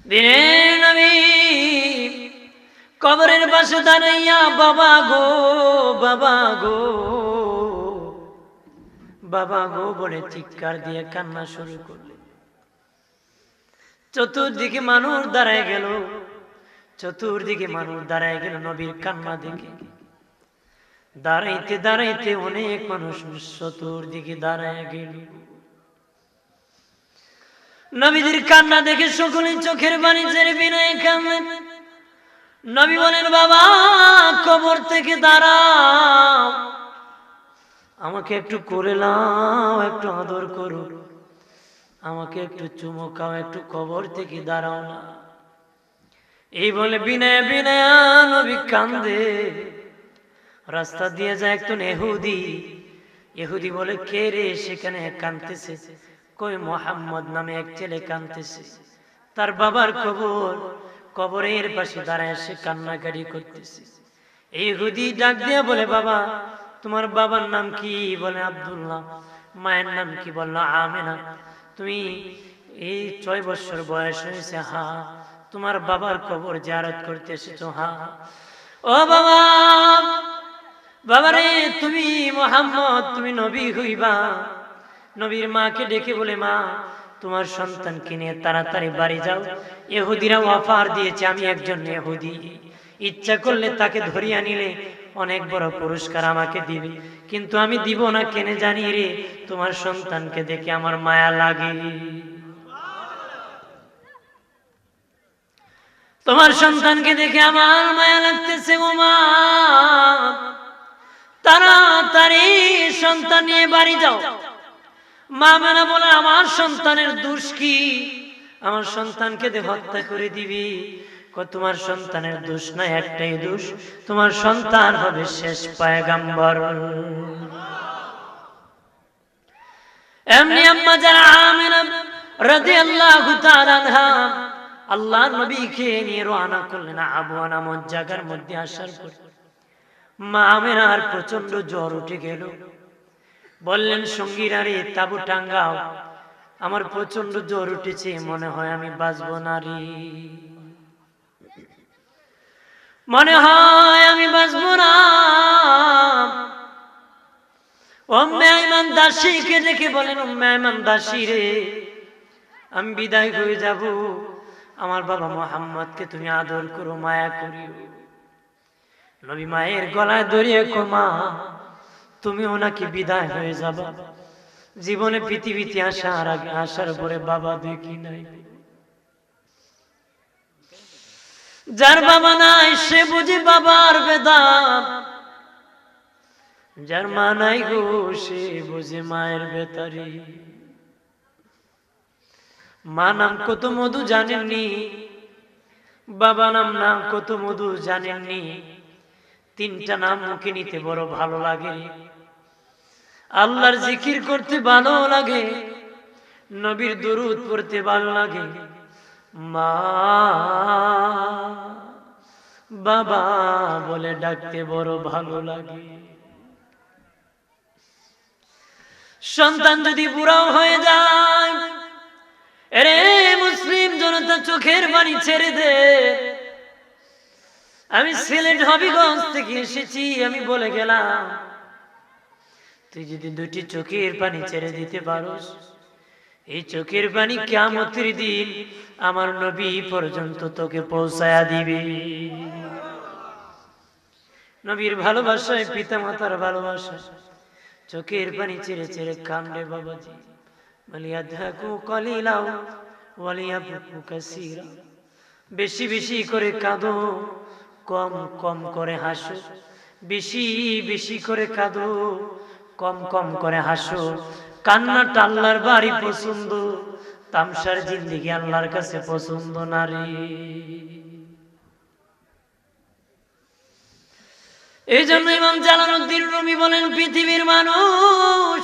দিনের নবী কবরের পাশে দাঁড়াইয়া বাবা গো বাবা গো বাবা গো বলে চিৎকার দিয়ে কান্না শুরু করলেন। চতুর্দিকে মানুষ দাঁড়ায় গেল, চতুর্দিকে মানুষ দাঁড়ায় গেল নবীর কান্না দেখে। দাঁড়াইতে দাঁড়াইতে অনেক মানুষ চতুর্দিকে দাঁড়ায় গেল। নবীদের কান্না দেখে সকলে চোখের পানি ছেড়ে বিনয়ে কাঁদলেন। নবী বলেন, বাবা কবর থেকে দাঁড়াও, আমাকে একটু করে নাও, একটু আদর করো, আমাকে একটু চুমুকাও, একটু কবর থেকে দাঁড়াও না। এই বলে বিনয় বিনয় নবী কান্দে। রাস্তা দিয়ে যায় একজন ইহুদি। ইহুদি বলে, কে রে সেখানে কাঁদতেছে? কই মোহাম্মদ নামে এক ছেলে কাঁদতেছে, তার বাবার কবর, কবরের পাশে দাঁড়ায় সে কান্নাকাটি করতেছে। এই ইহুদি ডাক দিয়া বলে, বাবা তোমার বাবার নাম কি? বলে আব্দুল্লাহ। মায়ের নাম কি? বললো আমেনা। তুমি এই 6 বছর বয়স হয়েছে? হা। তোমার বাবার কবর জিয়ারত করতে এসেছো? হা। ও বাবা, বাবারে তুমি মোহাম্মদ, তুমি নবী হইবা। নবীর মাকে ডেকে বলে, মা তোমার সন্তানকে নিয়ে তাড়াতাড়ি বাড়ি যাও, ইহুদিরা অফার দিয়েছে, আমি একজন ইহুদি, ইচ্ছা করলে তাকে ধরিয়া নিলে অনেক বড় পুরস্কার আমাকে দিবে, কিন্তু আমি দিব না। কেন জানি রে, তোমার সন্তানকে দেখে আমার মায়া লাগে, তোমার সন্তানকে দেখে আমার মায়া লাগতেছে গো মা, তাড়াতাড়ি সন্তান নিয়ে বাড়ি যাও। মা মেনা বলে, আমার সন্তানের দোষ কি? আমার সন্তানকে দিয়ে হত্যা করে দিবি? তোমার সন্তানের দোষ না, একটাই দোষ, তোমার সন্তান হবে শেষ পয়গম্বর। এমনি আম্মা যারা আমিনা রাদিয়াল্লাহু তাআলা আনহা আল্লাহর নবীকে নিয়ে রওনা করলেন আবওয়া নামক জায়গার মধ্যে। আসার পর মা আমিনার প্রচন্ড জ্বর উঠে গেল। বললেন, সঙ্গীরা রে তাবু টাঙ্গাও, আমার প্রচন্ড জ্বর উঠেছে, মনে হয় আমি বাঁচব না রে, মনে হয় আমি বাঁচব না। উম্মে আইমান দাসীকে দেখে বলেন, উম্মে আইমান দাসী রে, আমি বিদায় হয়ে যাব, আমার বাবা মুহাম্মদকে তুমি আদর করো, মায়া করিও। নবী মায়ের গলায় ধরিয়ে কো, মা তুমি ওনাকে বিদায় হয়ে যাবা, জীবনে পৃথিবীতে আসার আগে আসার পরে বাবা দেখি নাই। যার বাবা নাই সে বুঝি বাবার বেদনা, যার মা নাই গো সে বুঝি মায়ের বেতারি। মা নাম কত মধু জানেননি, বাবা নাম কত মধু জানেননি। 3টা নাম মুখে নিতে বড় ভালো লাগে, আল্লাহর জিকির করতে ভালো লাগে, নবীর দরুদ পড়তে ভালো লাগে, মা বাবা বলে ডাকতে বড় ভালো লাগে। সন্তান যদি বুড়াও হয়ে যায়, এরে মুসলিম জনতা চোখের পানি ছেড়ে দে। আমি সিলেট হবিগঞ্জ থেকে এসেছি, আমি বলে গেলাম, তুই যদি 2টি চোখের পানি ছেড়ে দিতে পারোস, এই চোখের পানি কিয়ামতের দিন আমার নবী পর্যন্ত তোকে পৌঁছায়া দিবে। নবীর ভালোবাসায়, পিতা মাতার ভালোবাসা, চোখের পানি ছেড়ে ছেড়ে কান্দে বাবাজি। ওয়ালিয়াদহাকু কালিলাও ওয়ালিয়াবকু কাসীরা, বেশি বেশি করে কাঁদো, কম কম করে হাসো, বেশি বেশি করে কাঁদো, কম কম করে হাসো। কান্নাটা আল্লাহর বাড়ি পছন্দ, তামসার জিন্দেগি আল্লাহর কাছে পছন্দ না রে। এই জন্য ইমাম জালালউদ্দিন রুমি বলেন, পৃথিবীর মানুষ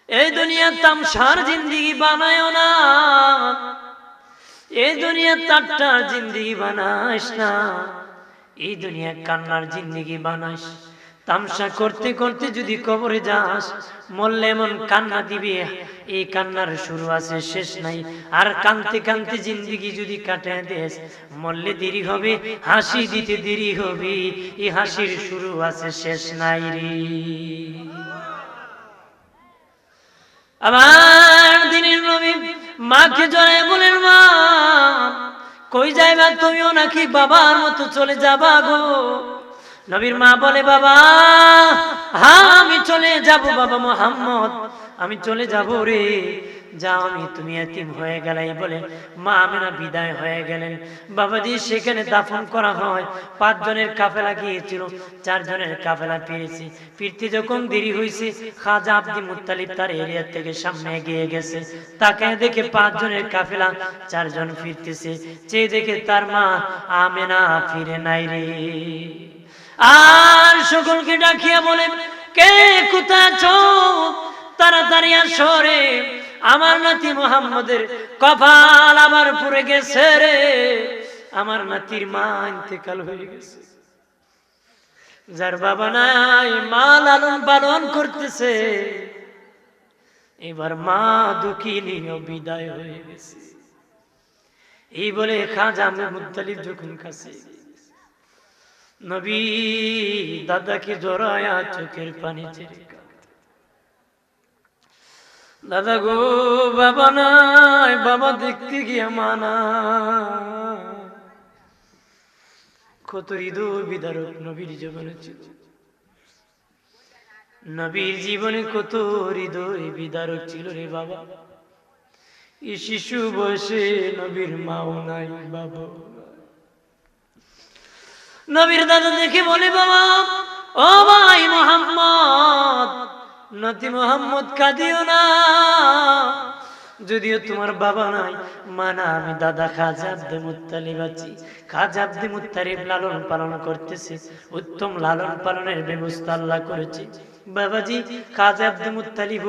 এই দুনিয়া তামসার জিন্দেগি বানায় না, এই দুনিয়া তাট্টার জিন্দেগি বানাইস না, এই দুনিয়া কান্নার জিন্দেগি বানাইস। তামসা করতে করতে যদি কবরে যাস, মরলে এমন কান্না দিবে, এই কান্নার শুরু আছে শেষ নাই। আর কানতে কানতে জিন্দেগি যদি কাটায় দেস, মরলে দেরি হবে, হাসি দিতে দেরি হবে, এই হাসির শুরু আছে শেষ নাই রে। আমার দিনের নবী মাকে জড়ায় বলেন, মা কই যাইবা তুমিও নাকি বাবার মতো চলে যাবা গো? নবীর মা বলে, বাবা হ্যাঁ আমি চলে যাব বাবা মুহাম্মদ, আমি চলে যাব রে, যাও আমি তুমি এতিম হয়ে গেলাই বলে মা আমেনা বিদায় হয়ে গেলেন। বাবাজি সেখানে দাফন করা হয়। 5 জনের কাফেলা গিয়েছিল, 4 জনের কাফেলা ফিরেছে। ফিরতে যখন দেরি হয়েছে, খাজা আব্দুল মুত্তালিব তার এরিয়া থেকে সামনে এগিয়ে গেছে। তাকে দেখে 5 জনের কাফেলা 4 জন ফিরতেছে, চেয়ে দেখে তার মা আমেনা ফিরে নাই রে। আর সকলকে ডাকিয়া বলে, কে কোথায় আছো, তাড়াতাড়ি আসো রে, আমার নাতি মুহাম্মদের কপাল আবার পুড়ে গেছে রে, আমার নাতির মা ইন্তেকাল হয়ে গেছে। যার বাবা নাই মা লালন পালন করতেছে, এবার মা দুঃখিনী বিদায় হয়ে গেছে। এই বলে খাজা আব্দুল মুত্তালিব যখন কাছে নবী দাদাকে জড়ায়া চোখের পানি ছেড়ে, দাদা গো বাবা নাই, বাবা দেখতে গিয়ে মানা। কত হৃদয় বিদারক নবীর জীবনে ছিল, নবীর জীবনে কত হৃদয় বিদারক ছিল রে বাবা। এই শিশু বয়সে নবীর মাও নাই, বাবা। নবীর দাদা দেখে বলে, বাবা ও ভাই মুহাম্মদ, নাতি মুহাম্মদ কাঁদিও না, যদিও তোমার বাবা নাই, মানা আমি দাদা খাজা আব্দুল মুত্তালিব আছি। খাজা আব্দুল মুত্তালিব লালন পালন করতেছে, উত্তম লালন পালনের ব্যবস্থা আল্লাহ করেছে। বাবাজি খাজা আব্দুল মুত্তালিব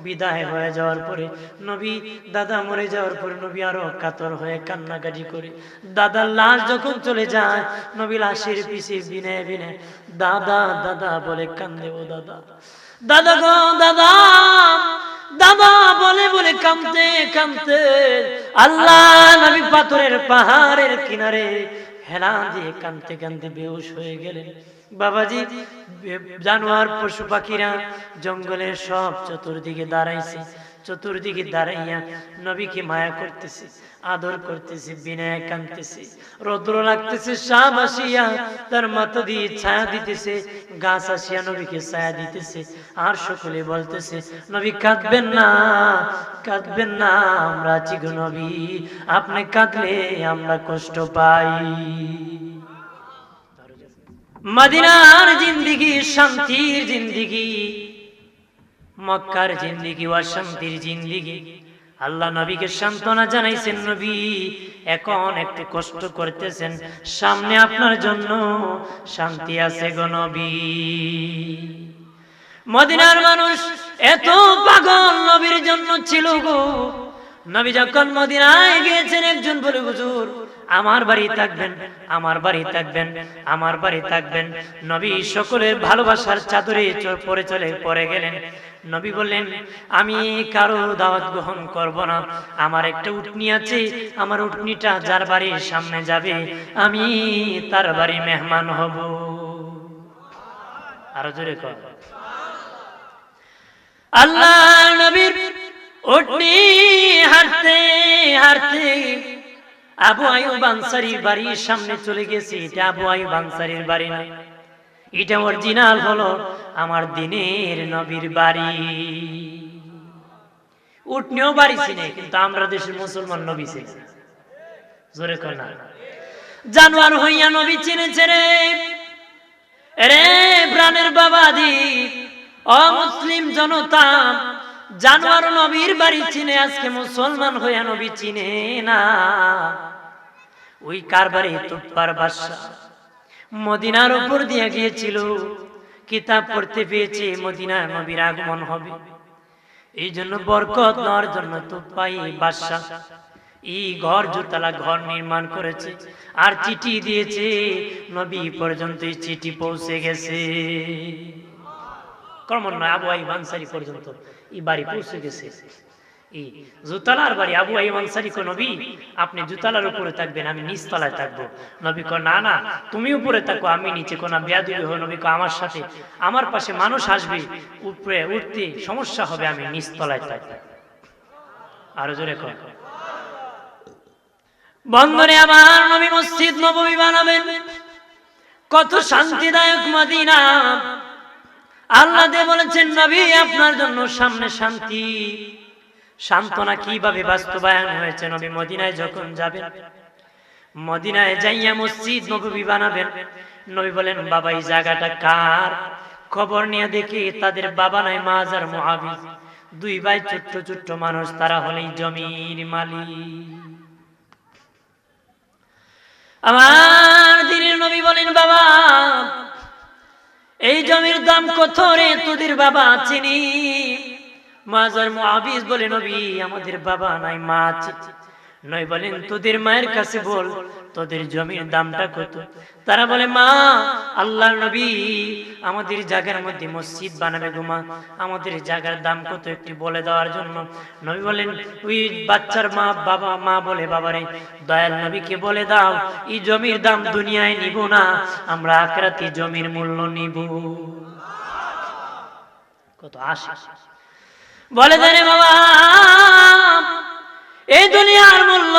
বিদায় হয়ে যাওয়ার পরে, নবী দাদা মরে যাওয়ার পরে নবী আরো কাতর হয়ে কান্নাকাটি করে। দাদার লাশ যখন চলে যায়, নবী লাশের পিছে বিনে বিনে দাদা দাদা বলে কান্দে। ও দাদা, দাদা গো দাদা, দাদা বলে বলে কাঁদতে কাঁদতে আল্লাহ নবী পাথরের পাহাড়ের কিনারে হেলা দিয়ে কাঁদতে কাঁদতে বেহুশ হয়ে গেলেন। বাবাজি জানোয়ার পশু পাখিরা জঙ্গলের সব চতুর্দিকে দাঁড়াইছে, চতুর্দিকে দাঁড়াইয়া নবীকে মায়া করতেছে, আদর করতেছে, বিনয় কাঁদতেছে। রৌদ্র লাগতেছে, শাম আসিয়া তার মাথা দিয়ে ছায়া দিতেছে, গাছ আসিয়া নবীকে ছায়া দিতেছে। আর সকলে বলতেছে, নবী কাঁদবেন না, কাঁদবেন না, আমরা আছি গো নবী, আপনি কাঁদলে আমরা কষ্ট পাই। মদিনার জিন্দিগি শান্তির জিন্দিগি, মক্কার জিন্দিগি অশান্তির জিন্দিগি। আল্লাহ নবীকে সান্ত্বনা জানাইছেন, নবী এখন একটু কষ্ট করতেছেন, সামনে আপনার জন্য শান্তি আছে গো নবী। মদিনার মানুষ এত পাগল নবীর জন্য ছিল গো। নবী যখন মদিনায় গিয়েছেন, একজন বলে, হুজুর আমার বাড়ি থাকবেন, আমার বাড়ি থাকবেন, আমার বাড়ি থাকবেন। নবী সকলের ভালোবাসার চাদরে পরে গেলেন। নবী বললেন, আমি কারো দাওয়াত গ্রহণ করব না, আমার একটা উটনি আছে, আমার উটনিটা যার বাড়ির সামনে যাবে আমি তার বাড়ি মেহমান হব। আরো জোরে কর। আল্লাহ নবীর উটনি হাঁটতে হাঁটতে আবু আইয়ুব আনসারীর বাড়ির সামনে চলে গেছে। এটা আবু আইয়ুব আনসারীর বাড়ি না, এটা অরিজিনাল হলো আমার দিনের নবীর বাড়ি। উটনিও বাড়ি চিনে, কিন্তু আমরা দেশের মুসলমান নবী চিনি। জোরে কর না। জানোয়ার হইয়া নবী চিনেছে রে, রে প্রাণের বাবাদি অমুসলিম জনতা, জানোয়ার নবীর বাড়ি চিনে, আজকে মুসলমান হইয়া নবী চিনে না। ওই কার বাড়ি? তুপ্পার বাদশা মদিনার উপর দিয়ে গিয়েছিল, কিতাব পড়তে পেয়েছে মদিনায় নবীর আগমন হবে, এই জন্য বরকত নেওয়ার জন্য তুপ্পাই বাদশা এই ঘর জুতালা ঘর নির্মাণ করেছে আর চিঠি দিয়েছে, নবী পর্যন্ত এই চিঠি পৌঁছে গেছে। ক্রমান্বয়ে আবু আইয়ুব আনসারী পর্যন্ত এই বাড়ি পৌঁছে গেছে। এই জুতালার বাড়ি। আবু আইয়ুব আনসারী কো, নবী আপনি জুতালার উপরে থাকবেন, আমি নিচতলায় থাকবো। নবী কো, না না তুমি উপরে থাকো, আমি নিচে। কোন বেয়াদবি হয়? নবী কো, আমার সাথে আমার পাশে মানুষ আসবে, উপরে উঠতে সমস্যা হবে, আমি নিচতলায় থাকবো। আরো জোরে কর। বন্ধনে আমার নবী মসজিদ নববী বানাবেন, কত শান্তিদায়ক মদিনা। আল্লাহ দে বলেছেন, নবী আপনার জন্য সামনে শান্তি। সান্ত্বনা কিভাবে বাস্তবায়ন হয়েছে? নবী মদিনায় যখন যাবেন, মদিনায় যাইয়া মসজিদ নববী বানাবেন। নবী বলেন, বাবা এই জায়গাটা কার? খবর নিয়ে দেখি তাদের বাবা নাই মাজার মুআবিজ, দুই ভাই ছোট্ট ছোট্ট মানুষ, তারা হলেই জমির মালিক। আমার দিনের নবী বলেন, বাবা এই জমির দাম কত রে? তোদের বাবা চিনি। মাজার মুআবিজ বলে, নবী আমাদের বাবা নাই, মা আছে। নবী বলেন, তোদের মায়ের কাছে বল তোদের জমির দামটা কত। তারা বলে, মা আল্লাহর নবী আমাদের জায়গার মধ্যে মসজিদ বানাবে গো মা, আমাদের জায়গার দাম কত একটু বলে দেওয়ার জন্য। নবী বলেন, ওই বাচ্চার মা বাবা মা বলে, বাবারে দয়াল নবীকে বলে দাও এই জমির দাম দুনিয়ায় নিব না, আমরা আখিরাতে জমির মূল্য নিব। কত আশা বলে দেয় বাবা, এই দুনিয়ার মূল্য,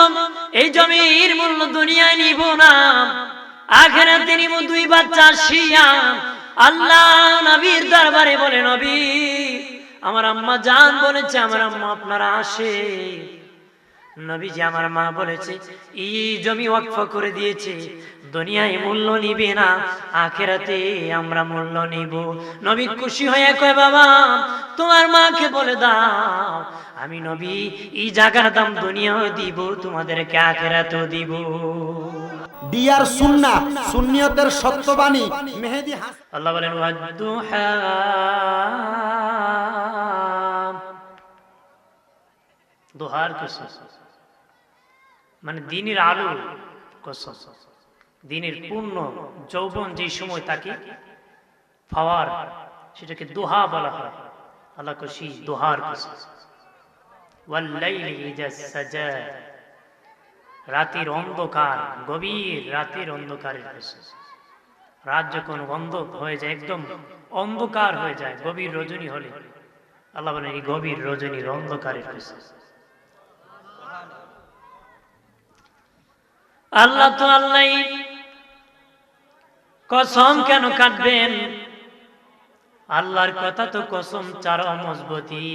এই জমির মূল্য দুনিয়ায় নিব না, আখিরাতে নিব। দুই বাচ্চা শিয়া আল্লাহ নবীর দরবারে বলে, নবী আমার আম্মা জান বলেছে, আমার আম্মা আপনারা আসে। নবীজি আমার মা বলেছে এই জমি ওয়াকফ করে দিয়েছে, দুনিয়ায় মূল্য নিবে না, আখিরাতে আমরা মূল্য নিব। নবী খুশি হয়ে কয়, বাবা তোমার মাকে বলে দাও আমি নবী এই জায়গার দাম দুনিয়াও দিব, তোমাদেরকে আখিরাতেও দিব। ডিয়ার সুন্নাহ, সুন্নিয়তের সত্যবাণী মেহেদী আল্লাহ বলেন, ওয়াদুহা দুহার কসম, মানে দিনের আলো কসম, দিনের পূর্ণ যৌবন যে সময় তাকে পাওয়ার, সেটাকে দোহা বলা হয়। আল্লাহ কসি দোহার কসম। ওয়াল্লাইলি ইযা সাজা, রাতের অন্ধকার, গভীর রাতের অন্ধকারের কসম। রাত যখন বন্ধ হয়ে যায়, একদম অন্ধকার হয়ে যায়, গভীর রজনী হলে, আল্লাহ বলেন এই গভীর রজনীর অন্ধকারের কসম। আল্লাহ তো আল্লাহ, কসম কেন কাটবেন? আল্লাহর কথা তো কসম চারা মজবুতি,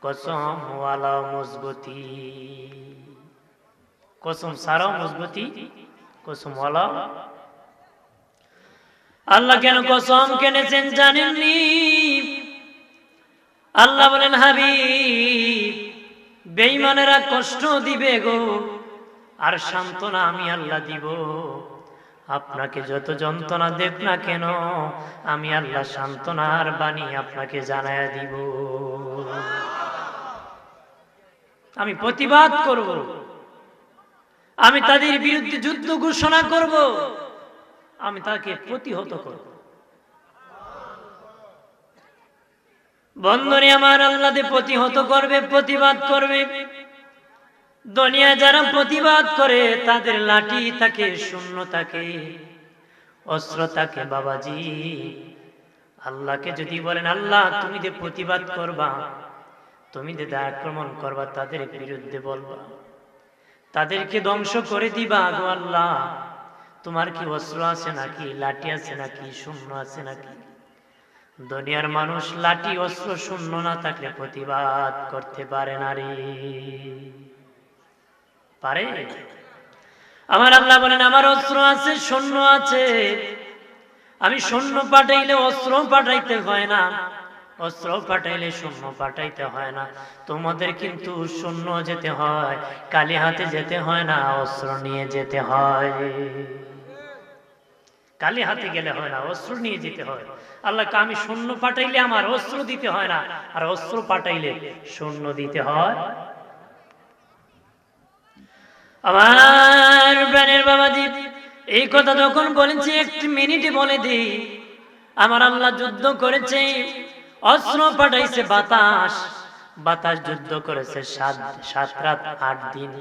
কসম ওয়ালা মজবুতি, কসম সারা মজবুতি, কসম ওয়ালা। আল্লাহ কেন কসম কেনেছেন জানেননি? আল্লাহ বলেন, হাবিব বেঈমানেরা কষ্ট দিবে গো, আর সান্ত্বনা আমি আল্লাহ দিব। আপনাকে যত যন্ত্রণা দেখ না কেন, আমি আল্লাহ সান্ত্বনার বাণী আপনাকে জানায়া দিব। আমি প্রতিবাদ করব, আমি তাদের বিরুদ্ধে যুদ্ধ ঘোষণা করব, আমি তাকে প্রতিহত করব। বন্ধনে আমার আল্লাহ প্রতিহত করবে, প্রতিবাদ করবে। দুনিয়া যারা প্রতিবাদ করে তাদের লাঠি থাকে, শূন্য থাকে, অস্ত্র থাকে। বাবাজি আল্লাহকে যদি বলেন, আল্লাহ তুমি যে প্রতিবাদ করবা, তুমি যে আক্রমণ করবা, তাদের বিরুদ্ধে বলবা, তাদেরকে ধ্বংস করে দিবা, গো আল্লাহ তোমার কি অস্ত্র আছে নাকি, লাঠি আছে নাকি, শূন্য আছে নাকি? দুনিয়ার মানুষ লাঠি অস্ত্র শূন্য না থাকলে প্রতিবাদ করতে পারে না রে, পারে? আমার আল্লাহ বলেন, আমার অস্ত্র আছে, সৈন্য আছে, আমি সৈন্য পাঠাইলে অস্ত্র পাঠাইতে হয় না, অস্ত্র পাঠাইলে সৈন্য পাঠাইতে হয় না। তোমাদের কিন্তু সৈন্য যেতে হয়, কালি হাতে যেতে হয় না, অস্ত্র নিয়ে যেতে হয়। কালি হাতে গেলে হয় না, অস্ত্র নিয়ে যেতে হয়। আল্লাহকে আমি সৈন্য পাঠাইলে আমার অস্ত্র দিতে হয় না, আর অস্ত্র পাঠাইলে সৈন্য দিতে হয়। আমার প্রাণের বাবাজি, এই কথা যখন বলেছি একটি মিনিটে বলে দিই, আমার আল্লাহ যুদ্ধ করেছে, অস্ত্র পাঠাইছে বাতাস, বাতাস যুদ্ধ করেছে সাত রাত 8 দিন,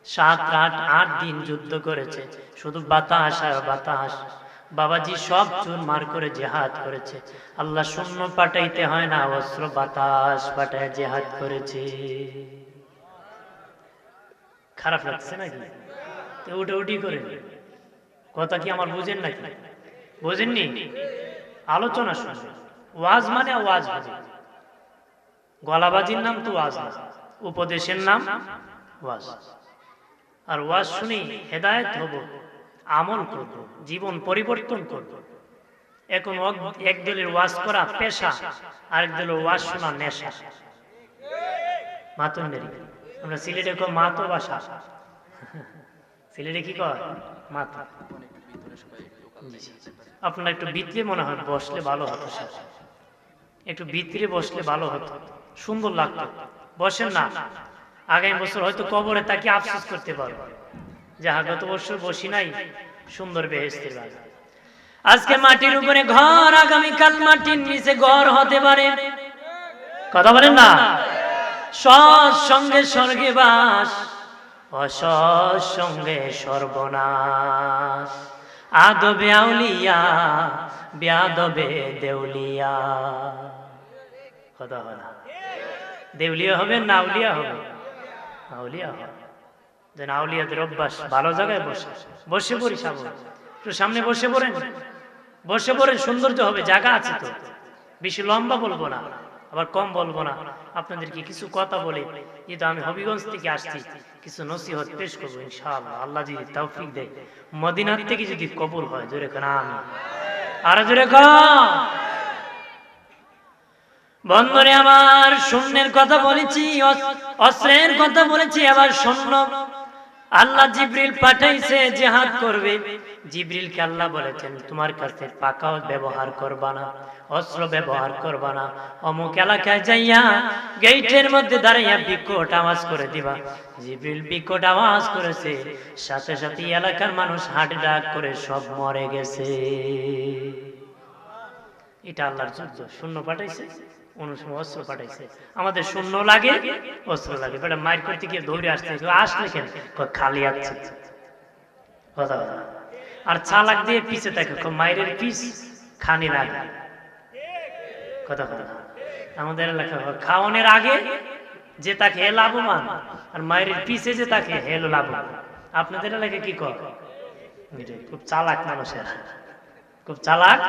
7 রাত 8 দিন যুদ্ধ করেছে, শুধু বাতাস আর বাতাস। বাবাজি সব চুরমার করে জিহাদ করেছে। আল্লাহ শূন্য পাঠাইতে হয় না, অস্ত্র বাতাস পাঠায় জিহাদ করেছে। খারাপ লাগছে নাকি? তো উঠি করে কথা কি আমার বুঝেন নাকি? বুঝেননি? আলোচনা শুনবে, ওয়াজ মানে ওয়াজ হবে, গলাবাজির নাম তো ওয়াজ না, উপদেশের নাম ওয়াজ। আর ওয়াজ শুনি হেদায়েত হব, আমল করব, জীবন পরিবর্তন করব। এখন এক দলের ওয়াজ করা পেশা, আরেক দলের ওয়াজ শোনা নেশা। মাতন্ডেরি আমরা সিলেটে কো মাতো ভাষা, সিলেটে কি কয় মাতো। আপনার একটু ভিতরে মনে হয় বসলে ভালো হতো, একটু ভিতরে বসলে ভালো হতো, সুন্দর লাগতো। বসেন না, আগামী বছর হয়তো কবরে তাকে আফসোস করতে পারবো যে গত বছর বসি নাই, সুন্দর বেহেশতের বাড়ি। আজকে মাটির উপরে ঘর, আগামীকাল মাটির নিচে ঘর হতে পারে, কথা বলেন না? সৎ সঙ্গে স্বর্গে বাস, অসৎ সঙ্গে সর্বনাশ। আদবে আউলিয়া, বেয়াদবে দেউলিয়া। কথা হয় না? দেউলিয়া হবে না আউলিয়া হবে? আউলিয়া হবে। যেন আউলিয়াদের অভ্যাস ভালো জায়গায় বসে, বসে পড়ি সাবন, একটু সামনে বসে পড়েন, বসে পড়েন, সৌন্দর্য হবে, জায়গা আছে তো। বেশি লম্বা বলবো না, আবার কম বলবো না, আপনাদেরকে কিছু কথা বলে, যেহেতু আমি হবিগঞ্জ থেকে আসছি, কিছু নসিহত পেশ করবো ইনশাআল্লাহ। আল্লাহ যদি তৌফিক দেয়, মদিনার থেকে যদি কবুল হয়, জোরে কেন আমি আর জোরে ক। বন্ধুরে আমার, শূন্যের কথা বলেছি, অস্ত্রের কথা বলেছি, আবার শূন্য। আল্লাহ জিবরিল পাঠাইছে জিহাদ করবে। জিবরিলকে আল্লাহ বলেছেন তোমার কাছে পাকাও ব্যবহার করবা না, অস্ত্র ব্যবহার করবা না, অমুক এলাকায় যাইয়া গেটের মধ্যে দাঁড়াইয়া বিকট আওয়াজ করে দিবা। জিবরিল বিকট আওয়াজ করেছে, সাথে সাথে এলাকার মানুষ হার্ট অ্যাটাক করে সব মরে গেছে। এটা আল্লাহর যুদ্ধ। শূন্য পাঠাইছে, অনুসময় অস্ত্র পাঠাইছে। আমাদের শূন্য লাগে, অস্ত্র লাগে। বেটা মায়ের করতে গিয়ে দৌড়ে আসতে আসলে কেন খালি আসছে কথা কথা। আর চালাক দিয়ে পিছে থাকে, মায়ের পিস খানি লাগে কথা কথা। আমাদের এলাকা খাওয়ানোর আগে যে তাকে হে লাভবান, আর মায়ের পিছে যে তাকে হেলো লাভবান। আপনাদের এলাকায় কি কর? খুব চালাক মানুষের, খুব চালাক।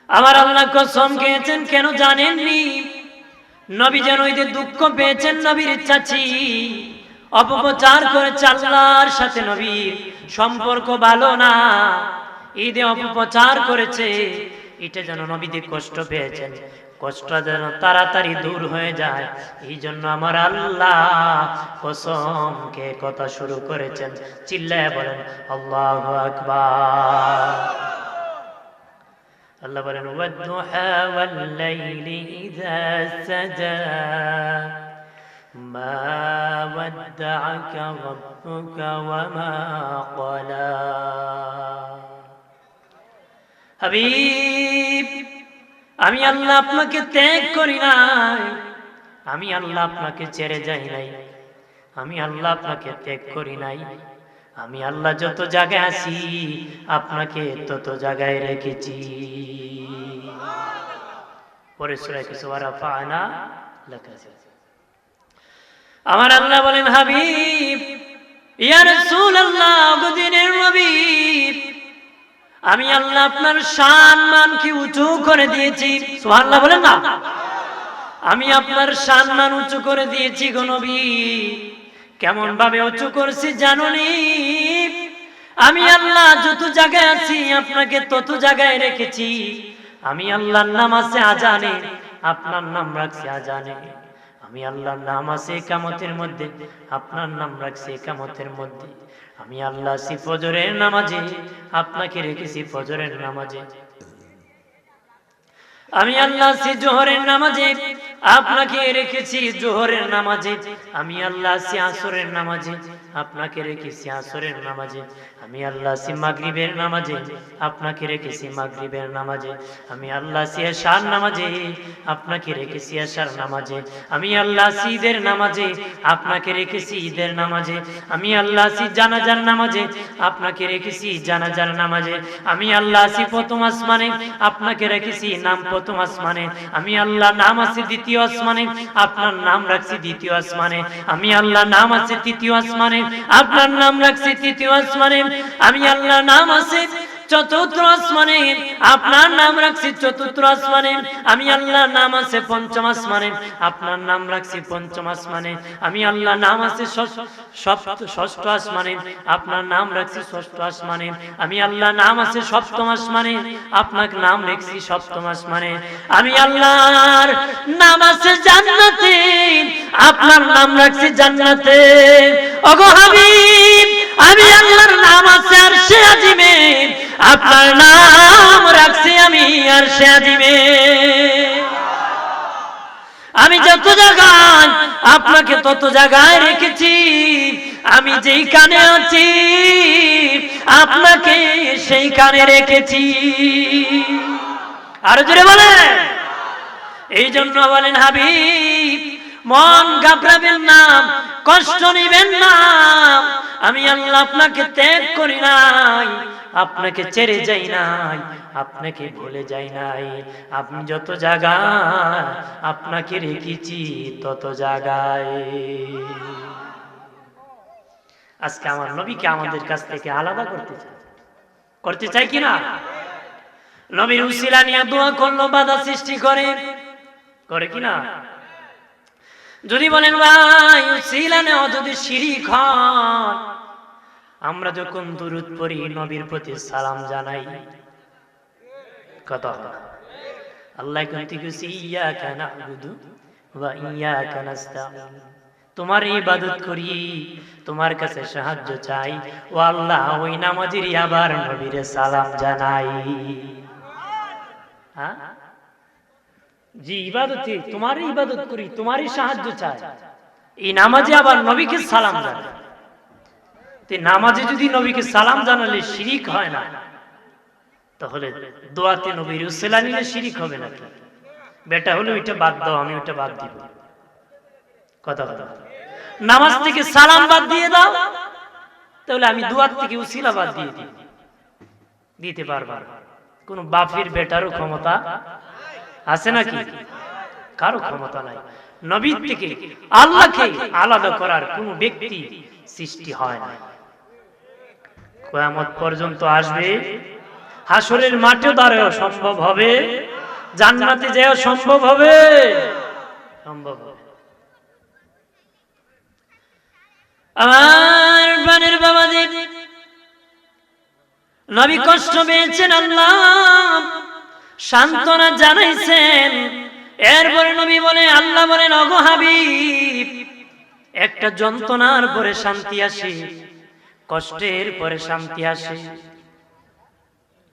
আমার আল্লাহ কসম খেয়েছেন, কেন জানেননি? নবী যেন ঈদে দুঃখ পেয়েছেন, নবীর চাচি অপপ্রচার করেছে আল্লাহর সাথে, নবীর সম্পর্ক ভালো না, ঈদে অপপ্রচার করেছে। এটা যেন নবীদের কষ্ট পেয়েছেন, কষ্ট যেন তাড়াতাড়ি দূর হয়ে যায়। এই জন্য আমার আল্লাহ কসম কে কথা শুরু করেছেন। চিল্লায় বলেন আল্লাহু আকবার। আল্লাহ বলেন ওয়াদ-দুহা ওয়াল-লাইলি ইযা সাজা মা ওয়াদ্দা'আকা রাব্বুকা ওয়া মা ক্বালা। হাবিব, আমি আল্লাহ আপনাকে ত্যাগ করি নাই, আমি আল্লাহ আপনাকে ছেড়ে যাই নাই, আমি আল্লাহ আপনাকে ত্যাগ করি নাই। আমি আল্লাহ যত জায়গায় আছি আপনাকে তত জায়গায় রেখেছি। পরে সূরা কিছু ওয়ারাফা'না লাকা। আমার আল্লাহ বলেন হাবিব, ইয়া রাসূলুল্লাহ, গদিনের নবী, আমি আল্লাহ আপনার শান মানকে উঁচু করে দিয়েছি। সুবহানাল্লাহ বলেন না? আমি আপনার শান মান উঁচু করে দিয়েছি গো নবী। কেমন ভাবে উঁচু করছি জানোনি? আমি আল্লাহ যত জায়গায় আছি আপনাকে তত জায়গায় রেখেছি। আমি আল্লাহর নাম আছে আজানে, আপনার নাম রাখছি আজানে। আমি আল্লাহর নাম আছে ইকামতের মধ্যে, আপনার নাম রাখছি ইকামতের মধ্যে। আমি আল্লাহ আছি ফজরের নামাজে, আপনাকে রেখেছি ফজরের নামাজে। আমি আল্লাহ আছি জোহরের নামাজে, আপনাকে রেখেছি জোহরের নামাজে, আমি আল্লাহ আছি আসরের নামাজে, আপনাকে রেখেছি আসরের নামাজে, আমি আল্লাহ আছি মাগরিবের নামাজে, আপনাকে রেখেছি মাগরিবের নামাজে, আমি আল্লাহ আছি এশার নামাজে, আপনাকে রেখেছি এশার নামাজে, আমি আল্লাহ আছি ঈদের নামাজে, আপনাকে রেখেছি ঈদের নামাজে, আমি আল্লাহ আছি জানাজার নামাজে, আপনাকে রেখেছি জানাজার নামাজে, আমি আল্লাহ আছি প্রথম আসমানে, আপনাকে রেখেছি নাম প্রথম আসমানে, আমি আল্লাহ নাম আছি দ্বিতীয় আসমানে, আপনার নাম রাখছি দ্বিতীয় আসমানে, আমি আল্লাহ নাম আছে তৃতীয় আসমানে, আপনার নাম রাখছি তৃতীয় আসমানে, আমি আল্লাহ নাম আছে চতুর্থ আসমানে, আপনার নাম রাখছি চতুর্থ আসমানে, আমি আল্লাহ নাম আছে পঞ্চম আসমানে, আপনার নাম রাখছি পঞ্চম আসমানে, আমি আল্লাহ নাম আছে ষষ্ঠ আসমানে, আপনার নাম রাখছি ষষ্ঠ আসমানে, আমি আল্লাহ নাম আছে সপ্তম আসমানে, আপনার নাম রাখছি সপ্তম আসমানে, আমি আল্লাহর নাম আছে জান্নাতে, আপনার নাম রাখছি জান্নাতে। ওগো হাবিব, আমি আল্লাহর নাম আছে আরশে আজিমে, আপনার নাম রাখছি আমি আরশে আজিমে। আমি যত জায়গায় আপনাকে তত জায়গায় রেখেছি, আমি যেই কানে আছি আপনাকে সেই কানে রেখেছি। আরো জোরে বলেন। এই জন্য বলেন হাবিব, মন ঘাবড়াবেন না, কষ্ট নিবেন না, আমি আল্লাহ আপনাকে ত্যাগ করি নাই, আপনাকে ছেড়ে যাই নাই, আপনাকে ভুলে যাই নাই। আপনি যত জায়গায় আপনাকে রেখেছি তত জায়গায়। আজকে আমার নবীকে আমাদের কাছ থেকে আলাদা করতে চাই কিনা? নবীর উসিলা নিয়ে দোয়া করলো, বাধা সৃষ্টি করে কিনা? যদি বলেন ভাই উসিলা নেওয়া যদি শিরিক হয়, আমরা যখন দুরূদ পড়ি নবীর প্রতি সালাম জানাই, কথা আল্লাহ কিন্তু ইয়্যাকা না'বুদু ওয়া ইয়্যাকা নাস্তাঈন, তোমার ইবাদত করি, তোমার কাছে সাহায্য চাই, ও আল্লাহ ওই নামাজেরই আবার নবীরে সালাম জানাই। হ্যাঁ জি, ইবাদতে তোমারই ইবাদত করি, তোমারই সাহায্য চাই, এই নামাজে আবার নবীকে সালাম জানাই। নামাজে যদি নবীকে সালাম জানালে শিরিক হয় না, তাহলে দোয়াতে নবীর উসিলা নিলে শিরিক হবে নাকি? বেটা হলো ওইটা বাদ দাও, আমি ওইটা বাদ দিব, কথা কথা। নামাজ থেকে সালাম বাদ দিয়ে দাও, তাহলে আমি দোয়ার থেকে উসিলা বাদ দিয়ে দিতে পারবা। কোন বাপের বেটারও ক্ষমতা আছে নাকি? কারো ক্ষমতা নাই। নবীর থেকে আল্লাহকে আলাদা করার কোন ব্যক্তি সৃষ্টি হয় না। কিয়ামত পর্যন্ত আসবে, হাসরের মাঠে দাঁড়াও সম্ভব হবে, জান্নাতে যাওয়া সম্ভব হবে, সম্ভব হবে। আমার প্রাণের বাবাজি, নবী কষ্ট পেয়েছেন, আল্লাহ সান্ত্বনা জানাইছেন। এরপরে নবী বলে, আল্লাহ বলেন ওগো হাবিব, একটা যন্ত্রণার পরে শান্তি আসে, কষ্টের পরে শান্তি আসে,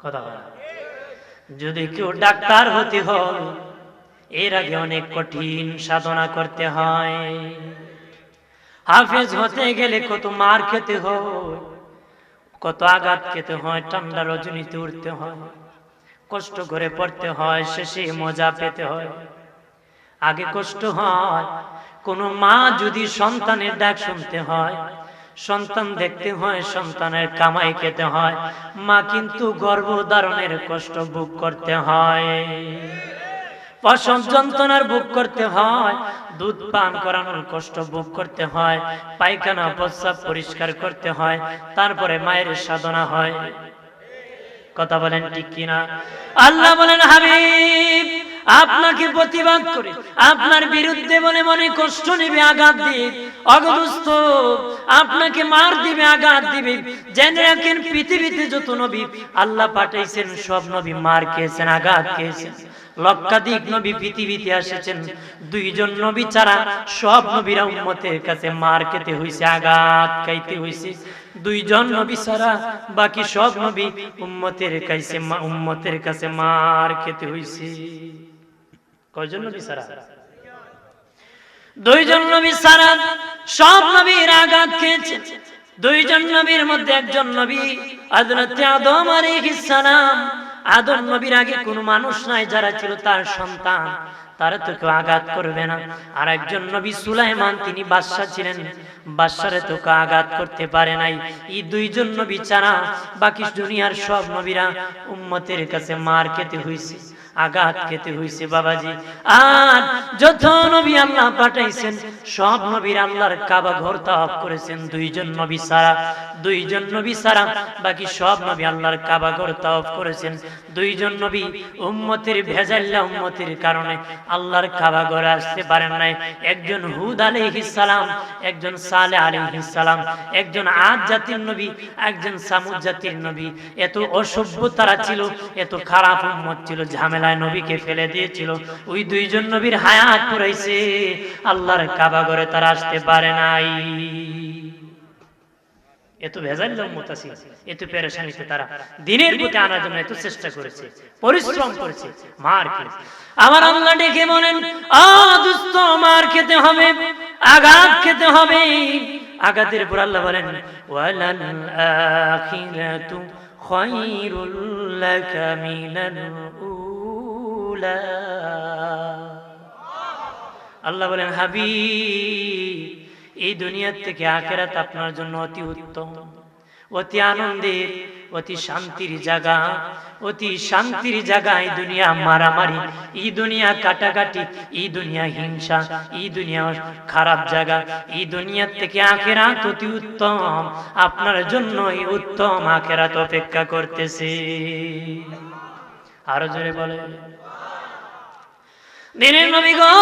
কথা বলা। যদি কেউ ডাক্তার হতে হয়, এর আগে অনেক কঠিন সাধনা করতে হয়। হাফেজ হতে গেলে কত মার খেতে হয়, কত আঘাত খেতে হয়, ঠান্ডা রজনীতে উঠতে হয়, কষ্ট করে পড়তে হয়, শেষে মজা পেতে হয়। আগে কষ্ট হয়, কোন মা যদি সন্তানের ডাক শুনতে হয়, সন্তান দেখতে হয়, সন্তানের কামাই খেতে হয়, মা কিন্তু গর্ভধারণের কষ্ট ভোগ করতে হয়, প্রসব যন্ত্রণার ভোগ করতে হয়, দুধ পান করানোর কষ্ট ভোগ করতে হয়, পায়খানা প্রস্রাব পরিষ্কার করতে হয়, তারপরে মায়ের সাধনা হয়, কথা বলেন ঠিক কিনা? আল্লাহ বলেন হাবিব, আপনাকে প্রতিবাদ করে, আপনার বিরুদ্ধে বলে মনে কষ্ট নেবে, আঘাত দিয়ে, অগদুস্থ আপনাকে মার দিবে, আঘাত দিবে। জেনে রাখেন পৃথিবীতে যত নবী আল্লাহ পাঠাইছেন, সব নবী মার খেয়েছেন, আঘাত খেয়েছেন। লক্ষাধিক নবী পৃথিবীতে এসেছেন, দুইজন নবী ছাড়া সব নবীরা উম্মতের কাছে মার খেতে হয়েছে, আঘাত খাইতে হয়েছে। দুইজন নবী ছাড়া বাকি সব নবী উম্মতের কাছে মার খেতে হয়েছে। কয়জন নবী ছাড়া? দুইজন নবী ছাড়া সব নবীর আঘাত খেয়েছে। দুইজন নবীর মধ্যে একজন নবী হযরত আদম আলাইহিস সালাম। আদম নবীর আগে কোনো মানুষ নাই যারা ছিল তার সন্তান, তারা তো কেউ আঘাত করবে না। আর একজন নবী সুলাইমান, তিনি বাদশা ছিলেন, বাদশারে তো কেউ আঘাত করতে পারে নাই। এই দুইজন নবী ছাড়া বাকি দুনিয়ার সব নবীরা উম্মতের কাছে মার খেতে হয়েছে, আঘাত খেতে হয়েছে বাবাজি। আর যত নবী আল্লাহ পাঠাইছেন সব নবীর আল্লাহর কাবা ঘর তাওয়াফ করেছেন। দুইজন নবী ছাড়া, দুইজন নবী ছাড়া বাকি সব নবী আল্লাহর কাবা ঘর তাওয়াফ করেছেন। দুইজন নবী উম্মতের ভেজাল্লা উম্মতের কারণে আল্লাহর কাবা ঘরে আসতে পারেন নাই। একজন হুদ আলাইহিস সালাম, একজন সালেহ আলাইহিস সালাম, একজন আদ জাতির নবী, একজন সামুদ জাতির নবী। এত অসভ্য তারা ছিল, এত খারাপ উম্মত ছিল, ঝামেলায় নবীকে ফেলে দিয়েছিল। ওই দুইজন নবীর হায়াত পুরাইছে, আল্লাহর কাবা ঘরে তারা আসতে পারে নাই। এত ভেজাল উম্মত আছে, এত পেরেশানিতে তারা দিনের প্রতি আনার জন্য এত চেষ্টা করেছে, পরিশ্রম করেছে, মার খেয়েছে। আমার আল্লাহ ডেকে বলেন, আ দুষ্ট, মার খেতে হবে, আঘাত খেতে হবে। আঘাতের পর আল্লাহ বলেন, ওয়ালাল আখিরাতু খায়রুল লাকা মিনাল উলা। আল্লাহ বলেন, হাবিব, এই দুনিয়ার থেকে আখিরাত আপনার জন্য অতি উত্তম, অতি আনন্দের, অতি শান্তির জায়গা, অতি শান্তির জায়গা। এই দুনিয়া মারামারি, এই দুনিয়া কাটাকাটি, এই দুনিয়া হিংসা, এই দুনিয়া খারাপ জায়গা। এই দুনিয়ার থেকে আখিরাত অতি উত্তম, আপনার জন্য এই উত্তম আখিরাত অপেক্ষা করতেছে। আরো জোরে বলে, দিনের নবী গো,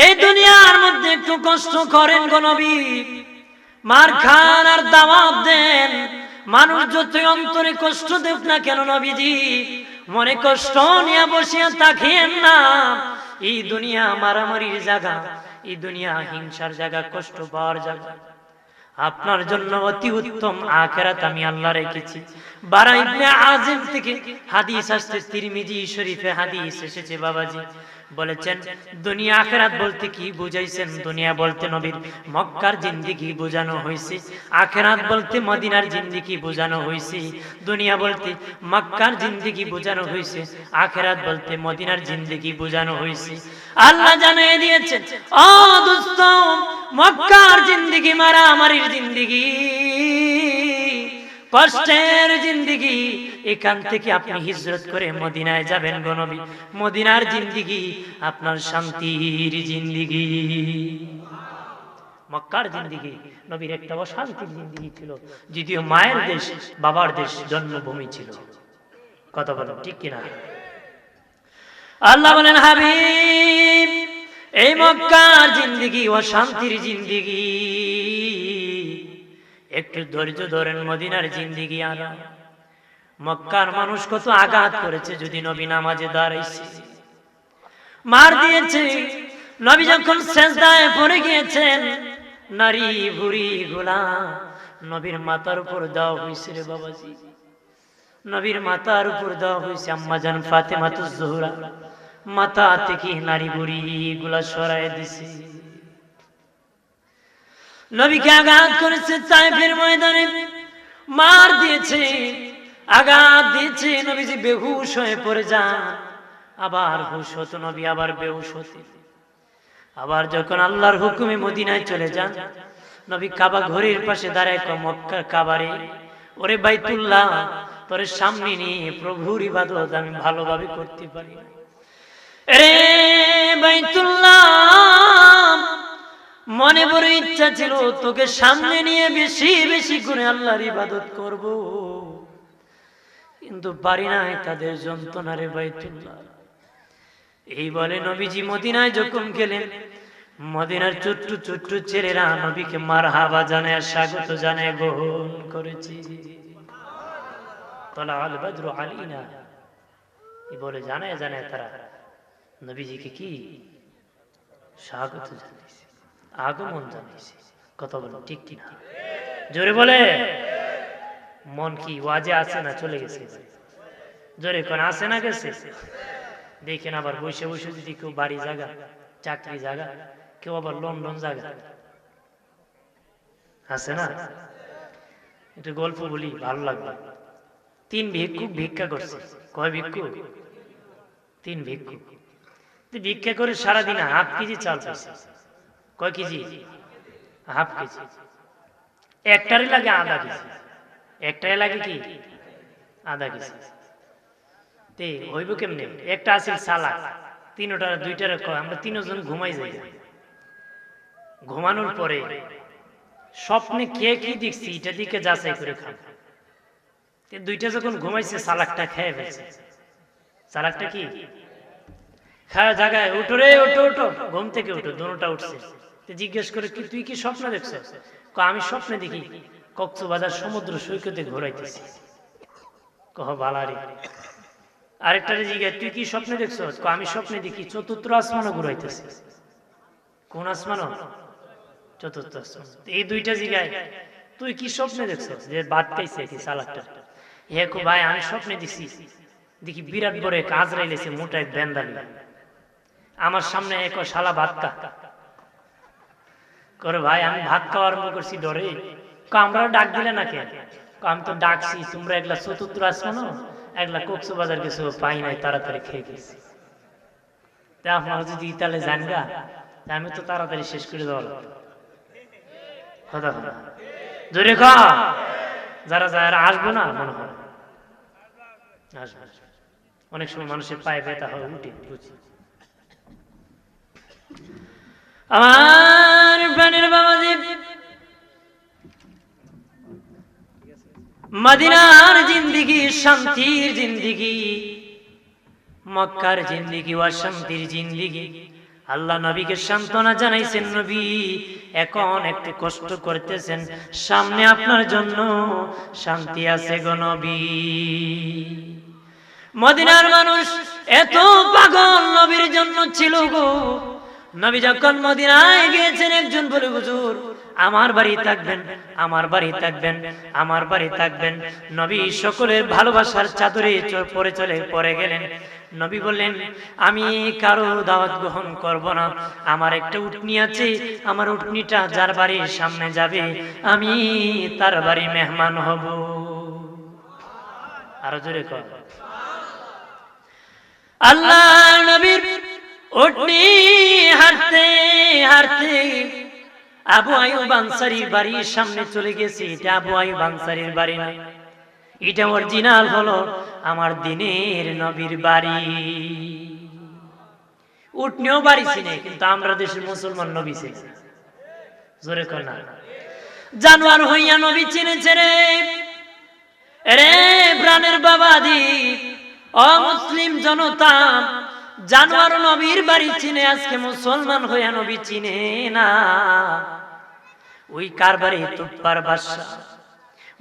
এই দুনিয়ার মধ্যে একটু কষ্ট করেন গো নবী, মার খান আর দাওয়াত দেন। মানুষ যতই অন্তরে কষ্ট দেখ না কেন নবীজি, মনে কষ্ট নিয়ে বসিয়া তাকিয়েন না। এই দুনিয়া মারামারির জায়গা, এই দুনিয়া হিংসার জায়গা, কষ্ট পাওয়ার জায়গা। আপনার জন্য অতি উত্তম আখিরাত আমি আল্লাহ রেখেছি। বারা ইবনে আযিম থেকে হাদিস আসছে, তিরমিজি শরীফে হাদিস এসেছে বাবাজি। বলেছেন, দুনিয়া আখিরাত বলতে কি বুঝাইছেন? দুনিয়া বলতে নবীর মক্কার জিন্দেগি বোঝানো হয়েছে, আখিরাত বলতে মদিনার জিন্দেগি বোঝানো হয়েছে। দুনিয়া বলতে মক্কার জিন্দেগি বোঝানো হয়েছে, আখিরাত বলতে মদিনার জিন্দেগি বোঝানো হয়েছে। আল্লাহ জানিয়ে দিয়েছেন, ও দোস্ত, মক্কার জিন্দেগি মারামারির জিন্দেগি, কষ্টের জিন্দেগি, এখান থেকে আপনি হিজরত করে মদিনায় যাবেন গো নবী। মদিনার জিন্দেগি আপনার শান্তির জিন্দেগি। মক্কার জিন্দেগি নবীর একটা অশান্তির জিন্দেগি ছিল, যদিও মায়ের দেশ, বাবার দেশ, জন্মভূমি ছিল। কথা বলেন ঠিক কিনা? আল্লাহ বলেন, হাবিব, এই মক্কার জিন্দেগি অশান্তির জিন্দেগি, একটু ধৈর্য ধরেন, মদিনার জিন্দেগি আরাম। মক্কার মানুষ কত আঘাত করেছে, যদি নবী নামাজে দাঁড়াইছে মার দিয়েছে। নবী যখন সেজদায় পড়ে গিয়েছেন, নারী বুড়ি গুলা নবীর মাথার উপর দেওয়া হয়েছে রে বাবাজি, নবীর মাথার উপর দেওয়া হয়েছে। আম্মা জান ফাতেমাতুজ জোহরা মাথা থেকে নারী বুড়ি গুলা সরাই দিছে। নবীকে আঘাত করেছে, তায়েফের ময়দানে মার দিয়েছে, আঘাত দিয়েছে। নবীজি বেহুশ হয়ে পড়ে যান, আবার হুশ হতো নবী, আবার বেহুশ হতেন। আবার যখন আল্লাহর হুকুমে মদিনায় চলে যান, নবী কাবা ঘরের পাশে দাঁড়ায়, মক্কার কাবারে, ওরে বাইতুল্লাহ, তোর সামনে নিয়ে প্রভুর ইবাদত আমি ভালোভাবে করতে পারি না। রে বাইতুল্লাহ, মনে বড় ইচ্ছা ছিল তোকে সামনে নিয়ে বেশি বেশি করে আল্লাহর ইবাদত করব, কিন্তু পারি নাই, তাদের যন্ত্রণা রে বাইতুল্লাহ। এই বলে নবীজি মদিনায় যখন গেলেন, মদিনার ছোট্ট ছোট্ট ছেলেরা নবীকে মারহাবা জানায়, স্বাগত জানায়, গ্রহণ করেছে। তলা আল বদরু আলাইনা, এই বলে জানায় জানায় তারা নবীজিকে কি স্বাগত জানিয়েছে, আগমন জানিয়েছে। কথা বলো ঠিক কিনা? জোরে বলে, মন কি ওয়াজে আছে না চলে গেছে? জোরে কোন আছে না গেছে? দেখেন, আবার বসে বসে যদি কেউ বাড়ি জায়গা, চাকরি জায়গা, কেউ আবার লন্ডন জায়গা আছে না। একটা গল্প বলি, ভালো লাগবে। 3 ভিক্ষুক ভিক্ষা করছে। কয় ভিক্ষুক? 3 ভিক্ষুক ভিক্ষা করে সারাদিন হাফ কেজি চাল পাইছে। কয় কেজি? Half KG. একটারে লাগে আধা কেজি। একটারে লাগে কি? আধা কেজি। তে হইব কেমনে? একটা আছে সালাদ, 3টার 2টার কয় আমরা 3 জন ঘুমাই যাই। ঘুমানোর পরে স্বপ্নে কে কি দেখছি এটা দিকে যাচাই করে খান। 2টা যখন ঘুমাইছে সালাদটা খেয়ে ফেলছে। সালাদটা কি খায় জায়গায়, উঠো রে উঠো উঠো, ঘুম থেকে উঠো। দুটোটা উঠছে। জিজ্ঞেস করে কি তুই কি স্বপ্ন দেখছ? আমি স্বপ্নে দেখি কক্সবাজার সমুদ্র সৈকতে ঘোরাইতেছি। কহ বালারি। আরেকটারে জিজ্ঞাসা তুই কি স্বপ্নে দেখছ? আমি স্বপ্নে দেখি চতুর্থ আসমানও ঘুরাইতেছি। কোন আসমানও? চতুর্থ আসমান। এই 2টা জিগায় তুই কি স্বপ্নে দেখছ? যে ভাত খাইছে কি সালাদটা। হে কো ভাই আমি স্বপ্নে দেখছি দেখি বিরাট বড় এক আজরাইল এসে মোটা এক বেন্দালি আমার সামনে এক শালা ভাত খা করে। ভাই আমি ভাত খাওয়া আরম্ভ করছি ডরে। আমরা ডাক দিলে না কেন? আমি তো ডাকছি, তোমরা একলা চতুর্থ আসমানও একলা কক্সবাজার গেছো, পাই নাই, তাড়াতাড়ি খেয়ে গেছি। আপনারা যদি ইতালে যান গা, আমি তো তাড়াতাড়ি শেষ করে দেওয়া কথা কথা জোরে খা। যারা যারা আসবো না মনে হয় আসবে। অনেক সময় মানুষের পায়ে ব্যথা হয়, উঠে বুঝি। আমার প্রাণের বাবাজি, মদিনার জিন্দিগি শান্তির জিন্দিগি, মক্কার জিন্দিগি অশান্তির জিন্দিগি। আল্লাহ নবীকে সান্ত্বনা জানাইছেন, নবী এখন একটু কষ্ট করতেছেন, সামনে আপনার জন্য শান্তি আছে গো নবী। মদিনার মানুষ এত পাগল নবীর জন্য ছিল গো। নবী যখন মদিনায় গিয়েছেন, একজন বলে হুজুর আমার বাড়ি থাকবেন, আমার বাড়ি থাকবেন, আমার বাড়ি থাকবেন। নবী সকলের ভালোবাসার চাদরে পরে গেলেন। নবী বললেন আমি কারো দাওয়াত গ্রহণ করব না। আমার একটা উটনি আছে, আমার উটনিটা যার বাড়ির সামনে যাবে আমি তার বাড়ি মেহমান হব। আরো জোরে কর। আল্লাহ নবীর উটনি হাঁটতে হাঁটতে আবু আইয়ুব আনসারীর বাড়ির সামনে চলে গেছে। এটা আবু আইয়ুব আনসারীর বাড়ি না, এটা অরিজিনাল হলো আমার দিনের নবীর বাড়ি। উটনিও বাড়ি চিনে, কিন্তু আমরা দেশের মুসলমান নবী চিনি। জোরে কর না। জানোয়ার হইয়া নবী চিনেছে রে। রে প্রাণের বাবাজি, অমুসলিম জনতা জানোয়ার নবীর বাড়ি চিনে, আজকে মুসলমান হইয়া নবী চিনে না। ওই কার বাড়ি? তুপ্পার বাদশা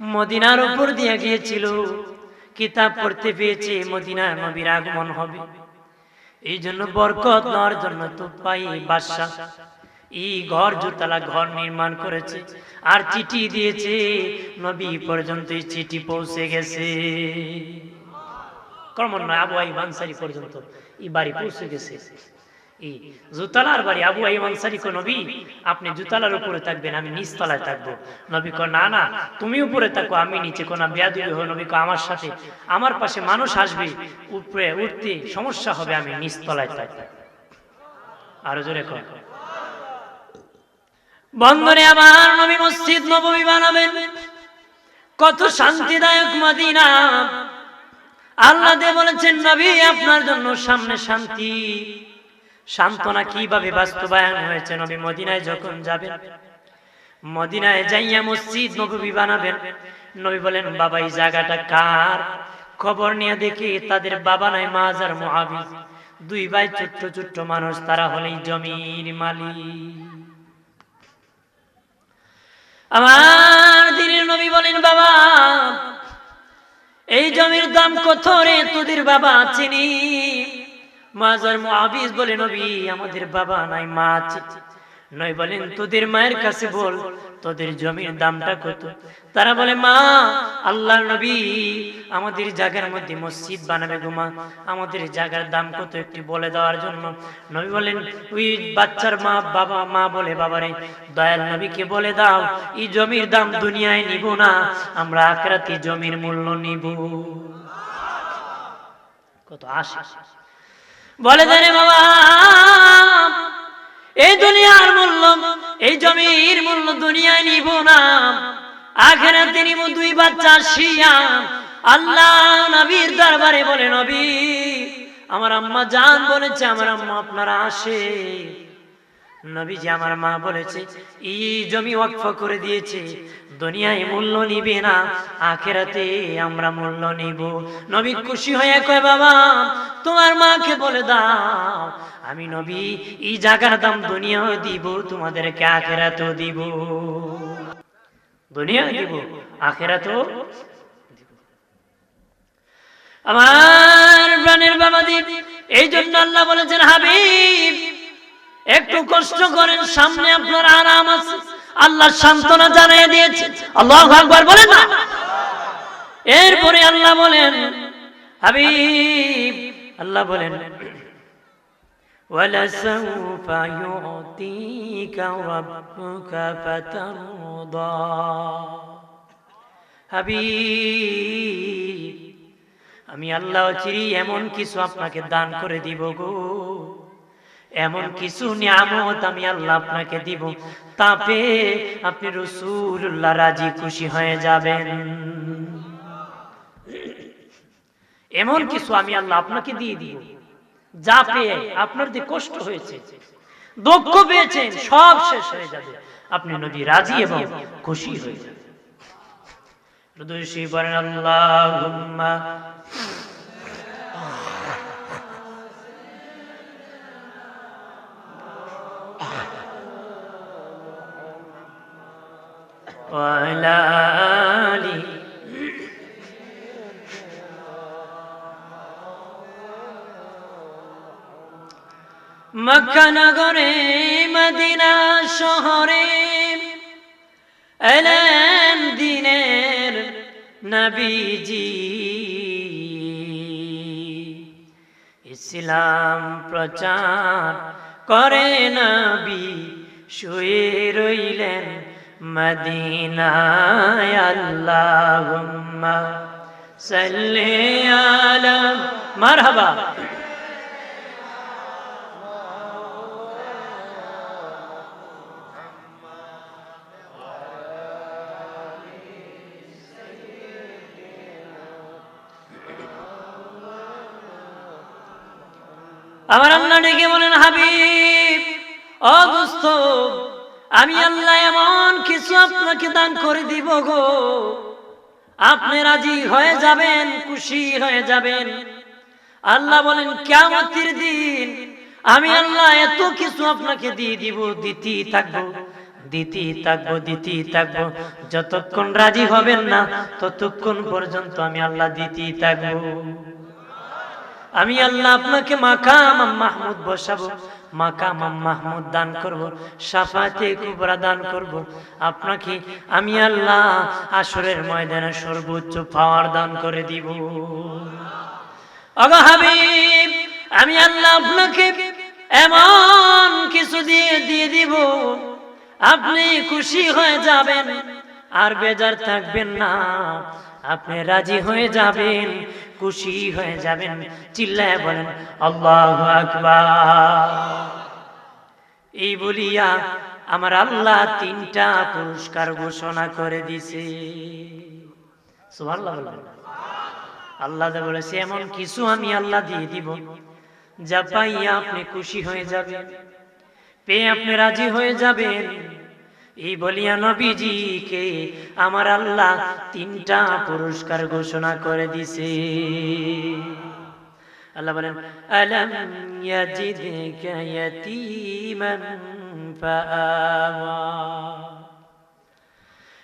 মদিনার উপর দিয়ে গিয়েছিল, কিতাব পড়তে পেয়েছে মদিনার নবীর আগমন হবে, এই জন্য বরকত নেওয়ার জন্য তুপ্পাই বাদশা এই ঘর জোতালা ঘর নির্মাণ করেছে, আর চিঠি দিয়েছে। নবী পর্যন্ত এই চিঠি পৌঁছে গেছে। ক্রমান্বয়ে আবু আইয়ুব আনসারী পর্যন্ত এই বাড়ি পৌঁছে গেছে। এই জুতালার বাড়ি। আবু আইয়ুব আনসারী কো নবী আপনি জুতালার উপরে থাকবেন, আমি নিচতলায় থাকবো। নবী কো না না তুমি উপরে থাকো, আমি নিচে। কোন বেয়াদবি হয়? নবী কো আমার সাথে আমার পাশে মানুষ আসবে, উপরে উঠতে সমস্যা হবে, আমি নিচতলায় থাকবো। আরো জোরে কর। বন্ধনে আমার নবী মসজিদ নববী বানাবেন, কত শান্তিদায়ক মদিনা। আল্লাহ দে বলেছেন নবী আপনার জন্য সামনে শান্তি। সান্ত্বনা কিভাবে বাস্তবায়ন হয়েছে? নবী মদিনায় যখন যাবেন, মদিনায় যাইয়া মসজিদ নববী বানাবেন। নবী বলেন বাবা এই জায়গাটা কার? খবর নিয়ে দেখি তাদের বাবা নাই, মাজার মুআবিদ, 2 ভাই ছোট্ট ছোট্ট মানুষ, তারা হলেই জমির মালিক। আমার দিনের নবী বলেন বাবা এই জমির দাম কত রে? তোদের বাবা চিনি। মাজার মুআবিদ বলে নবী আমাদের বাবা নাই, মা আছে। নয় বলেন তোদের মায়ের কাছে বল তোদের জমির দামটা কত। তারা বলে মা, আল্লাহর নবী আমাদের জায়গার মধ্যে মসজিদ বানাবে গো মা, আমাদের জায়গার দাম কত একটু বলে দেওয়ার জন্য। নবী বলেন ওই বাচ্চার মা বলে বাবারে দয়াল নবীকে বলে দাও এই জমির দাম দুনিয়ায় নিব না, আমরা আখিরাতে জমির মূল্য নিব। কত আশা বলে দেন বাবা, এই দুনিয়ার মূল্য এই জমির মূল্য দুনিয়ায় নিব না, আখিরাতে নিব। দুই বাচ্চা শিয়া আল্লাহ নবীর দরবারে বলে নবী আমার আম্মা জান বলেছে আমার আম্মা আপনারা আসে। নবীজি আমার মা বলেছে এই জমি ওয়াকফ করে দিয়েছে, দুনিয়ায় মূল্য নিবে না, আখিরাতে আমরা মূল্য নিব। নবী খুশি হয়ে কয় বাবা তোমার মাকে বলে দাও আমি নবী এই জায়গার দাম দুনিয়াও দিব, তোমাদেরকে আখিরাতেও দিব। দুনিয়া দিব আখিরাতেও দিব। আমার প্রাণের বাবা দিব, এই জন্য আল্লাহ বলেছেন হাবিব একটু কষ্ট করেন, সামনে আপনার আরাম আছে। আল্লাহ সান্ত্বনা জানিয়ে দিয়েছে, আল্লাহু আকবার বলেন না। এরপরে আল্লাহ বলেন হাবিব, আল্লাহ বলেন ওয়ালাসাউফা ইউতিকা রাব্বুকা ফাতারদা। হাবিব আমি আল্লাহ চিরি এমন কিছু আপনাকে দান করে দিব গো, এমন কিছু নিয়ামত আমি আল্লাহ আপনাকে দিব, তাতে আপনি রাসূলুল্লাহ রাজি খুশি হয়ে যাবেন। এমন কিছু আমি আল্লাহ আপনাকে দিয়ে দিব যা পেয়ে আপনার যে কষ্ট হয়েছে দুঃখ পেয়েছেন সব শেষ হয়ে যাবে, আপনি নবী রাজি এবং খুশি হয়ে যাবেন। হৃদয় বলেন আল্লাহুম্মা ওয়ালা আলি মক্কা নগরে মদিনা শহরে এলেন দিনের নবীজি, ইসলাম প্রচার করে নবী শুয়ে রইলেন মদিনায়। আল্লাহুম্মা সাল্লি আলা মারহাবা। আমার আল্লাহ ডেকে বলেন হাবিব ও দোস্ত আমি আল্লাহ এমন কিছু আপনাকে দান করে দিব গো, আপনি রাজি হয়ে যাবেন, খুশি হয়ে যাবেন। আল্লাহ বলেন কিয়ামতের দিন আমি আল্লাহ এত কিছু আপনাকে দিয়ে দিব, দিতেই থাকবো দিতেই থাকবো দিতেই থাকবো, যতক্ষণ রাজি হবেন না ততক্ষণ পর্যন্ত আমি আল্লাহ দিতেই থাকবো। আমি আল্লাহ আপনাকে মাকাম মাহমুদ বসাবো, মাকাম মাহমুদ দান করব, শাফাতে কুবরা দান করব, আপনাকে আমি আল্লাহ আসরের ময়দানে সর্বোচ্চ পাওয়ার দান করে দিব। ওগো হাবিব আমি আল্লাহ আপনাকে এমন কিছু দিয়ে দিব, আপনি খুশি হয়ে যাবেন আর বেজার থাকবেন না, আপনি রাজি হয়ে যাবেন, খুশি হয়ে যাবেন। চিল্লায় বলেন আল্লাহু আকবার। এই বলিয়া আমার আল্লাহ 3টা পুরস্কার ঘোষণা করে দিছে। সুবহানাল্লাহ বলেন। আল্লাহ বলেছে এমন কিছু আমি আল্লাহ দিয়ে দিব যা পাইয়া আপনি খুশি হয়ে যাবেন, পেয়ে আপনি রাজি হয়ে যাবেন। এই বলিয়া নবীজিকে আমার আল্লাহ 3টা পুরস্কার ঘোষণা করে দিছে। আল্লাহ বলেন আলাম ইয়াজিদকা ইয়াতীমান ফাআওয়া।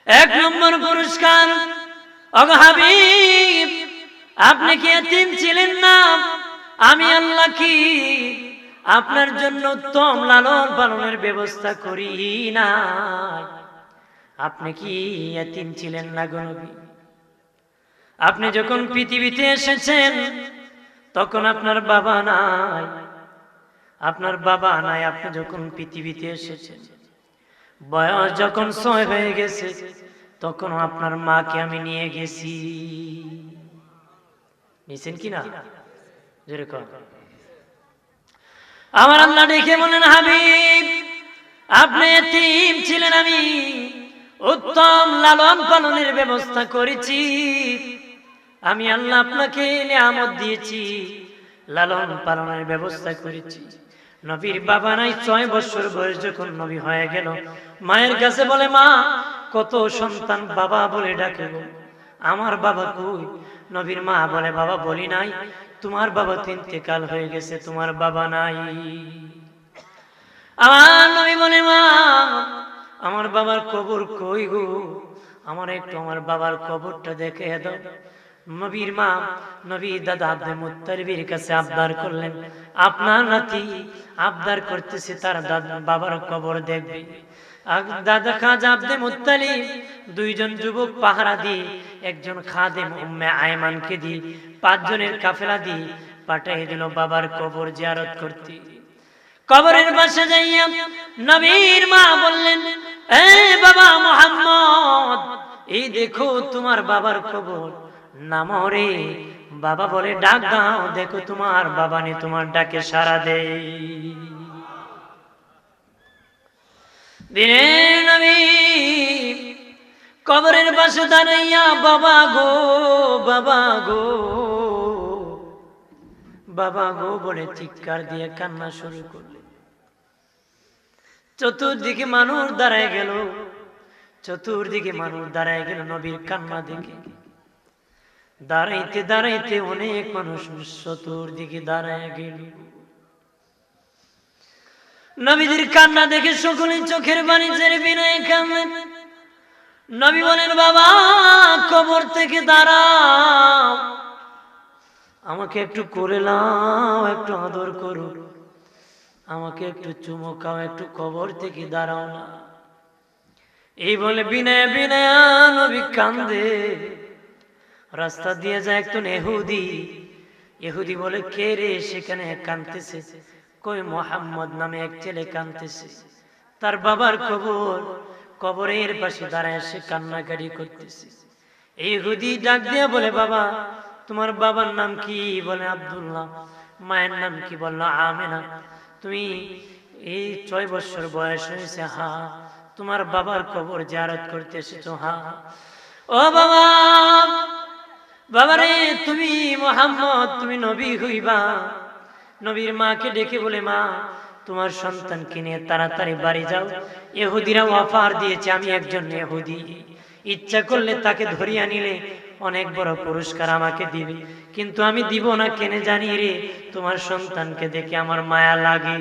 1 নম্বর পুরস্কার, ওগো হাবিব আপনি কি এতিম ছিলেন না, আমি আল্লাহ কি আপনার জন্য উত্তম লালন পালনের ব্যবস্থা করি না? আপনি কি ইয়াতীম ছিলেন না গো নবী? আপনি যখন পৃথিবীতে এসেছেন তখন আপনার বাবা নাই, আপনার বাবা নাই। আপনি যখন পৃথিবীতে এসেছেন, বয়স যখন 6 হয়ে গেছে, তখন আপনার মাকে আমি নিয়ে গেছি। নিছেন কিনা? যেরকম আমার আল্লাহ দেখে বলেন, হাবিব আপনি এতিম ছিলেন, আমি উত্তম লালন পালনের ব্যবস্থা করেছি। আমি আল্লাহ আপনাকে নিয়ামত দিয়েছি, লালন পালনের ব্যবস্থা করেছি। নবীর বাবা নাই, 6 বছর বয়স যখন নবী হয়ে গেল, মায়ের কাছে বলে, মা কত সন্তান বাবা বলে ডাকে গো, আমার বাবা কই? নবীর মা বলে, বাবা বলি নাই, তোমার বাবা তো ইন্তেকাল হয়ে গেছে, তোমার বাবা নাই। আমার নবী বলে, মা আমার বাবার কবর কই গো, আমার একটু আমার বাবার কবরটা দেখে দাও। নবীর মা নবীর দাদা আব্দুল মুত্তালিবের কাছে আবদার করলেন, আপনার নাতি আবদার করতেছে তার বাবার কবর দেখবে। দাদা খাজা আব্দুল মুত্তালিব 2 জন যুবক পাহারা দিয়ে, একজন খাদেম উম্মে আয়মানকে দিয়ে 5 জনের কাফেলা দিয়ে পাঠিয়ে দিল বাবার কবর জিয়ারত করতে। কবরের পাশে যাইয়া নবীর মা বললেন, এ বাবা মুহাম্মদ, এই দেখো তোমার বাবার কবর। নামো রে বাবা বলে ডাক দাও, দেখো তোমার বাবা নে তোমার ডাকে সাড়া দেয়। দিনের নবী কবরের পাশে দাঁড়াইয়া, বাবা গো বাবা গো বাবা গো বলে চিৎকার দিয়ে কান্না শুরু করলেন। চতুর্দিকে মানুষ দাঁড়ায় গেল, চতুর্দিকে মানুষ দাঁড়ায় গেল নবীর কান্না দেখে। দাঁড়াইতে দাঁড়াইতে অনেক মানুষ চতুর্দিকে দাঁড়ায় গেল। নবীজির কান্না দেখে সকলে চোখের পানি ছেড়ে বিনয়ে কাঁদলেন। নবী বলেন, বাবা কবর থেকে দাঁড়াও, আমাকে একটু করে নাও, একটু আদর করো, আমাকে একটু চুমো খাও, একটু কবর থেকে দাঁড়াও না। এই বলে বিনয় বিনয় নবী কান্দে। রাস্তা দিয়ে যায় একজন ইহুদি। ইহুদি বলে, কে রে সেখানে কাঁদতেছে? কই মুহাম্মদ নামে এক ছেলে কাঁদতেছে, তার বাবার কবর, কবরের পাশে দাঁড়ায় সে কান্নাকাটি করতেছে। ইহুদি ডাক দিয়ে বলে, বাবা তোমার বাবার নাম কি? বলে আব্দুল্লাহ। মায়ের নাম কি? বলল আমেনা। তুমি এই 6 বছর বয়স হয়েছে? হা। তোমার বাবার কবর জিয়ারত করতে এসেছো? হা। ও বাবা, বাবারে তুমি মুহাম্মদ, তুমি নবী হইবা? নবীর মাকে ডেকে বলে, মা তোমার সন্তানকে নিয়ে তাড়াতাড়ি বাড়ি যাও, ইহুদিরা অফার দিয়েছে, আমি একজন ইহুদি, ইচ্ছা করলে তাকে ধরিয়া নিলে অনেক বড় পুরস্কার আমাকে দিবে, কিন্তু আমি দিব না। কেনে জানি রে, তোমার সন্তানকে দেখে আমার মায়া লাগে,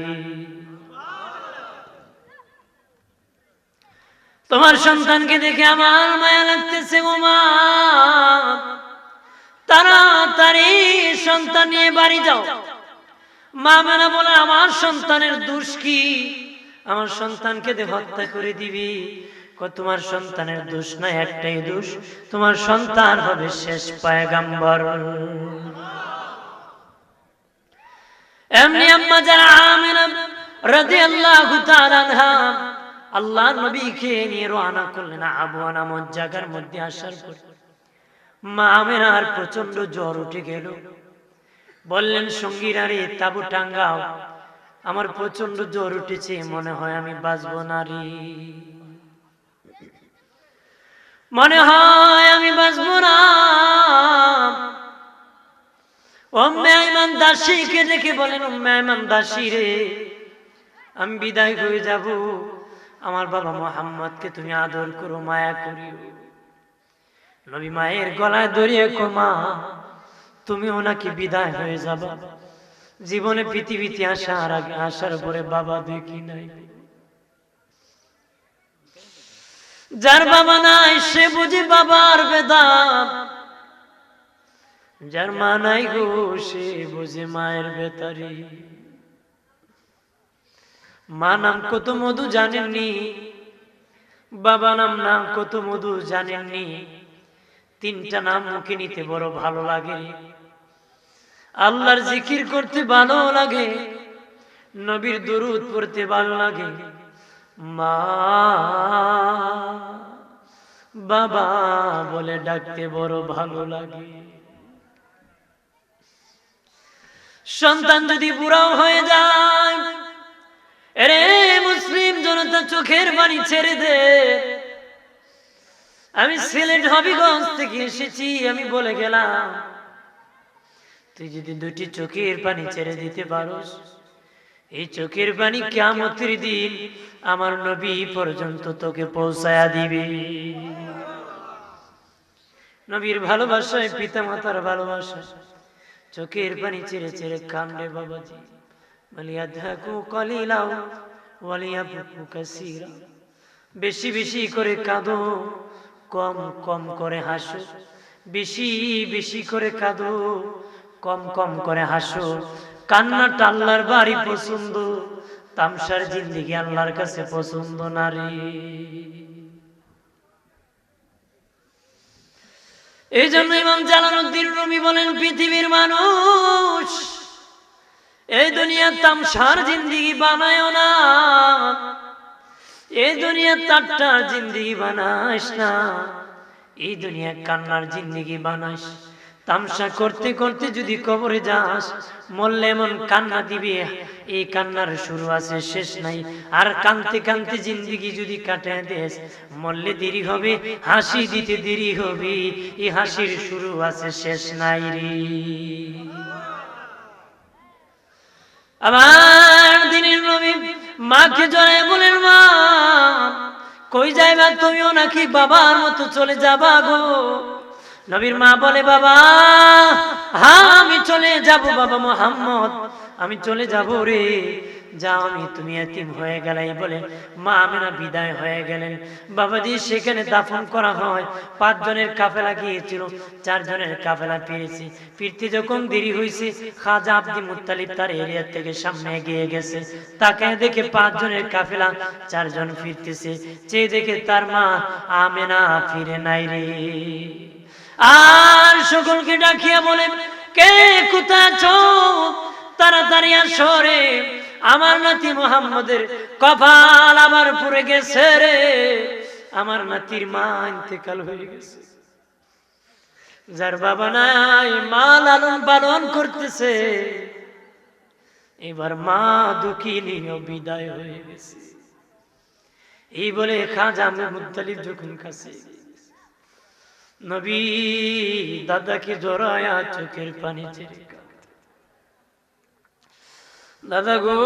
তোমার সন্তানকে দেখে আমার মায়া লাগতেছে গো মা, তাড়াতাড়ি সন্তান নিয়ে বাড়ি যাও। মা মেনা বলে, আমার সন্তানের দোষ কি? আমার সন্তানকে দিয়ে হত্যা করে দিবি? তোমার সন্তানের দোষ না, একটাই দোষ, তোমার সন্তান হবে শেষ পয়গম্বর। এমনি আম্মা যারা আমেনা রাদিয়াল্লাহু তাআলা আনহা আল্লাহ নবীকে নিয়ে রওনা করলেন। আবওয়া নামক জায়গার মধ্যে আসার পর মা আমেনার প্রচন্ড জ্বর উঠে গেল। বললেন, সঙ্গীরা রে তাবু টাঙ্গাও, আমার প্রচন্ড জ্বর উঠেছে, মনে হয় আমি বাঁচবো না রে, মনে হয় আমি বাঁচবো না। উম্মে আইমান দাসীকে দেখে বলেন, উম্মে আইমান দাসী রে, আমি বিদায় হয়ে যাব, আমার বাবা মুহাম্মদকে তুমি আদর করো, মায়া করিও। নবী মায়ের গলায় ধরিয়ে কো, মা তুমি ওনাকে বিদায় হয়ে যাবা, জীবনে পৃথিবীতে আসার আগে আসার পরে বাবা দেখি নাই। যার বাবা নাই সে বুঝি বাবার বেদনা, যার মা নাই গো সে বুঝে মায়ের বেতারি। মা নাম কত মধু জানেননি, বাবা নাম কত মধু জানেননি। তিনটা নাম মুখে নিতে বড় ভালো লাগে, আল্লাহর জিকির করতে ভালো লাগে, নবীর দরুদ পড়তে ভালো লাগে, মা বাবা বলে ডাকতে বড় ভালো লাগে। সন্তান যদি বুড়াও হয়ে যায়, এরে মুসলিম জনতা চোখের পানি ছেড়ে দে। আমি সিলেট হবিগঞ্জ থেকে এসেছি, আমি বলে গেলাম তুই যদি দুটি চোখের পানি ছেড়ে দিতে পারোস, এই চোখের পানি কিয়ামতের দিন আমার নবী পর্যন্ত তোকে পৌঁছায়া দিবে। নবীর ভালোবাসায়, পিতা মাতার ভালোবাসা, চোখের পানি ছেড়ে ছেড়ে কান্দে বাবাজি। মালিয়াদহাকু কলিলাও ওয়ালিয়াবকু কাসীরা। বেশি বেশি করে কাঁদো, কম কম করে হাসো। বেশি বেশি করে কাঁদো, কম কম করে হাসো। কান্নাটা আল্লাহর বাড়ি পছন্দ, তামসার জিন্দেগি আল্লাহর কাছে পছন্দ না রে। এই জন্য ইমাম জালালউদ্দিন রুমি বলেন, পৃথিবীর মানুষ এই দুনিয়া তামসার জিন্দেগি বানায় না, এই দুনিয়া তাট্টার জিন্দেগি বানাইস না, এই দুনিয়া কান্নার জিন্দেগি বানাইস। তামসা করতে করতে যদি কবরে যাস, মরলে এমন কান্না দিবে, এই কান্নার শুরু আছে শেষ নাই। আর কানতে কানতে জিন্দেগি যদি কাটায় দেস, মরলে দেরি হবে, হাসি দিতে দেরি হবে, এই হাসির শুরু আছে শেষ নাই রে। আমার দিনের নবী মাকে জড়ায় বলেন, মা কই যাইবা তুমিও নাকি বাবার মতো চলে যাবা গো? নবীর মা বলে, বাবা হ্যাঁ আমি চলে যাব বাবা মুহাম্মদ, আমি চলে যাব রে। যাও, আমি তুমি এতিম হয়ে গেলে বলে মা আমিনা বিদায় হয়ে গেলেন। বাবাজি সেখানে দাফন করা হয়। 5 জনের কাফেলা গিয়েছিল, 4 জনের কাফেলা ফিরেছে। ফিরতে যখন দেরি হয়েছে, খাজা আব্দুল মুত্তালিব তার এরিয়া থেকে সামনে এগিয়ে গেছে। তাকে দেখে 5 জনের কাফেলা 4 জন ফিরতেছে, চেয়ে দেখে তার মা আমেনা ফিরে নাই রে। আর সকলকে ডাকিয়া বলে, কে কোথায় আছো? তাড়াতাড়ি আসো রে, আমার নাতি মুহাম্মদের কপাল আবার পুড়ে গেছে রে, আমার নাতির মা ইন্তেকাল হয়ে গেছে। যার বাবা নাই, মা লালন পালন করতেছে, এবার মা দুঃখিনী বিদায় হয়ে গেছে। এই বলে খাজা আব্দুল মুত্তালিব যখন কাছে, নবী দাদাকে জড়ায়া চোখের পানি ছেড়ে, দাদা গো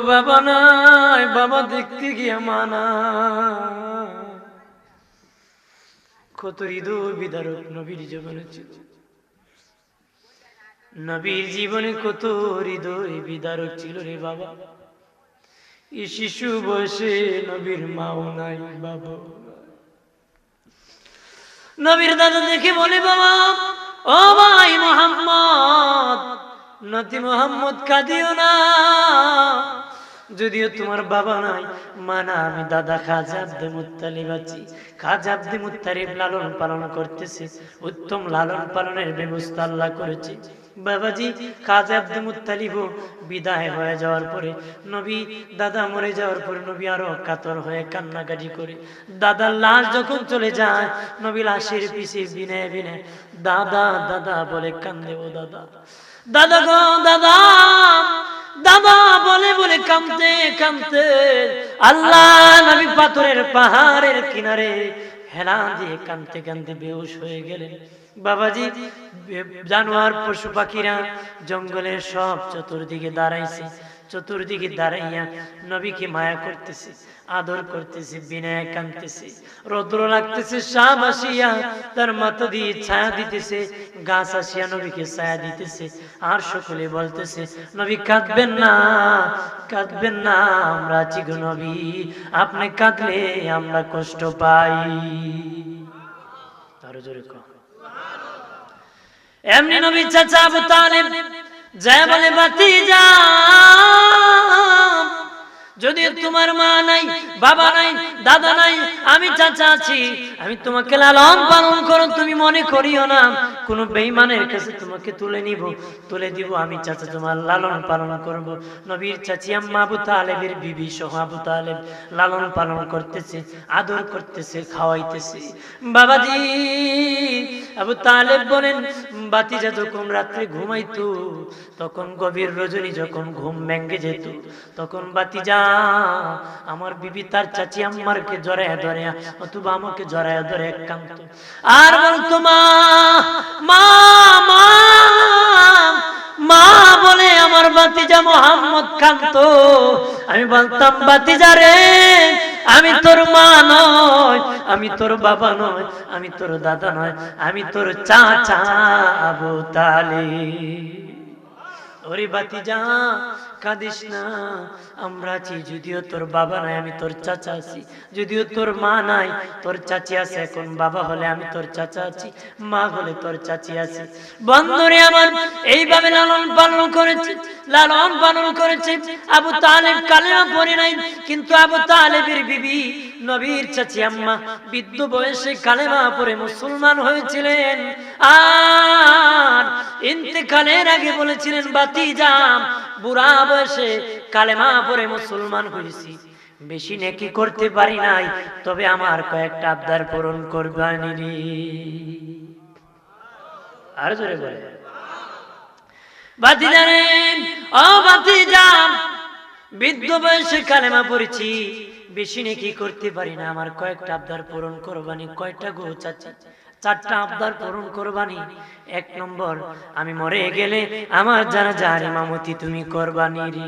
বাবা নাই, বাবা দেখতে গিয়ে মানা। কত হৃদয় বিদারক নবীর জীবনে ছিল, নবীর জীবনে কত হৃদয় বিদারক ছিল রে বাবা। এই শিশু বয়সে নবীর মাও নাই, বাবা। নবীর দাদা দেখে বলে, বাবা ও ভাই মুহাম্মদ, নাতি মুহাম্মদ কাঁদিও না, যদিও তোমার বাবা নাই, মানা আমি দাদা খাজা আব্দুল মুত্তালিব আছি। খাজা আব্দুল মুত্তালিব লালন পালন করতেছে, উত্তম লালন পালনের ব্যবস্থা আল্লাহ করেছে। বাবাজি খাজা আব্দুল মুত্তালিব বিদায় হয়ে যাওয়ার পরে, নবী দাদা মরে যাওয়ার পরে নবী আরো কাতর হয়ে কান্নাকাটি করে। দাদার লাশ যখন চলে যায়, নবী লাশের পিছে বিনে বিনে দাদা দাদা বলে কান্দে। ও দাদা, দাদা গো দাদা, দাদা বলে বলে কাঁদতে কাঁদতে আল্লাহ নবী পাথরের পাহাড়ের কিনারে হেলা দিয়ে কাঁদতে কাঁদতে বেহুশ হয়ে গেলেন। বাবাজি জানোয়ার পশু পাখিরা জঙ্গলের সব চতুর্দিকে দাঁড়াইছে, চতুর্দিকে দাঁড়াইয়া নবীকে মায়া করতেছে, আদর করতেছে, বিনয় কাঁদতেছে। রৌদ্র লাগতেছে, শাম আসিয়া তার মাথা দিয়ে ছায়া দিতেছে, গাছ আসিয়া নবীকে ছায়া দিতেছে। আর সকলে বলতেছে, নবী কাঁদবেন না, কাঁদবেন না, আমরা আছি গো নবী, আপনি কাঁদলে আমরা কষ্ট পাই। আরো জোরে কর। এমনি নবীর চাচা আবু তালেব যায় বলে, ভাতিজা যদি তোমার মা নাই, বাবা নাই, দাদা নাই, আমি চাচা আছি, আমি তোমাকে লালন পালন করো, তুমি মনে করিও না কোন বেঈমানের কাছে তোমাকে তুলে দিব, আমি চাচা তোমার লালন পালন করব। নবীর চাচি আম্মা আবু তালেবের বিবি সহ আবু তালেব লালন পালন করতেছে, আদর করতেছে, খাওয়াইতেছে। বাবাজি আবু তালেব বলেন, বাতিজা যখন রাত্রে ঘুমাইতো, তখন গভীর রজনী যখন ঘুম ভেঙে যেত, তখন বাতিজা আমার বিবি তার চাচি আম্মারকে জড়ায়া ধরে অথবা আমাকে জড়ায়া ধরে কাঁদতো আর বলতো মা মা মা মা বলে আমার বাতিজা মোহাম্মদ কাঁদতো। আমি বলতাম, বাতিজা রে, আমি তোর মা নয়, আমি তোর বাবা নয়, আমি তোর দাদা নয়, আমি তোর চাচা আবু তালেব। ওরে বাতিজা কাঁদিস না, আমরা আছি, যদিও তোর বাবা নাই আমি তোর চাচা আছি, যদিও তোর মা নাই তোর চাচি আছে, এখন বাবা হলে আমি তোর চাচা আছি, মা হলে তোর চাচি আছে। বন্ধুরে আমার, এইভাবে লালন পালন করেছে আবু তালেব। কালেমা পড়ে নাই, কিন্তু আবু তালেবের বিবি নবীর চাচি আম্মা বৃদ্ধ বয়সে কালেমা পড়ে মুসলমান হয়েছিলেন। আর ইন্তেকালের আগে বলেছিলেন, বাতিজা বুড়া বয়সে কালেমা পড়ে মুসলমান হয়েছি, বেশি নেকি করতে পারি নাই, তবে আমার কয়েকটা আবদার পূরণ করবানি রে। আর জোরে বলে, বাতিজা রে, ও বাতিজা, বৃদ্ধ বয়সে কালেমা পড়েছি, বেশি নেকি করতে পারি না, আমার কয়েকটা আবদার পূরণ করবানি। কয়টা গো চাচা? 4টা আবদার পূরণ করবানি। 1 নম্বর, আমি মরে গেলে আমার জানাজার ইমামতি তুমি করবানি রে।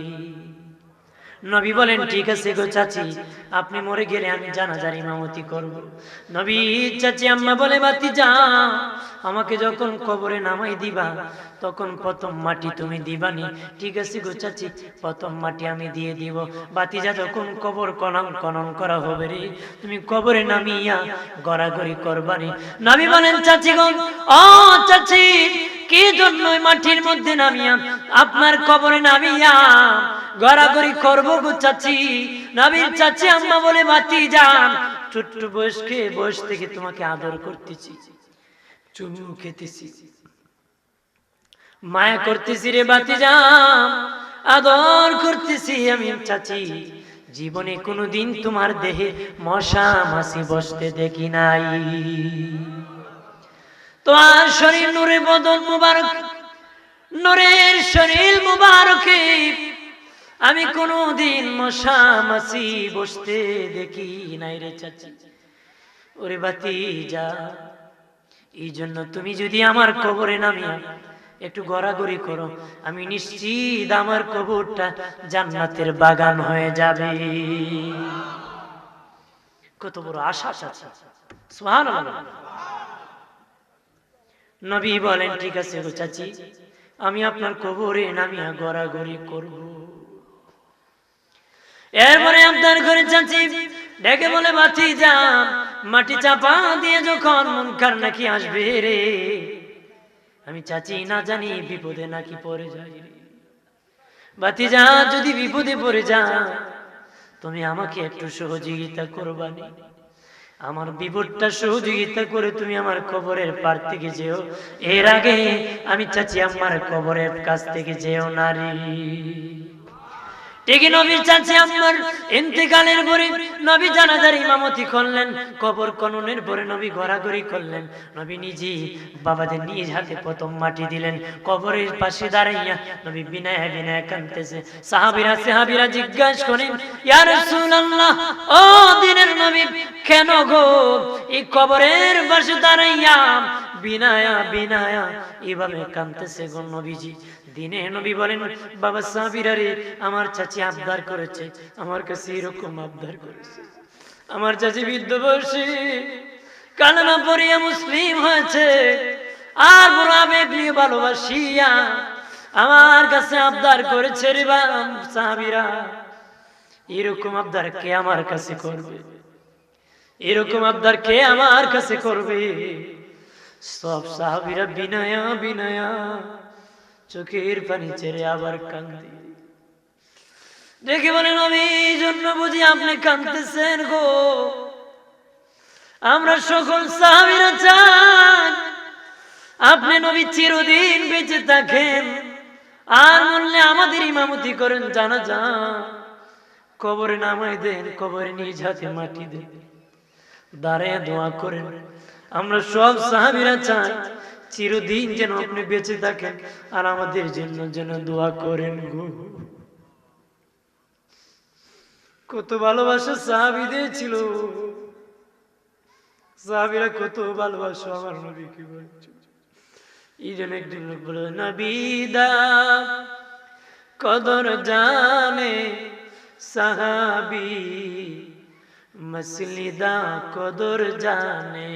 নবী বলেন, ঠিক আছে গো চাচি, আপনি মরে গেলে আমি জানাজার ইমামতি করব। নবী চাচি আম্মা বলে, বাতিজা আমাকে যখন কবরে নামাই দিবা, তখন প্রথম মাটি তুমি দিবানি। ঠিক আছে গো চাচি, প্রথম মাটি আমি দিয়ে দিব। বাতিজা যখন কবর খনন করা হবে রে, তুমি কবরে নামিয়া গড়াগড়ি করবানি। নবী বলেন, চাচি গো, ও চাচি, কি জন্য মাটির মধ্যে নামিয়া আপনার কবরে নামিয়া গড়াগড়ি করবো গো চাচি? নবীর চাচি আম্মা বলে, বাতিজা ছোট্ট বয়স থেকে তোমাকে আদর করতেছি, চুমু খেতেছি, মায়া করতেছি রে বাতিজা, আদর করতেছি আমি চাচি, জীবনে কোনোদিন তোমার দেহে মশা মাছি বসতে দেখি নাই। তোমার শরীর নূরে বদন মুবারক, নূরের শরীর মুবারকে আমি কোনোদিন মশা মাছি বসতে দেখি নাই রে চাচি। ওরে বাতিজা, এই জন্য তুমি যদি আমার কবরে নামিয়া একটু গড়াগড়ি করো, আমি নিশ্চিত আমার কবরটা জান্নাতের বাগান হয়ে যাবে। কত বড় আশা চাচা, সুবহানাল্লাহ। নবী বলেন, ঠিক আছে গো চাচি, আমি আপনার কবরে নামিয়া গড়াগড়ি করব। এরপরে আবদার করে চাচি ডেকে বলে, বাতিজা মাটি চাপা দিয়ে যখন মুনকার নাকি আসবে রে, আমি চাচি না জানি বিপদে নাকি পড়ে যাই রে। বাতিজা যদি বিপদে পড়ে যা, তুমি আমাকে একটু সহযোগিতা করবানি, আমার বিপদটা সহযোগিতা করে তুমি আমার কবরের পার থেকে যেও, এর আগে আমি চাচি আমার কবরের কাছ থেকে যেও না রে। ঠিকই নবীর চাচি আম্মার ইন্তেকালের পরে নবী জানাজার ইমামতি করলেন, কবর খননের পরে নবী গড়াগড়ি করলেন। নবী নিজে বাবাদের নিজ হাতে প্রথম মাটি দিলেন, কবরের পাশে দাঁড়াইয়া নবী বিনায় বিনায় কাঁদতেছে। সাহাবীরা জিজ্ঞাসা করেন, ইয়া রাসূলুল্লাহ, ও দিনের নবী, কেন গো এই কবরের পাশে দাঁড়াইয়া বিনায়া বিনায়া এভাবে কাঁদতেছে গো নবীজি? দিনে নবী বলেন, বাবা সাহাবীরা রে, আমার চাচি আবদার করেছে, আমার কাছে এরকম আবদার করেছে, আমার চাচি বৃদ্ধ বয়সে কালেমা পড়িয়া মুসলিম হয়েছে, আর বড় আবেগ নিয়ে ভালোবাসিয়া আমার কাছে আবদার করেছে রে সাহাবীরা। এরকম আবদার কে আমার কাছে করবে? এরকম আবদার কে আমার কাছে করবে? সব সাহাবীরা বিনয়া বিনয়া চোখের পানি ছেড়ে আবার কান্দে। দেখে বলেন নবী এই জন্য বুঝি আপনি কাঁদতেছেন গো? আমরা সকল সাহাবীরা চান আপনি নবী চিরদিন বেঁচে থাকেন, আর মরলে আমাদের ইমামতি করেন জানাজা, কবরে নামাই দেন, কবরে নিজ হাতে মাটি দেন, দাঁড়ায় দোয়া করেন। আমরা সব সাহাবীরা চাই চিরদিন যেন আপনি বেঁচে থাকেন আর আমাদের জন্য যেন দোয়া করেন গো। কত ভালোবাসা সাহাবীদের ছিল, সাহাবীরা কত ভালোবাসো আমার নবীকে বলছে। এই জন্য একদিন লোক বলে নবীদা কদর জানে সাহাবী, মসলিদা কদর জানে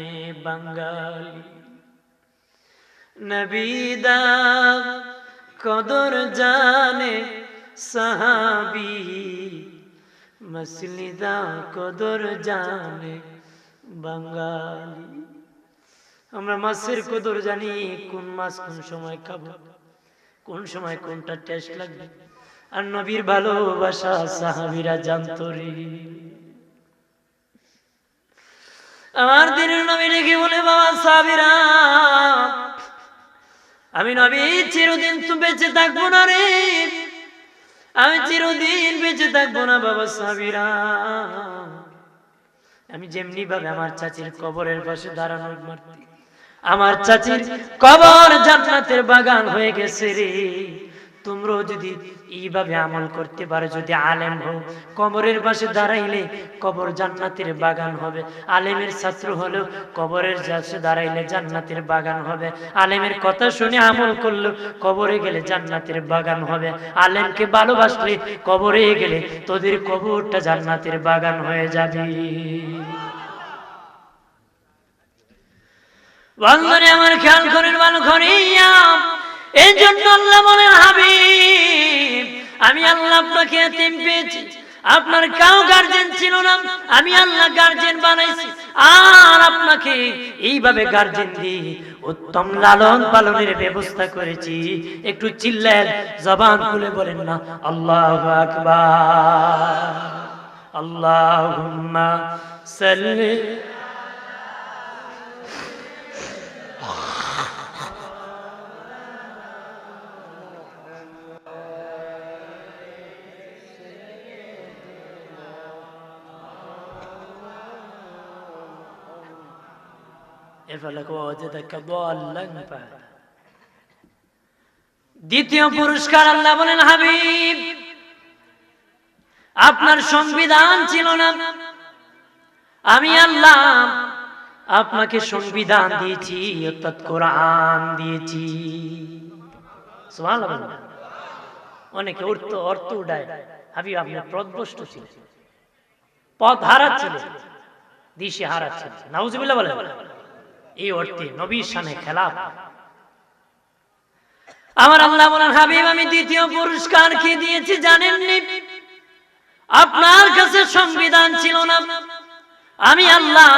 বাঙালি। নবীদা কদর জানে সাহাবী, মসলিদা কদর জানে বাঙালি। আমরা মাছের কদর জানি, কোন মাছ কোন সময় খাবো, কোন সময় কোনটা টেস্ট লাগবে, আর নবীর ভালোবাসা সাহাবীরা জানতো রে। আমার দিনের নবী দেখে বলে বাবা সাহাবীরা, আমি নবী চিরদিন তো বেঁচে থাকবো না রে, আমি চিরদিন বেঁচে থাকবো না বাবা সাহাবীরা। আমি যেমনি ভাবে আমার চাচির কবরের পাশে দাঁড়ানোর মারতে, আমার চাচির কবর জান্নাতের বাগান হয়ে গেছে রে। তোমরাও যদি এইভাবে আমল করতে পারো, যদি আলেম হও, কবরের পাশে দাঁড়াইলে কবর জান্নাতের বাগান হবে। আলেমের ছাত্র হলেও কবরের পাশে দাঁড়াইলে জান্নাতের বাগান হবে। আলেমের কথা শুনে আমল করলো, কবরে গেলে জান্নাতের বাগান হবে। আলেমকে ভালোবাসলে কবরে গেলে তোদের কবরটা জান্নাতের বাগান হয়ে যাবে। বন্ধুরে আমার খেয়াল করেন, ভালো করিয়া। এই জন্য আল্লাহ বলেন হাবিব, আমি আল্লাহ আপনাকে এতিম পেয়েছি, আপনার কাউ গার্জেন ছিল না, আমি আল্লাহ গার্জেন বানাইছি, আর আপনাকে এইভাবে গার্জেন দিয়ে উত্তম লালন পালনের ব্যবস্থা করেছি। একটু চিল্লায় জবান খুলে বলেন না আল্লাহু আকবার, আল্লাহুম্মা সাল্লি। দ্বিতীয় পুরস্কার আল্লাহ বলেন হাবিব, আপনার সংবিধান ছিল না, আমি আল্লাহ আপনাকে সংবিধান দিয়েছি, অর্থাৎ কোরআন দিয়েছি। সুবহানাল্লাহ। অনেকে অর্থ উঠায়, হাবিব আপনার পথভ্রষ্ট ছিল, পথ হারাচ্ছিলেন, দিশে হারাচ্ছিলেন, নাউজুবিল্লাহ বলেন। এই অর্থে নবীর শানে খেলাফ। আমার আল্লাহ বলেন হাবিব, আমি দ্বিতীয় পুরস্কার কি দিয়েছি জানেননি? আপনার কাছে সংবিধান ছিল না, আমি আল্লাহ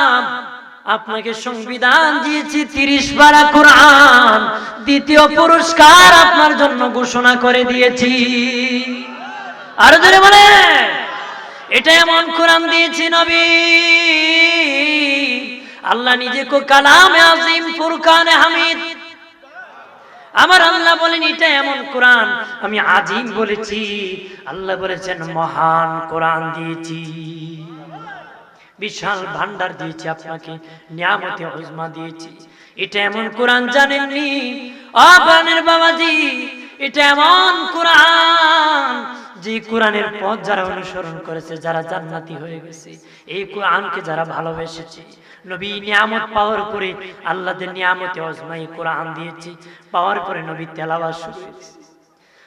আপনাকে সংবিধান দিয়েছি, 30 পারা কোরআন দ্বিতীয় পুরস্কার আপনার জন্য ঘোষণা করে দিয়েছি। আর জোরে বলে, এটা এমন কোরআন দিয়েছি নবী, আল্লাহ নিজেকে কালামে আজিম, ফুরকানে হামিদ। আমার আল্লাহ বলেন এটা এমন কোরআন আমি আজিম বলেছি, আল্লাহ বলেছেন মহান কোরআন দিয়েছি, বিশাল ভান্ডার দিয়েছি আপনাকে, নিয়ামতে উজমা দিয়েছি। এটা এমন কোরআন জানেননি আপনার বাবাজি? এটা এমন কোরআন যে কোরআনের পথ যারা অনুসরণ করেছে, যারা জান্নাতি হয়ে গেছে, এই কোরআনকে যারা ভালোবেসেছে, নবী নিয়ামত পাওয়ার পরে আল্লাহদের নিয়ামতে উজমাই কোরআন দিয়েছে, পাওয়ার পরে নবী তেলাওয়াত শুরু করেছে,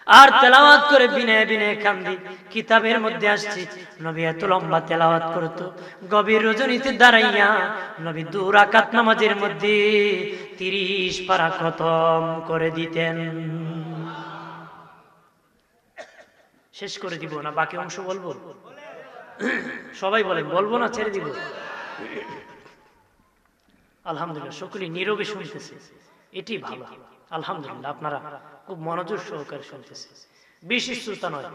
আর তেলাওয়াত করে বিনয় বিনয় কান্দি। কিতাবের মধ্যে আসছে নবী এত লম্বা তেলাওয়াত করত, গভীর রজনীতে দাঁড়াইয়া নবী 2 রাকাত নামাজের মধ্যে 30 পারা খতম করে দিতেন। শেষ করে দিব না, বাকি অংশ বলবো? সবাই বলেন বলবো না ছেড়ে দিব? আলহামদুলিল্লাহ, সকলেই নীরবে শুনতেছে, এটি ভালো। আলহামদুলিল্লাহ, আপনারা খুব মনোযোগ সহকারে শুনতেছে। বেশি শ্রোতা নয়,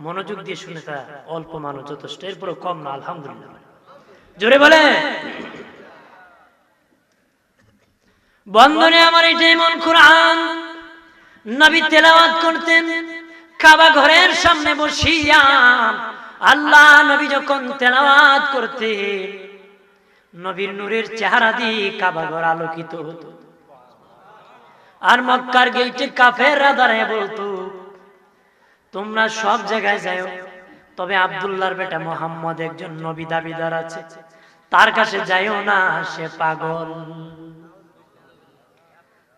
মনোযোগ দিয়ে শুনে তা অল্প মানুষ যথেষ্ট, এরপরে কম না, আলহামদুলিল্লাহ। জোরে বলে বন্ধনে আমার এটাই মন। কোরআন নবী তেলাওয়াত করতেন কাবা ঘরের সামনে বসিয়া। আল্লাহ নবী যখন তেলাওয়াত করতেন, নবীর নূরের চেহারা দিয়ে কাবা ঘর আলোকিত হতো। আর মক্কার গেটে কাফেররা দাঁড়ায় বলতো, তোমরা সব জায়গায় যাও, তবে আব্দুল্লাহর বেটা মোহাম্মদ একজন নবী দাবিদার আছে, তার কাছে যাইও না, সে পাগল।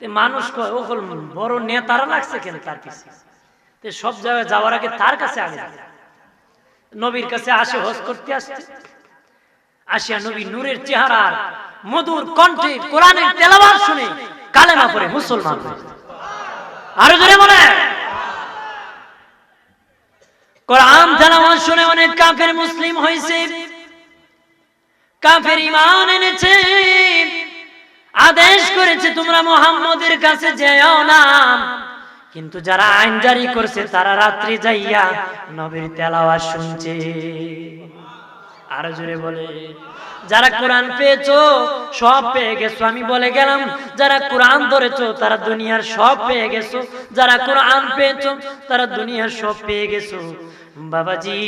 মানুষ কয়, ও বড় নেতারা লাগছে কেন তার পিছে? সব জায়গায় যাওয়ার আগে তার কাছে আগে নবীর কাছে আসে, হজ করতে আসছে। আসিয়া নবী নূরের চেহারার মধুর কণ্ঠে কোরআনের তেলাওয়াত শুনে কালেমা পড়ে মুসলমান হয়। আরো জোরে বলে কোরআন তেলাওয়াত শুনে অনেক কাফের মুসলিম হয়েছে, কাফের ঈমান এনেছে, আদেশ করেছে তোমরা মুহাম্মদের কাছে যেও না। কিন্তু যারা আইন জারি করছে তারা রাত্রি যাইয়া নবীর তেলাওয়াত শুনছে। আরো জোরে বলে যারা কোরআন পেয়েছো সব পেয়ে গেছো। আমি বলে গেলাম, যারা কোরআন ধরেছো তারা দুনিয়ার সব পেয়ে গেছো, যারা কোরআন পেয়েছো তারা দুনিয়ার সব পেয়ে গেছো। বাবাজি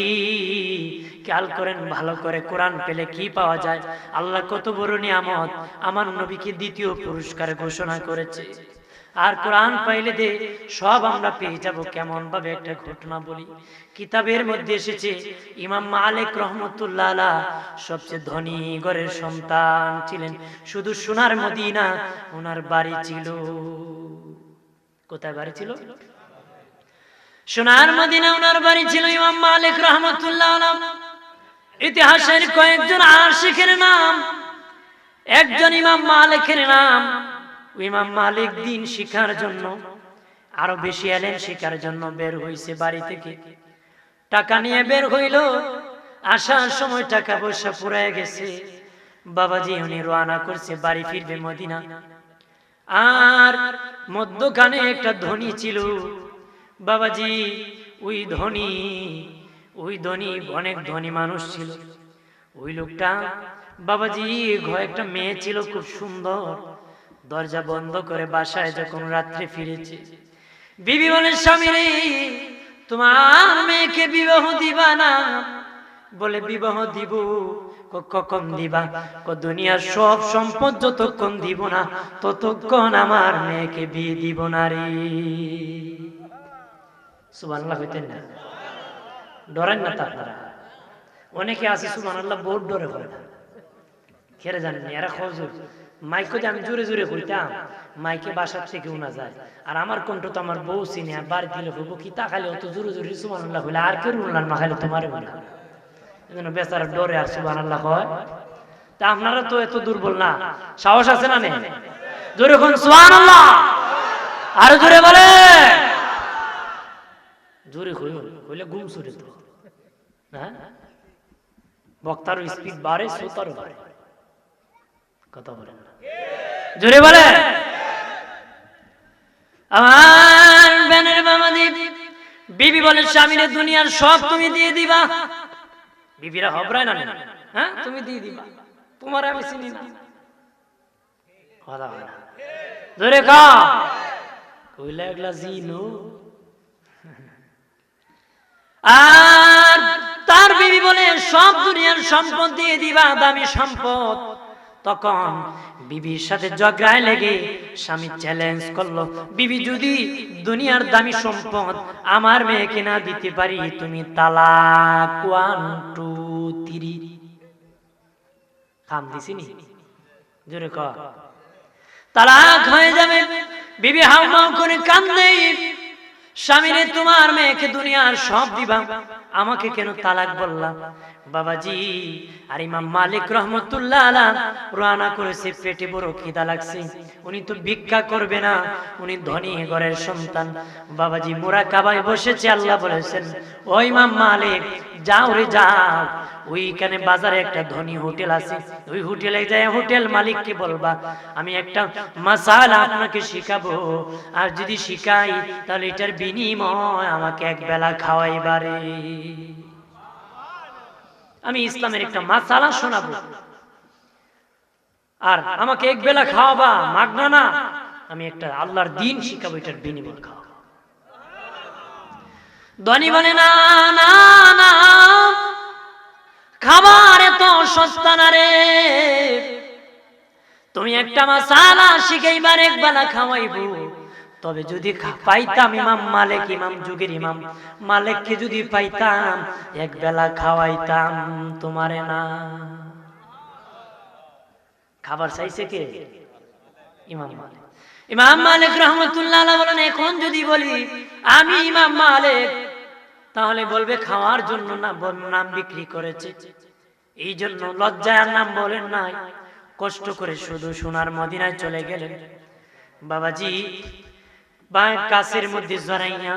খেয়াল করেন ভালো করে, কোরআন পেলে কি পাওয়া যায়? আল্লাহ কত বড় নিয়ামত আমার নবীকে দ্বিতীয় পুরস্কার ঘোষণা করেছে। আর কোরআন পাইলে দে সব আমরা পেয়ে যাব। কেমন ভাবে একটা ঘটনা বলি, কিতাবের মধ্যে এসেছে ইমাম মালিক রহমতুল্লাহ আলাইহি সবচেয়ে ধনী ঘরের সন্তান ছিলেন। শুধু সোনার মদিনা ওনার বাড়ি ছিল। কোথায় বাড়ি ছিল? সোনার মদিনা ওনার বাড়ি ছিল। ইমাম মালিক রহমতুল্লাহ আলাইহি ইতিহাসের কয়েকজন আশিকের নাম, একজন ইমাম মালিকের নাম। ইমাম মালিক দিন শিখার জন্য, আরো বেশি এলেন শিখার জন্য বের হইছে বাড়ি থেকে। টাকা নিয়ে বের হইল, আসার সময় টাকা পয়সা ফুরায় গেছে। বাবাজি উনি রওনা করছে, বাড়ি ফিরবে মদিনা। আর মধ্যখানে একটা ধনী ছিল। বাবাজি ওই ধনী অনেক ধনী মানুষ ছিল। ওই লোকটা বাবাজি একটা মেয়ে ছিল খুব সুন্দর। দরজা বন্ধ করে বাসায় যখন রাত্রে ফিরেছে, বিবি বলে, স্বামী রে তোমার মেয়েকে বিবাহ দিবা না? বলে বিবাহ দিব। কখন দিবা? দুনিয়ার সব সম্পদ যতক্ষণ দিব না ততক্ষণ আমার মেয়েকে বিয়ে দিব না রে। সুবহানাল্লাহ হইতেন না? ডরেন না? আপনারা অনেকে আছে সুবহানাল্লাহ বহুত ডরে হয় না, খেরে জানেন এরা খোঁজ মাইকে যে আমি জোরে জোরে কইতাম, মাইকে বাসার থেকে উনা যায়। আর আমার কণ্ঠ তো আমার বউ চিনে, আর বাড়ি দিলে হইব কি তা খালি অত জোরে জোরে সুবহানাল্লাহ হইলে আর কেউ উনলাম না, খালি তোমারে বলে এজন্য বেচারা ডরে আর সুবহানাল্লাহ হয়। তা আপনারা তো এত দুর্বল না, সাহস আছে না? নেই? জোরে কোন সুবহানাল্লাহ, আরো জোরে বলে। জোরে হইলে ঘুম সুরে তো, হ্যাঁ বক্তার স্পিড বাড়ে, শ্রোতারও বাড়ে। কথা বলেন না, জোরে বলে। আমার বেনের বাবাজি বিবি বলে, স্বামীরে দুনিয়ার সব তুমি দিয়ে দিবা। বিবিরা হবরায় না? হ্যাঁ তুমি দিয়ে দিবা, তোমার আমি চিনি না। কথা বলে না, জোরে কা কইলা এগুলা জিনো। আর তার বিবি বলে, সব দুনিয়ার সম্পদ দিয়ে দিবা, দামি সম্পদ। তখন বিবির সাথে ঝগড়ায় লেগে স্বামী চ্যালেঞ্জ করলো, বিবি যদি দুনিয়ার দামি সম্পদ আমার মেয়েকে না দিতে পারি, তুমি তালাক 1 2 3 কাম দিছিনি? জোরে ক তালাক হয়ে যাবে। বিবি হাউমাউ করে কান্দে, স্বামীরে তোমার মেয়েকে দুনিয়ার সব দিবা, আমাকে কেন তালাক বললা? বাবাজি। আর ইমাম মালিক রহমতুল্লাহ আলাইহ রানা করেছে, পেটে বড় খিদা লাগছে, উনি তো ভিক্ষা করবে না, উনি ধনী ঘরের সন্তান। বাবাজি মুরাকাবায় বসেছে, আল্লাহ বলেছেন ও ইমাম মালিক যাও রে যাও, ওইখানে বাজারে একটা ধনী হোটেল আছে, ওই হোটেলে যায় হোটেল মালিককে বলবা আমি একটা মাসালা আপনাকে শিখাবো, আর যদি শিখাই তাহলে এটার বিনিময় আমাকে এক বেলা খাওয়াইবারে। আমি ইসলামের একটা মাসালা শোনাবো, আর আমাকে এক বেলা খাওয়াবা, মাগনা না, আমি একটা আল্লাহর দ্বীন শিখাবো, এটার বিনিময় খাওয়া। ধনী বলে না না না, খাবার এত সস্তা না রে, তুমি একটা মাসালা শিখাইবার এক বেলা খাওয়াইবো, তবে যদি পাইতাম ইমাম মালিক, ইমাম যুগের ইমাম মালিককে যদি পাইতাম এক বেলা খাওয়াইতাম তোমারে না। খাবার চাইছে কে? ইমাম মালিক। ইমাম মালিক রহমতুল্লাহ আলাইহি বলেন এখন যদি বলি আমি ইমাম মালিক, তাহলে বলবে খাওয়ার জন্য না নাম বিক্রি করেছে, এই জন্য লজ্জায় আর নাম বলেন নাই, কষ্ট করে শুধু সোনার মদিনায় চলে গেলেন। বাবাজি কাছের মধ্যে জড়াইয়া,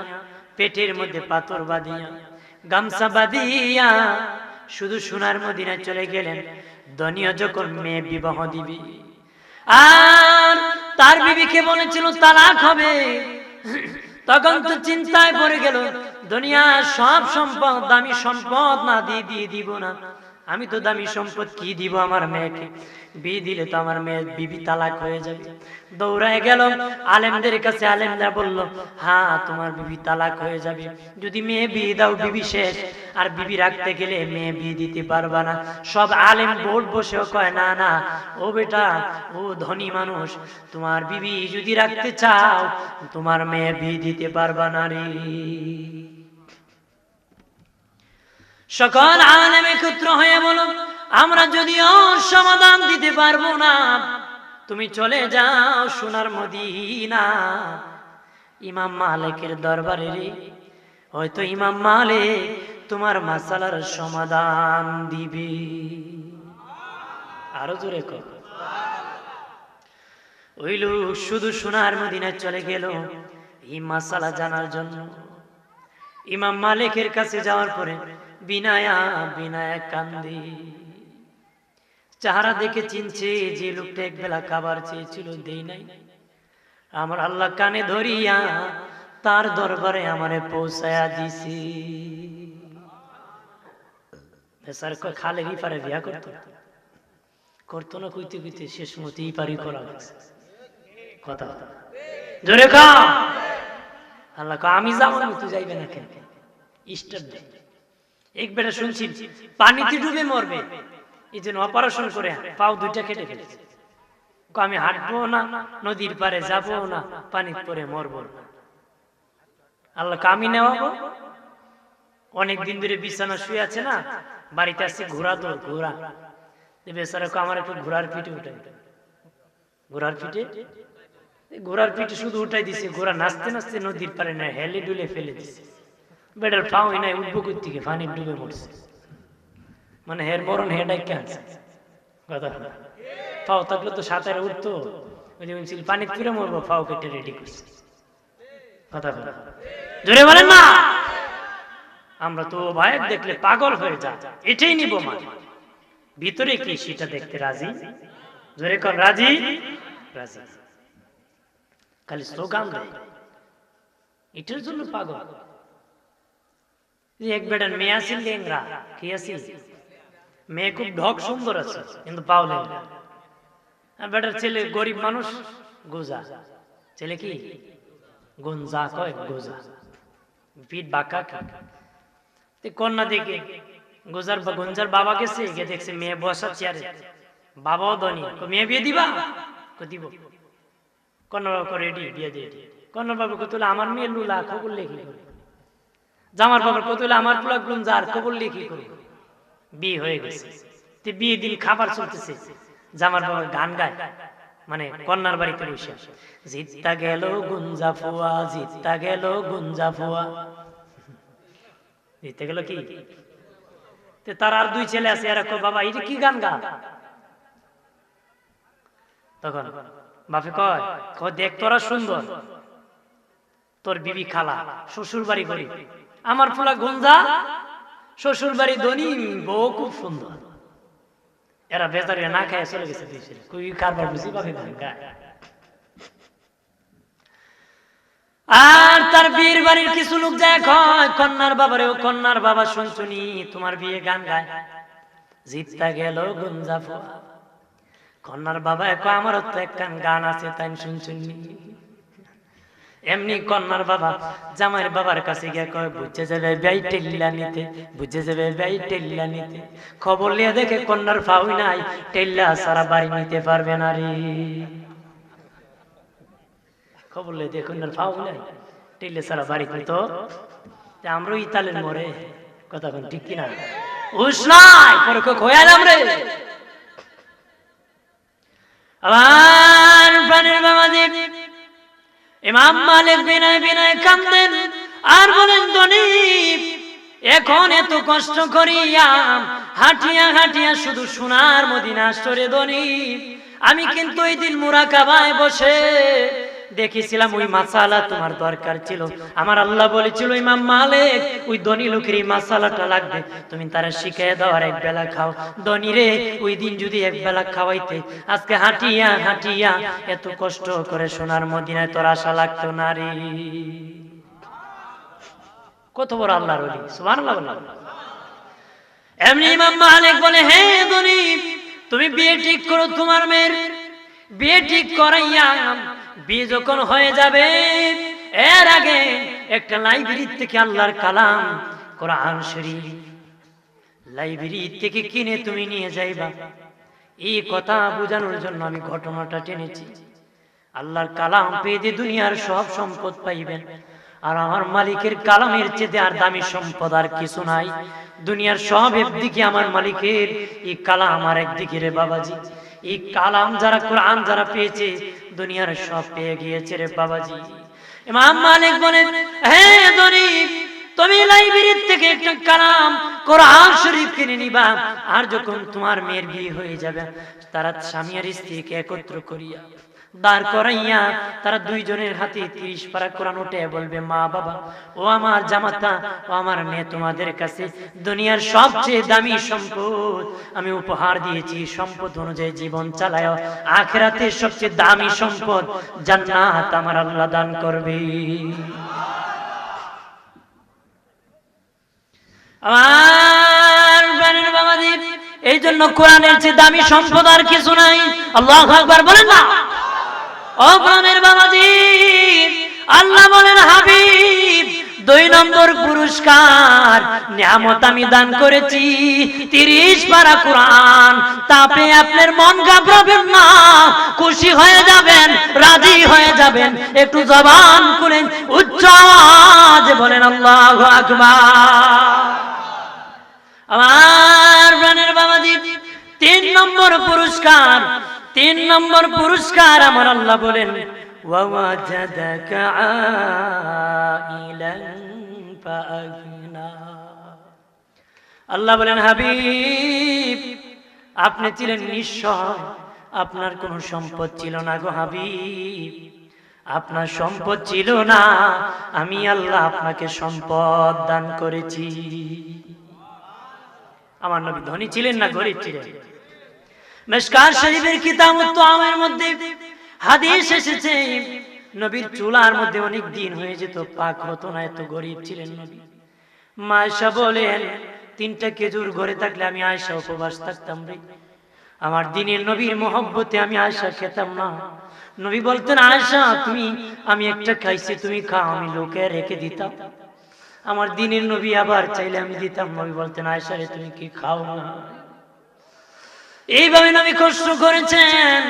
পেটের মধ্যে পাথর বাঁধিয়া, গামছা বাঁধিয়া শুধু সোনার মদিনায় চলে গেলেন। ধনীয় যখন মেয়ে বিবাহ দিবি, আর তার বিবিকে বলেছিল তালাক হবে, তখন তো চিন্তায় পড়ে গেল দুনিয়া সব সম্পদ, দামি সম্পদ না দিয়ে দিব না, আমি তো দামি সম্পদ কি দিব আমার মেয়েকে, বিয়ে দিলে তো আমার মেয়ে বিবি তালাক হয়ে যাবে। দৌড়ায় গেল আলেমদের কাছে, আলেমরা বলল হ্যাঁ তোমার বিবি তালাক হয়ে যাবে, যদি মেয়ে বিয়ে দাও বিবি শেষ, আর বিবি রাখতে গেলে মেয়ে বিয়ে দিতে পারবা না। সব আলেম বোর্ড বসেও কয় না না ও বেটা, ও ধনী মানুষ, তোমার বিবি যদি রাখতে চাও তোমার মেয়ে বিয়ে দিতে পারবা না রে। সকল আলেম একত্র হয়ে বলো আমরা যদিও সমাধান দিতে পারবো না, তুমি চলে যাও সোনার মদিনা ইমাম মালিকের দরবারে রে, হয়তো ইমাম মালিক তোমার মাসালার সমাধান দিবে। আরো জোরে কর। ওই লোক শুধু সোনার মদিনায় চলে গেল এই মাসালা জানার জন্য। ইমাম মালিকের কাছে যাওয়ার পরে বিনায়া বিনায়া কান্দি, চেহারা দেখে চিনছে যে লোকটা এক বেলা খাবার চেয়েছিল দেই নাই, আমার আল্লাহ কানে ধরিয়া তার দরবারে আমারে পৌঁছায়া দিছি। বেচার খালেরই পারে বিয়া করতো না, কইতে কইতে শেষ মতেই পারি করা লাগছে। কথা জোরে খা। আল্লাহ আমি যাবো না, তুই যাইবে না কেন? স্টার দে। এক বেটা শুনছি পানিতে ডুবে মরবে, এই জন্য অপারেশন করে পাও দুইটা কেটে ফেলেছে। আমি হাঁটবো না, নদীর পারে যাবো না, পানিতে পরে মরবো না। আল্লাহ আমি নেওয়াবো। অনেক দিন ধরে বিছানা শুয়ে আছে না, বাড়িতে আসছে ঘোড়া দৌড়, ঘোড়া বেচারা আমার একটু ঘোড়ার পিঠে উঠাই, ঘোড়ার পিঠে শুধু উঠাই দিছে, ঘোড়া নাচতে নাচতে নদীর পারে না হেলে ডুলে ফেলে দিছে। বেটার পাও নাই, উঠবো কই থেকে, পানি ডুবে মরছে, মানে হের মরণ হেডাই ক্যান্সার। কথা পাও থাকলে তো সাঁতারে উঠতো, পানি তুলে মরবো, পাও কেটে রেডি করছে। কথা জোরে বলেন না। আমরা তো ভাই দেখলে পাগল হয়ে যা, এটাই নিব মানে, ভিতরে কি সেটা দেখতে রাজি। জোরে কর রাজি, রাজি। খালি স্লোগান দেয়, এটার জন্য পাগল। এক বেটার মেয়ে আসিল লেংরা, কি আসিল মেয়ে খুব ঢক সুন্দর আছে, কিন্তু পাও লেংরা। বেটার ছেলে গরিব মানুষ, গোজা ছেলে কি গঞ্জা কয়, গোজা পিঠ বাঁকা। কন্যা দেখে গঞ্জার বাবা গেছে, গিয়ে দেখছে মেয়ে বসা চেয়ারে, বাবাও ধনী, মেয়ে বিয়ে দিবা? দিব। কন্যা বাবা রেডি, বিয়ে দিয়ে। কন্যা বাবা কত আমার মেয়ে লুলা, খবর লেখি করে। জামার বাবার কত আমার পোলা গুঞ্জার, খবর লেখি করে। বিয়ে হয়ে গেছে। বিয়ে দিন খাবার চলতেছে, জামার বাবা গান গায়, মানে কন্যার বাড়িতে বসে, জিত্তা গেল গুঞ্জা ফুয়া, জিত্তা গেল গুঞ্জা ফুয়া। জিততে গেল কি? তার আর দুই ছেলে আছে, এরা কয় বাবা এটা কি গান গা? তখন বাপে কয় দেখ তোরা সুন্দর, তোর বিবি খালা, শ্বশুর বাড়ি গরিব, আমার ফুলা গুঞ্জা শ্বশুর বাড়ি ধনী, বউ খুব সুন্দর। এরা বেচারি না খায় চলে গেছে দুই ছেলে। কই কারবার বুঝি বাপে গান গায়। আর তার বিয়ের বাড়ির কিছু লোক যায় কয় কন্যার বাবারে, ও কন্যার বাবা শুনছুনি তোমার বিয়ে গান গায়। জিতটা গেল গুঞ্জা ফুয়া। কন্যার বাবা কয় আমারও তো একখান গান আছে, তাই শুনছুনি। এমনি কন্যার বাবা জামাইয়ের বাবার কাছে গিয়ে কয় বুঝে যাবে ব্যয় টেল্লা নিতে, বুঝে যাবে ব্যয় টেল্লা নিতে। খবর নিয়ে দেখে কন্যার ফাউই নাই, টেল্লা সারা বাড়ি নিতে পারবে না রে। খবর নিয়ে দেখে কন্যার ফাউই নাই, টেল্লা সারা বাড়ি নিতো। আমরও ইতালের মরে কথা কোন ঠিক কিনা? উস নাই পরে খোয়ালাম রে। আমার প্রাণের বাবাজি ইমাম মালিক বিনয় বিনয় কান্দেন আর বলেন দনিব এখন এত কষ্ট করিয়া হাঁটিয়া হাঁটিয়া শুধু সোনার মদিনা আসরে দনিব, আমি কিন্তু ওই দিন মুরাকাবায় বসে দেখেছিলাম ওই মাসালা তোমার দরকার ছিল। আমার আল্লাহ বলেছিল ইমাম মালিক ওই ধনী লোকের এই মাসালাটা লাগবে, তুমি তারা শিখিয়ে দাও আর এক বেলা খাও। ধনী রে ওই দিন যদি এক বেলা খাওয়াইতে আজকে হাঁটিয়া হাঁটিয়া এত কষ্ট করে সোনার মদিনায় তোর আশা লাগতো না রে। কত বড় আল্লাহর ওলি, সুবহানাল্লাহ। এমনি ইমাম মালিক বলে হে ধনী তুমি বিয়ে ঠিক করো, তোমার মেয়ের বিয়ে ঠিক করাইয়া বিয়ে যখন হয়ে যাবে এর আগে একটা লাইব্রেরি থেকে আল্লাহর কালাম কোরআন শরীফ লাইব্রেরি থেকে কিনে তুমি নিয়ে যাইবা। এই কথা বোঝানোর জন্য আমি ঘটনাটা টেনেছি। আল্লাহর কালাম পেয়ে যে দুনিয়ার সব সম্পদ পাইবেন, আর আমার মালিকের কালামের চেয়ে আর দামি সম্পদ আর কিছু নাই। দুনিয়ার সব একদিকে, আমার মালিকের এই কালাম আর একদিকে রে বাবাজি। এই কালাম যারা কোরআন যারা পেয়েছে দুনিয়ার সব পেয়ে গিয়েছে রে বাবাজি। ইমাম মালিক বলেন হে দরিব তুমি লাইব্রেরি থেকে একটা কালাম কোরআন শরীফ কিনে নিবা, আর যখন তোমার মেয়ের বিয়ে হয়ে যাবে তারা স্বামী আর স্ত্রীকে একত্র করিয়া দাঁড় করাইয়া তারা দুইজনের হাতে 30 পারা কোরআন উঠে বলবে মা বাবা ও আমার জামাতা ও আমার মেয়ে, তোমাদের কাছে দুনিয়ার সবচেয়ে দামি সম্পদ আমি উপহার দিয়েছি, সম্পদ অনুযায়ী জীবন চালায়, আখিরাতে সবচেয়ে দামি সম্পদ জান্নাত আমার আল্লাহ দান করবে। আমার প্রাণের বাবাজি এই জন্য কোরআনের চেয়ে দামি সম্পদ আর কিছু নাই। আল্লাহু আকবার বলেন না। ও প্রাণের বাবাজি আল্লাহ বলেন হাবিব 2 নম্বর পুরস্কার নিয়ামত আমি দান করেছি 30 পারা কোরআন। তাপে আপনার মন ঘাবড়াবেন না, খুশি হয়ে যাবেন, রাজি হয়ে যাবেন। একটু জবান খুলেন উচ্চ আওয়াজে বলেন আল্লাহু আকবার। আমার প্রাণের বাবাজি 3 নম্বর পুরস্কার, 3 নম্বর পুরস্কার আমার আল্লাহ বলেন ওয়াওয়াজাদাকা আইলান ফাআগনা। আল্লাহ বলেন হাবিব আপনি ছিলেন নিঃস্ব, আপনার কোনো সম্পদ ছিল না গো হাবিব, আপনার সম্পদ ছিল না, আমি আল্লাহ আপনাকে সম্পদ দান করেছি। আমার নবী ধনী ছিলেন না গরিব ছিলেন? মিশকাত শরীফের কিতাবুত তাওয়ামের মধ্যে হাদিস এসেছে নবীর চুলার মধ্যে অনেক দিন হয়ে যেত, পাক হতো না, এত গরিব ছিলেন নবী। মা আয়েশা বলেন 3টা খেজুর ঘরে থাকলে আমি আয়েশা উপবাস থাকতাম রে। আমার দিনের নবীর মহব্বতে আমি আয়েশা খেতাম না। নবী বলতেন আয়েশা তুমি, আমি একটা খাইছি তুমি খাও, আমি লোকে রেখে দিতাম। আমার দিনের নবী আবার চাইলে আমি দিতাম। নবী বলতেন আয়েশা রে তুমি কি খাও না। এইভাবে নবী কষ্ট করেছেন।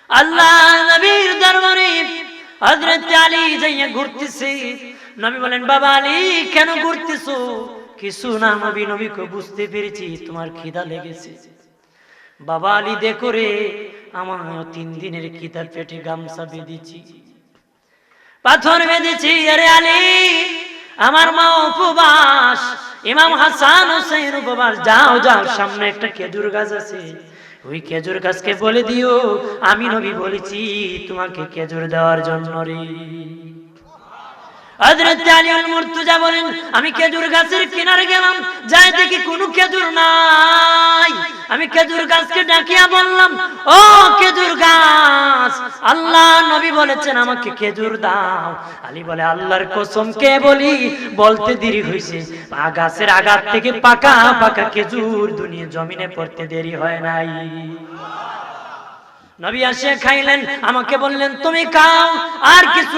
আল্লাহ নবীর দরবারে হযরত আলী যাইয়া ঘুরতেছে। নবী বলেন বাবা আলী কেন ঘুরতেছো? কিছু না নবী, নবীকে বুঝতে পেরেছি তোমার খিদা লেগেছে। বাবা আলী দেখো রে আমার 3 দিনের খিদার পেটে গামছা বেঁধেছি, পাথর বেঁধেছি। আরে আলী আমার মা উপবাস, ইমাম হাসান হোসেন উপবাস, যাও যাও সামনে একটা খেজুর গাছ আছে, ওই খেজুর গাছকে বলে দিও আমি নবী বলেছি তোমাকে খেজুর দেওয়ার জন্য রে। হযরত আলী মুর্তজা বলেন আমি খেজুর গাছের কিনারে গেলাম, যাই দেখি কোনো খেজুর নাই। আমি খেজুর গাছকে ডাকিয়া বললাম, ও খেজুর গাছ, আল্লাহ নবী বলেছেন আমাকে খেজুর দাও। আলী বলে আল্লাহর কসম কে বলি, বলতে দেরি হয়েছে, গাছের আগাত থেকে পাকা পাকা খেজুর দুনিয়া জমিনে পড়তে দেরি হয় নাই। নবী আসে খাইলেন, আমাকে বললেন তুমি খাও, আর কিছু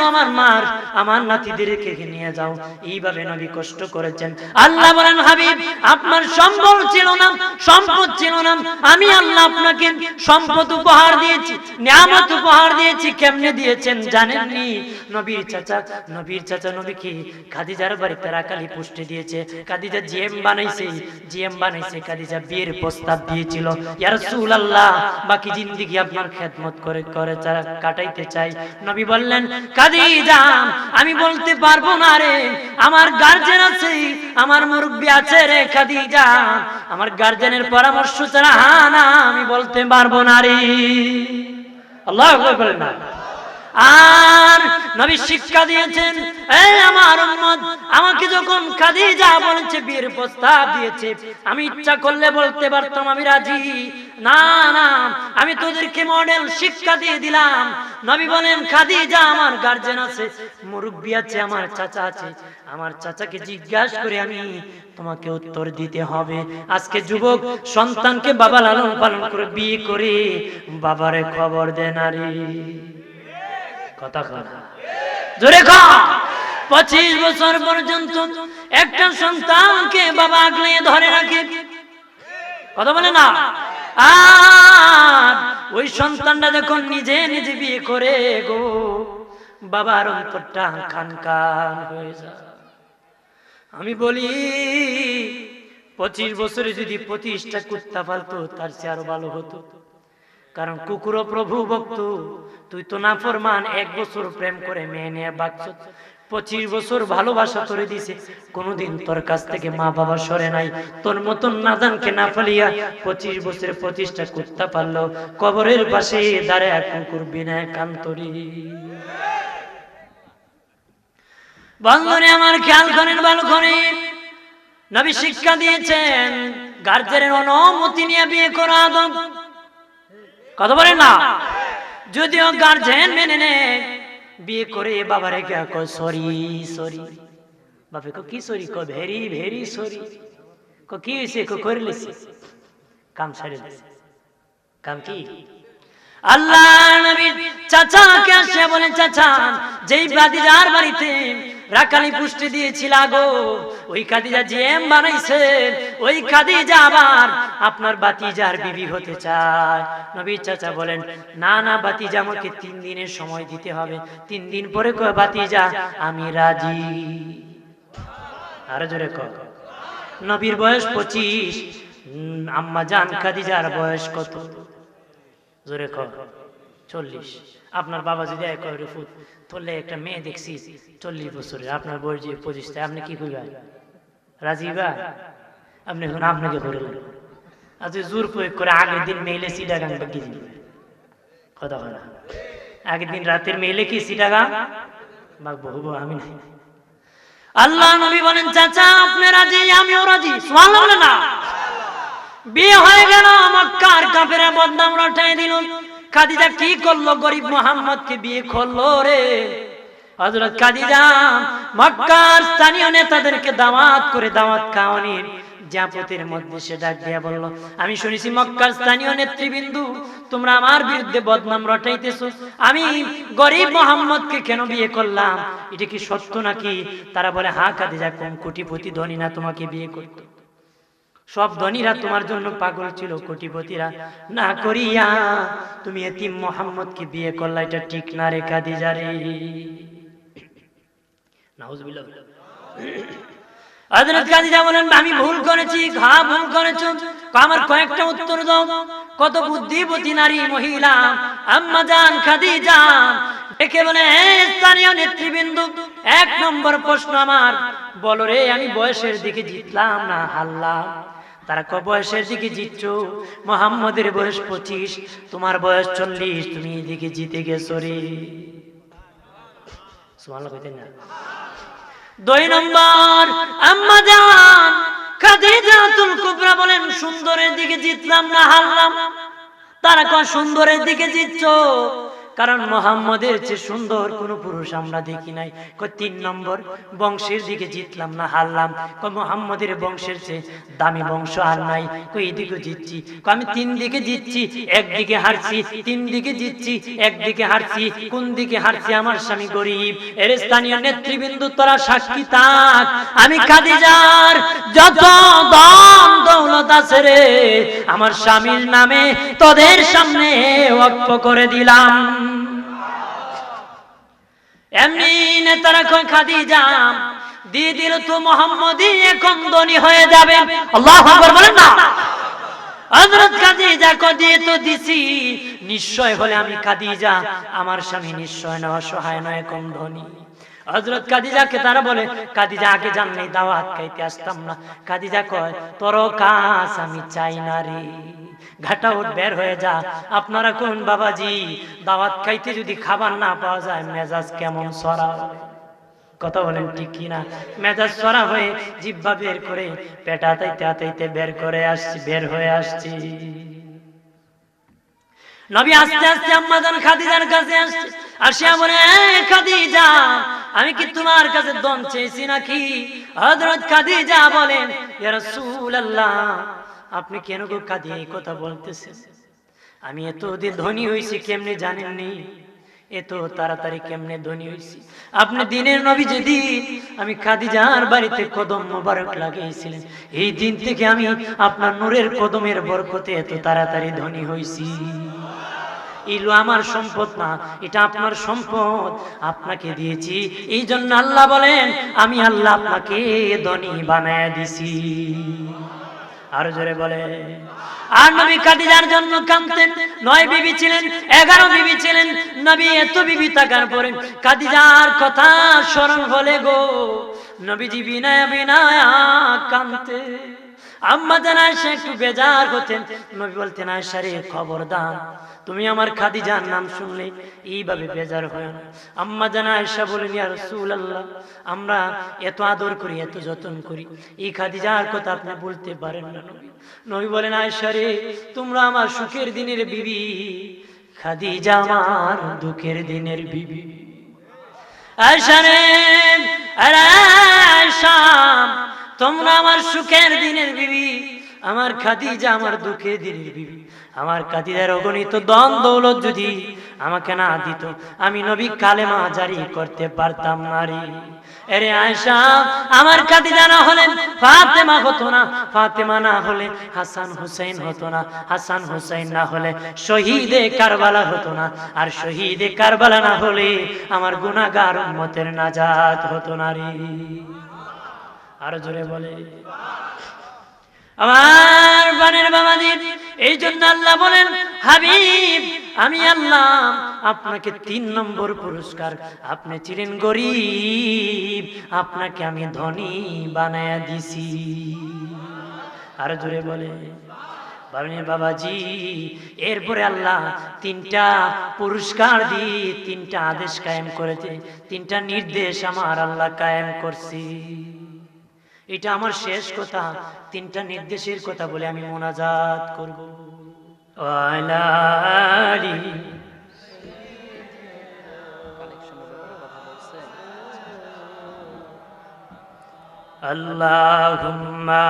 আমার নাতিদেরকে নিয়ে যাও। এইভাবে নবী কষ্ট করেছেন। আল্লাহ বলেন হাবিব আপনার সম্বল ছিল না, সম্পদ ছিল না, আমি আল্লাহ আপনাকে সম্পদ উপহার দিয়েছি, নিয়ামত উপহার দিয়েছি। কেমনে দিয়েছেন জানেননি? নবীর চাচা নবীকে খাদিজার বাড়িতে রাখালি পুষ্টি দিয়েছে। খাদিজা জিএম বানাইছে। খাদিজা বিয়ের প্রস্তাব দিয়েছিল, ইয়া রাসূলুল্লাহ বাকি জিন্দেগি আপনার খেদমত করে কাটাইতে চাই। নবী বললেন খাদিজা আমি বলতে পারবো না রে, আমার গার্জেন আছে, আমার মুরব্বি আছে রে খাদিজা, আমার গার্জেনের পরামর্শ ছাড়া না আমি বলতে পারবো না রে। আল্লাহু আকবার বলেন না। আর নবী শিক্ষা দিয়েছেন, এই আমার উম্মত, আমাকে যখন খাদিজা বলেছে বিয়ের প্রস্তাব দিয়েছে, আমি ইচ্ছা করলে বলতে পারতাম আমি রাজি, না আমি তোদেরকে মডেল শিক্ষা দিয়ে দিলাম। নবী বলেন খাদিজা আমার গার্জেন আছে, মুরব্বি আছে, আমার চাচা আছে, আমার চাচাকে জিজ্ঞাসা করে আমি তোমাকে উত্তর দিতে হবে। আজকে যুবক সন্তানকে বাবা লালন পালন করে বিয়ে করে বাবারে খবর দেন আরে কথা কথা জোরে খা। 25 বছর পর্যন্ত একটা সন্তানকে বাবা আগলে ধরে রাখে, কথা বলে না। আর ওই সন্তানটা যখন নিজে বিয়ে করে গো, বাবার অন্তরটা খান হয়ে যায়। আমি বলি 25 বছরে যদি 25টা কুত্তা পালতো তার চেয়ে আরো ভালো হতো। কারণ কুকুরও প্রভু ভক্ত, তুই তো নাফরমান, 1 বছর প্রেম করে মেয়ে নিয়ে বাঁচছ, 25 বছর ভালোবাসা করে দিছে, কোনদিন তোর কাছ থেকে মা বাবা সরে নাই। তোর মতন নাদানকে না ফালিয়া 25 বছরে 25টা কুত্তা পাললো, কবরের পাশে দাঁড়ায় কুকুর বিনায় কান্তরি। বন্ধুরে আমার খেয়াল করেন ভালো করে, নবী শিক্ষা দিয়েছেন গার্জেনের অনুমতি নিয়ে বিয়ে করা আদব, কথা বলেন না। যদিও গার্জেন মেনে নেয়, বিয়ে করে বাবারে কে কয় সরি, বাপে কো কি সরি, কো ভেরি সরি, কো কি হইছে, কো করে লিছি, কাম ছাড়ে দিছে। কাম কি? আল্লাহ নবীর চাচাকে এসে বলে, চাচা যেই ভাতিজার বাড়িতে রাখালি পুষ্টি দিয়েছিল গো, ওই খাদিজা জিএম বানাইছে, ওই খাদিজা আবার আপনার ভাতিজার বিবি হতে চায়। নবীর চাচা বলেন না ভাতিজা আমাকে 3 দিনের সময় দিতে হবে। 3 দিন পরে কয় ভাতিজা আমি রাজি। আরো জোরে কয়। নবীর বয়স 25, আম্মা জান খাদিজার বয়স কত? জোরে কয় 40। আপনার বাবা যদি ধরলে একটা মেয়ে দেখছি 40 বছরের, আপনার বয়স যে 25, আপনি কি করবেন? রাজি বা? আপনি এখন আপনাকে বললেন আজ জোর প্রয়োগ করে আগের দিন মেইলে সিটাগাং বাগিয়ে দিবে, কথা হয় না। আগের দিন রাতের মেইলে কি সিটাগাং বাগবো, হবো আমি নাই। আল্লাহ নবী বলেন চাচা আপনি রাজি, আমিও রাজি, সুবহানাল্লাহ বলে না। বিয়ে হয়ে গেল, মক্কার কাফেররা বদনাম রটাই দিল। খাদিজা কি করলো? গরিব মুহাম্মদকে বিয়ে করলো রে। হযরত খাদিজা মক্কার স্থানীয় নেতাদেরকে দাওয়াত করে দাওয়াত খাওয়ানির জাপতের মধ্যে সে ডাক দিয়া বলল, আমি শুনেছি মক্কার স্থানীয় নেতৃবৃন্দু তোমরা আমার বিরুদ্ধে বদনাম রটাইতেছো, আমি গরিব মুহাম্মদকে কেন বিয়ে করলাম, এটা কি সত্য নাকি? তারা বলে হ্যাঁ খাদিজা, কোন কোটিপতি ধনী না তোমাকে বিয়ে করত? সব ধনীরা তোমার জন্য পাগল ছিল, কোটিপতিরা না করিয়া তুমি এতিম মুহাম্মদকে বিয়ে করলা, এটা ঠিক না রে খাদিজা রে। নাউজুবিল্লাহ। হযরত খাদিজা বলেন আমি ভুল করেছি। ভুল করেছো? আমার কয়েকটা উত্তর দাও। কত বুদ্ধিবতী নারী মহিলা আম্মা জান খাদিজা ডেকে বলে, হে স্থানীয় নেতৃবৃন্দ, 1 নম্বর প্রশ্ন আমার, বলো রে আমি বয়সের দিকে জিতলাম না হারলাম? তারা বয়সের দিকে জিতছো, মুহাম্মদের বয়স 25, তোমার বয়স 40, তুমি এদিকে জিতে গেছো রে। সুবহানাল্লাহ কইতেন না? 2 নম্বর আম্মা জান খাদিজাতুল কুবরা বলেন, সুন্দরের দিকে জিতলাম না হারলাম? তারা কয় সুন্দরের দিকে জিতছো, কারণ মুহাম্মদের চেয়ে সুন্দর কোন পুরুষ আমরা দেখি নাই। কয় 3 নম্বর বংশের দিকে জিতলাম না হারলাম? কয় মুহাম্মদের বংশের চেয়ে দামি বংশ আর নাই। কয় এদিকে জিতছি। কয় আমি 3 দিকে জিতছি, একদিকে হারছি, 3 দিকে জিতছি, একদিকে হারছি। কোন দিকে হারছি? আমার স্বামী গরিব। এর স্থানীয় নেতৃবৃন্দ তোরা সাক্ষী থাক, আমি খাদিজার যত দাম দৌলত আছে রে আমার স্বামীর নামে তোদের সামনে ওয়াকফ করে দিলাম। এমনি নেতারা কয়, খাদিজা দিয়ে দিল তো মুহাম্মদই এখন ধনী হয়ে যাবে। আল্লাহু আকবার বলেন না? হযরত খাদিজা কয়, দিয়ে তো দিছি, নিশ্চয় হলে আমি খাদিজা, আমার স্বামী নিশ্চয় না অসহায় নয়, এখন ধনী। হযরত খাদিজাকে তারা বলে, খাদিজা আগে জানলে দাওয়াত খাইতে আসতাম না। খাদিজা কয়, তোর কাজ আমি চাই না রে, ঘাটা উঠ বের হয়ে যা। আপনারা কোন বাবাজি, দাওয়াত খাইতে যদি খাবার না পাওয়া যায় মেজাজ কেমন সরা, কথা বলেন ঠিক কিনা? মেজাজ সরা হয়ে জিহ্বা বের করে পেট আতাইতে আতাইতে বের হয়ে আসছি। নবী আস্তে আস্তে আম্মা জান খাদিজার কাছে আসছে, আসিয়া বলে, খাদিজা আমি কি তোমার কাছে দম চেয়েছি নাকি? হযরত খাদিজা বলেন, ইয়া রাসূলুল্লাহ আপনি কেন গো খাদিজা এই কথা বলতেছেন? আমি এত ধনী হইছি কেমনে জানেননি? এত তাড়াতাড়ি কেমনে ধনী হইছি? আপনি দিনের নবী যেদিন আমি খাদিজার বাড়িতে কদম মোবারক লাগিয়েছিলেন, এই দিন থেকে আমি আপনার নূরের কদমের বরকতে এত তাড়াতাড়ি ধনী হইছি। এলো আমার সম্পদ না, এটা আপনার সম্পদ, আপনাকে দিয়েছি। এই জন্য আল্লাহ বলেন, আমি আল্লাহ আপনাকে ধনী বানায় দিছি। আর জোরে বলে। আর নবী খাদিজার জন্য কাঁদতেন। 9 বিবি ছিলেন, 11 বিবি ছিলেন। নবী এত বিবি থাকার পরে খাদিজার কথা স্মরণ হলে গো নবীজি বিনায়া বিনায়া কাঁদতেন। আম্মা জান আয়েশা একটু বেজার হতেন। নবী বলতেন, আয়েশা রে খবরদার, তুমি আমার খাদিজার নাম শুনলে এইভাবে বেজার হয় না। আম্মা জান আয়েশা বলেন, ইয়া রাসূলুল্লাহ আমরা এত আদর করি, এত যত্ন করি, এই খাদিজার কথা আপনি বলতে পারেন না নবী? নবী বলেন, আয়েশা রে তোমরা আমার সুখের দিনের বিবি, খাদিজা আমার দুঃখের দিনের বিবি। আয়েশা রে, আরে আয়েশা তোমরা আমার সুখের দিনের বিবি, আমার খাদিজা আমার দুঃখের দিনের বিবি। আমার খাদিজার অগণিত ধন দৌলত যদি আমাকে না দিত, আমি নবী কালেমা জারি করতে পারতাম না রে। আরে আয়েশা আমার খাদিজা না হলে ফাতেমা হতো না, ফাতেমা না হলে হাসান হুসাইন হতো না, হাসান হুসাইন না হলে শহীদে কারবালা হতো না, আর শহীদে কারবালা না হলে আমার গুনাহগার উম্মতের নাজাত হতো না রে। আর জোরে বলে। আমার বানের বাবাজি, এই জন্য আল্লাহ বলেন, হাবিব আমি আল্লাহ আপনাকে 3 নম্বর পুরস্কার, আপনি ছিলেন গরিব, আপনাকে আমি ধনী বানায়া দিছি। আর জোরে বলে। বাবাজি এরপরে আল্লাহ 3টা পুরস্কার দিয়ে 3টা আদেশ কায়েম করেছে, 3টা নির্দেশ আমার আল্লাহ কায়েম করছি। এটা আমার শেষ কথা। 3টা নির্দেশের কথা বলে আমি মোনাজাত করব। আল্লাহুম্মা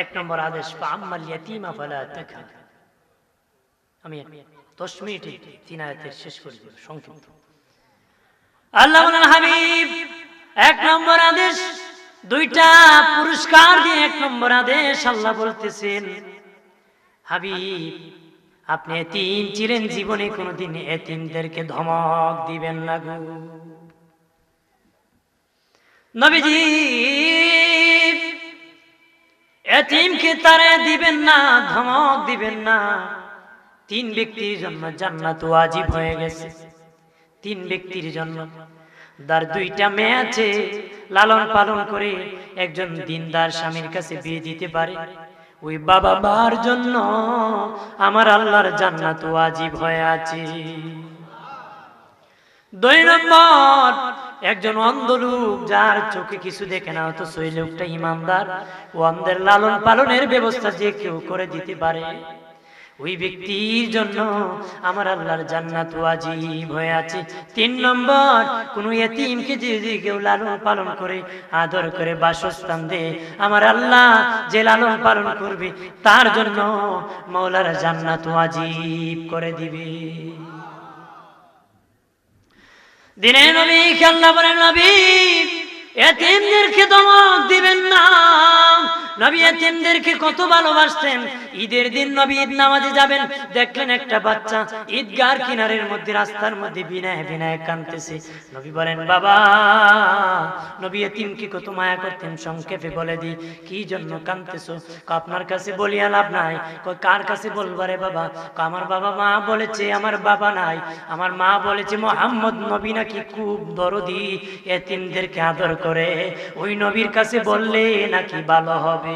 এক নম্বর আদেশ, ফাআম্মাল ইয়াতীমা ফালা তাকহার। আমি 10 মিনিটে 3 আয়াতের শেষ করে দেব সংক্ষিপ্ত। আল্লাহ বলেন, হাবিব 1 নম্বর আদেশ, দুইটা পুরস্কার দিয়ে 1 নম্বর আদেশ আল্লাহ বলতেছেন, হাবিব আপনি এতিম ছিলেন, জীবনে কোনোদিন এতিমদেরকে ধমক দিবেন না গো। নবীজি এতিমকে তারা দিবেন না, ধমক দিবেন না। 3 ব্যক্তির জন্য জান্নাত ওয়াজিব হয়ে গেছে। 3 ব্যক্তির জন্য, যার 2টা মেয়ে আছে, লালন পালন করে একজন দিনদার স্বামীর কাছে বিয়ে দিতে পারে, ওই বাবা মার জন্য আমার আল্লাহর জান্নাত ওয়াজিব হয়ে আছে। 2 নম্বর, একজন অন্ধ লোক যার চোখে কিছু দেখে না, অথচ ওই লোকটা ইমানদার, ও অন্ধের লালন পালনের ব্যবস্থা যে কেউ করে দিতে পারে, ওই ব্যক্তির জন্য আমার আল্লাহর জান্নাত ওয়াজিব হয়ে আছে। 3 নম্বর, কোন ইতিমকে যদি কেউ লালন পালন করে, আদর করে, বাসস্থান দেয়, আমার আল্লাহ যে লালন পালন করবে তার জন্য মাওলার জান্নাত ওয়াজিব করে দিবে। দিনে নবী আল্লাহ বলেন, নবী এতিমদেরকে ধমক দিবেন না। নবী এতিমদেরকে কত ভালোবাসতেন। ঈদের দিন নবী ঈদ নামাজে যাবেন, দেখলেন একটা বাচ্চা ঈদগাহর কিনারের মধ্যে, রাস্তার মধ্যে বিনায় বিনায় কাঁদতেছে। নবী বলেন, বাবা। নবী এতিমকে কত মায়া করতেন। সংক্ষেপে বলে দি, কি জন্য কাঁদতেছো? আপনার কাছে বলিয়া লাভ নাই। কার কাছে বলবারে বাবা? আমার বাবা মা বলেছে আমার বাবা নাই, আমার মা বলেছে মুহাম্মদ নবী নাকি খুব দরদি, এতিমদেরকে আদর করে, ওই নবীর কাছে বললে নাকি ভালো হবে।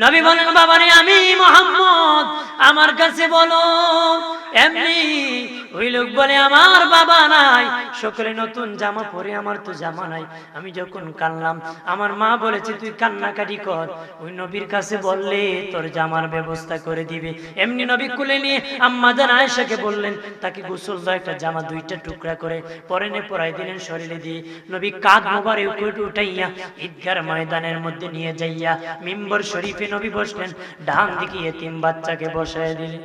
নবী বলেন, বাবারে আমি মুহাম্মদ, আমার কাছে বলো। এমনি ওই লোক বলে, আমার বাবা নাই, সকলে নতুন জামা পরে, আমার তো জামা নাই। আমি যখন কানলাম, আমার মা বলেছে তুই কান্নাকাটি কর, ওই নবীর কাছে বললে তোর জামার ব্যবস্থা করে দিবে। এমনি নবী কুলে নিয়ে আম্মা জান আয়েশাকে বললেন, তাকে গোসল দাও, একটা জামা 2টা টুকরা করে পরনে পরাই দিলেন শরীরে দিয়ে। নবী কাঁধ মোবারক উঠাইয়া ঈদগাহর ময়দানের মধ্যে নিয়ে যাইয়া মিম্বর শরীফে নবী বসলেন, ডান দিকে এতিম বাচ্চাকে বসায় দিলেন।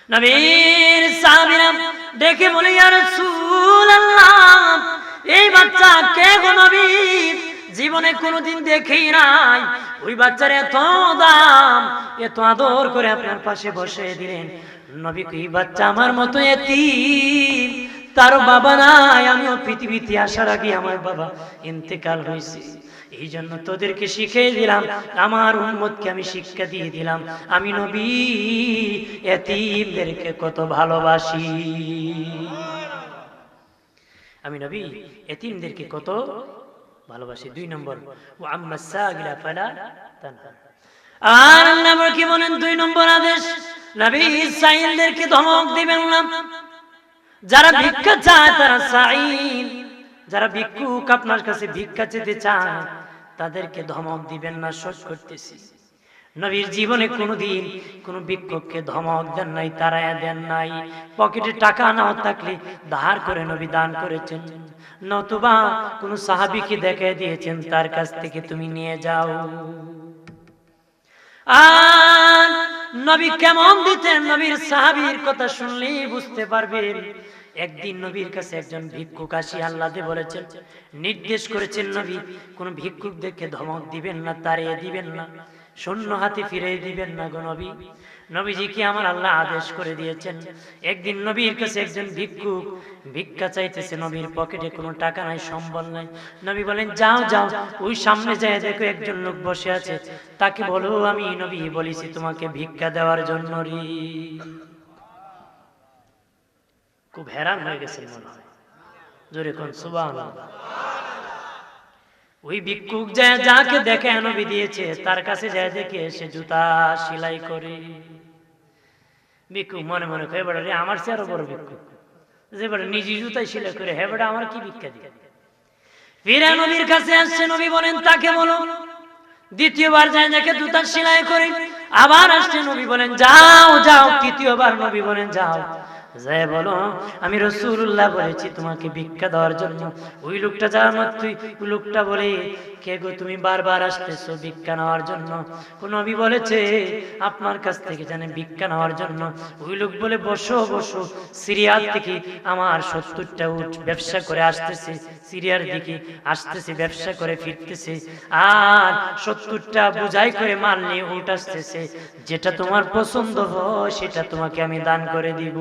নবীর সাহাবীরা দেখে বলে, ইয়া রাসূলুল্লাহ, এই বাচ্চা কে গো নবী? জীবনে কোনোদিন দেখেই নাই, ওই বাচ্চার এত দাম, এত আদর করে আপনার পাশে বসে দিলেন। নবী কই, বাচ্চা আমার মতো এতিম, তার বাবা নাই, আমিও পৃথিবীতে আসার আগে আমার বাবা ইন্তেকাল হয়েছে। এই জন্য তোদেরকে শিখিয়ে দিলাম, আমার উম্মতকে আমি শিক্ষা দিয়ে দিলাম, আমি নবী এতিমদেরকে কত ভালোবাসি। আমি নবী এতিমদেরকে কত ভালোবাসি। 2 নম্বর, ওয়া আম্মা সাগিরা ফালা তানহা। আর আল্লাহ কি বলেন? 2 নম্বর আদেশ, নবী সাইলদেরকে ধমক দিবেন না। যারা ভিক্ষা চায় তারা সাইল, যারা ভিক্ষুক আপনার কাছে ভিক্ষা চেতে চায় তাদেরকে ধমক দিবেন না। শোষ করতেছি, নবীর জীবনে কোনোদিন কোন ভিক্ষুককে ধমক দেন নাই, তাড়ায়া দেন নাই। পকেটে টাকা নাও থাকলে ধার করে নবী দান করেছেন, নতুবা কোন সাহাবীকে দেখায় দিয়েছেন, তার কাছ থেকে তুমি নিয়ে যাও। আর নবী কেমন দিতেন, নবীর সাহাবীর কথা শুনলেই বুঝতে পারবেন। একদিন নবীর কাছে একজন ভিক্ষুক আসি আল্লাহ বলেছেন, নির্দেশ করেছেন নবী কোন ভিক্ষুকদেরকে ধমক দিবেন না, তাড়িয়ে দিবেন না, শূন্য হাতে ফিরে দিবেন না গো নবী। নবীজি কি আমার আল্লাহ আদেশ করে দিয়েছেন। একদিন নবীর কাছে একজন ভিক্ষুক ভিক্ষা চাইতেছে, নবীর পকেটে কোনো টাকা নাই, সম্বল নাই। নবী বলেন, যাও যাও, ওই সামনে যায় দেখো একজন লোক বসে আছে, তাকে বলো আমি নবী বলেছি তোমাকে ভিক্ষা দেওয়ার জন্য রে। খুব হেরান হয়ে গেছে মনে হয়, জোরে কোন সুবহানাল্লাহ। ওই ভিক্ষুক যায়, যাকে দেখে নবী দিয়েছে তার কাছে যায়, দেখে সে জুতা সেলাই করে। ভিক্ষুক মনে মনে কয়, এবারে আমার চেয়ে আরো বড় ভিক্ষুক, যে বড় নিজে জুতাই সেলাই করে, হ্যাঁ বেটা আমার কি ভিক্ষা দিবে। ফিরে নবীর কাছে আসছে, নবী বলেন তাকে বলো। দ্বিতীয়বার যায়, দেখে জুতা সেলাই করে। আবার আসছে, নবী বলেন যাও যাও। তৃতীয়বার নবী বলেন যাও যাই বলো আমি রাসূলুল্লাহ বলেছি তোমাকে ভিক্ষা দেওয়ার জন্য। ওই লোকটা যাওয়ার মাত্রই ওই লোকটা বলে, কে গো তুমি বারবার আসতেছো ভিক্ষা নেওয়ার জন্য? কোন নবী বলেছে আপনার কাছ থেকে জানে ভিক্ষা নেওয়ার জন্য? ওই লোক বলে, বসো বসো, সিরিয়া থেকে আমার 70টা উট ব্যবসা করে আসতেছে, সিরিয়ার দিকে আসতেছে, ব্যবসা করে ফিরতেছে, আর 70টা বোঝাই করে মাল নিয়ে উট আসতেছে, যেটা তোমার পছন্দ হয় সেটা তোমাকে আমি দান করে দিব।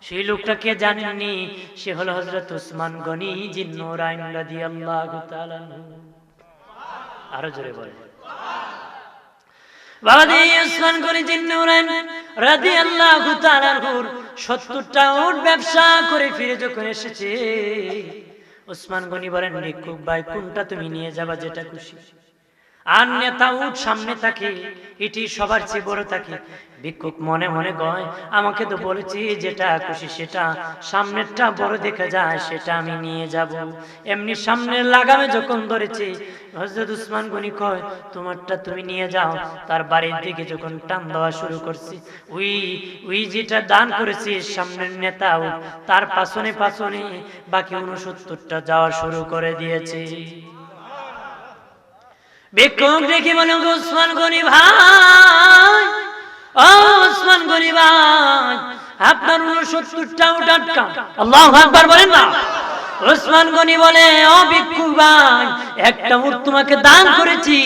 সেই লোকটা কে জানেননি? সে হলো হযরত উসমান গনি জিন্নুরাইন রাদিয়াল্লাহু তাআলা আনহু। আরো জোরে বলে বাবা দি উসমান গনি জিন্নুরাইন রাদিয়াল্লাহু তাআলা আনহুর 70টা উট ব্যবসা করে ফিরে যখন এসেছে, উসমান গনি বলেন, ভিক্ষুক ভাই কোনটা তুমি নিয়ে যাবা, যেটা খুশি। আর নেতা উট সামনে থাকে, এটি সবার চেয়ে বড় থাকে। ভিক্ষুক মনে মনে কয়, আমাকে তো বলেছি যেটা খুশি সেটা, সামনেরটা বড় দেখা যায় সেটা আমি নিয়ে যাব। এমনি সামনের লাগামে যখন ধরেছে, হযরত উসমান গনি কয়, তোমারটা তুমি নিয়ে যাও। তার বাড়ির দিকে যখন টান দেওয়া শুরু করছে, ওই যেটা দান করেছে সামনের নেতা উট, তার পাছনে পাছনে বাকি 69টা যাওয়া শুরু করে দিয়েছে। ভিক্ষুক দেখি বলে, উসমান গনি ভাই, ও উসমান গনি ভাই, আপনার 69টা উট আটকান। আল্লাহু আকবার বলেন না। উসমান গনি বলে, ও ভিক্ষুক ভাই, একটা উট তোমাকে দান করেছি,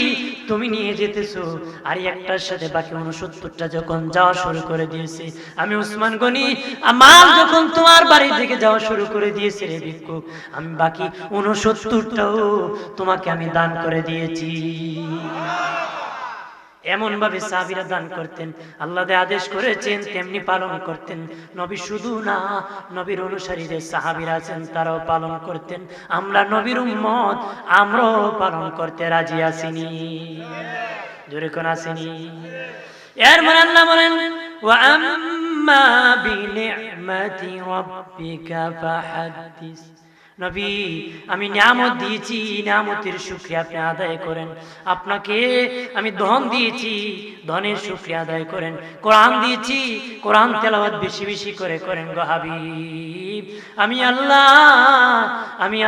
তুমি নিয়ে যেতেছো, আর একটার সাথে বাকি 69টা যখন যাওয়া শুরু করে দিয়েছে, আমি উসমান গনি আমার যখন তোমার বাড়ির দিকে যাওয়া শুরু করে দিয়েছে রে ভিক্ষুক, আমি বাকি 69টাও তোমাকে আমি দান করে দিয়েছি। এমন ভাবে সাহাবীরা দান করতেন, আল্লাহ আদেশ করেছেন তেমনি পালন করতেন। নবী শুধু না, নবীর অনুসারীদের সাহাবীরা আছেন তারাও পালন করতেন। আমরা নবীর উম্মত, আমরাও পালন করতে রাজি আছিনি, জোরে কোন আসেনি। এর মানে আল্লাহ বলেন, ওয়া আম্মা বিনি'মাতি রাব্বিকা ফাহাদ্দিস। নবী আমি নিয়ামত দিয়েছি, নিয়ামতের শুকরিয়া আপনি আদায় করেন। আপনাকে আমি ধন দিয়েছি, ধনের শুকরিয়া আদায় করেন। কোরআন দিয়েছি, কোরআন তেলাওয়াত বেশি বেশি করে করেন গো হাবিব। আমি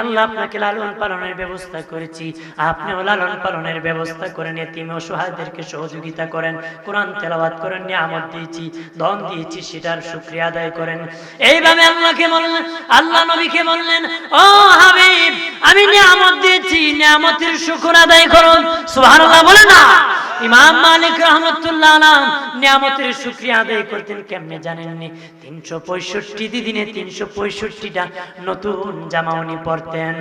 আল্লাহ আপনাকে লালন পালনের ব্যবস্থা করেছি, আপনিও লালন পালনের ব্যবস্থা করেন, এতিম অসহায়দেরকে সহযোগিতা করেন, কোরআন তেলাওয়াত করেন, নিয়ামত দিয়েছি, ধন দিয়েছি, সেটার শুকরিয়া আদায় করেন। এইভাবে আল্লাহকে বললেন, আল্লাহ নবীকে বললেন, ও হাবিব আমি নিয়ামত দিয়েছি, নিয়ামতের শুকর আদায় করুন। সুবহানাল্লাহ বলে না। ইমাম মালিক রাহমাতুল্লাহ আলাইহি নিয়ামতের শুকরিয়া আদায় করতেন কেমনে জানেননি? 365 দিনে 365টা নতুন জামা উনি পরতেন।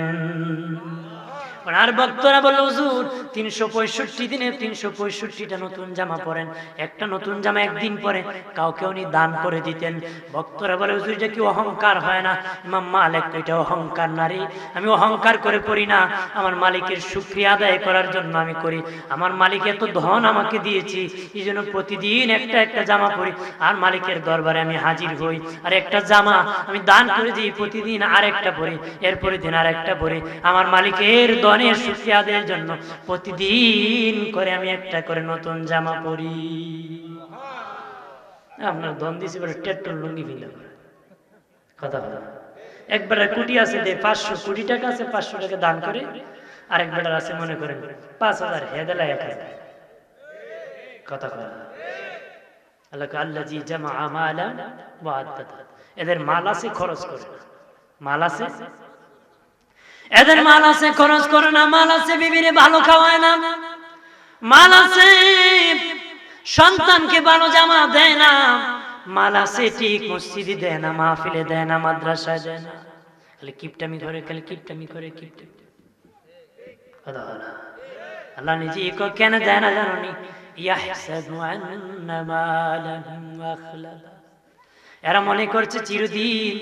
আর ভক্তরা বলল, হুজুর 365 দিনে 365টা নতুন জামা পরেন, একটা নতুন জামা একদিন পরে কাউকে উনি দান করে দিতেন। ভক্তরা বলে, হুজুর এটা কি অহংকার হয় না? ইমাম মালিক, এটা অহংকার না রে, আমি অহংকার করে করি না, আমার মালিকের শুকরিয়া আদায় করার জন্য আমি করি। আমার মালিক এত ধন আমাকে দিয়েছি, এই জন্য প্রতিদিন একটা একটা জামা পরি, আর মালিকের দরবারে আমি হাজির হই, আর একটা জামা আমি দান করে দিই, প্রতিদিন আরেকটা পরি, এরপরে দিন আরেকটা পরি। আমার মালিকের ধনের শুকরিয়া আদায়ের জন্য প্রতিদিন করে আমি একটা করে নতুন জামা পরি। আপনার ধন দিয়েছি বলে টেট্টুর লুঙ্গি ভিলা কথা বলা। এক বেটার কোটি আছে, 500 কোটি টাকা আছে, 500 টাকা দান করে। আরেক বেটার আছে মনে করেন 5000 হেদালা 1000 কথা বলা। আল্লাহ আল্লাযী জামা মালান ওয়া আদ্দাদা, এদের মাল আছে খরচ করে না, মাল আছে, এদের মাল আছে খরচ করে না, মাল আছে বিবিরে ভালো খাওয়ায় না, মাল আছে সন্তানকে ভালো জামা দেয় না, মাল আছে ঠিক মসজিদে দেয় না, মাহফিলে দেয় না, মাদ্রাসায় দেয় না, খালি কিপটামি করে, খালি কিপটামি করে, কিপটামি। আল্লাহ নিজে কেন দেয় না জানোনি? ইয়াহসাবু আন্না মালাহু আখলাদা, এরা মনে করছে চিরদিন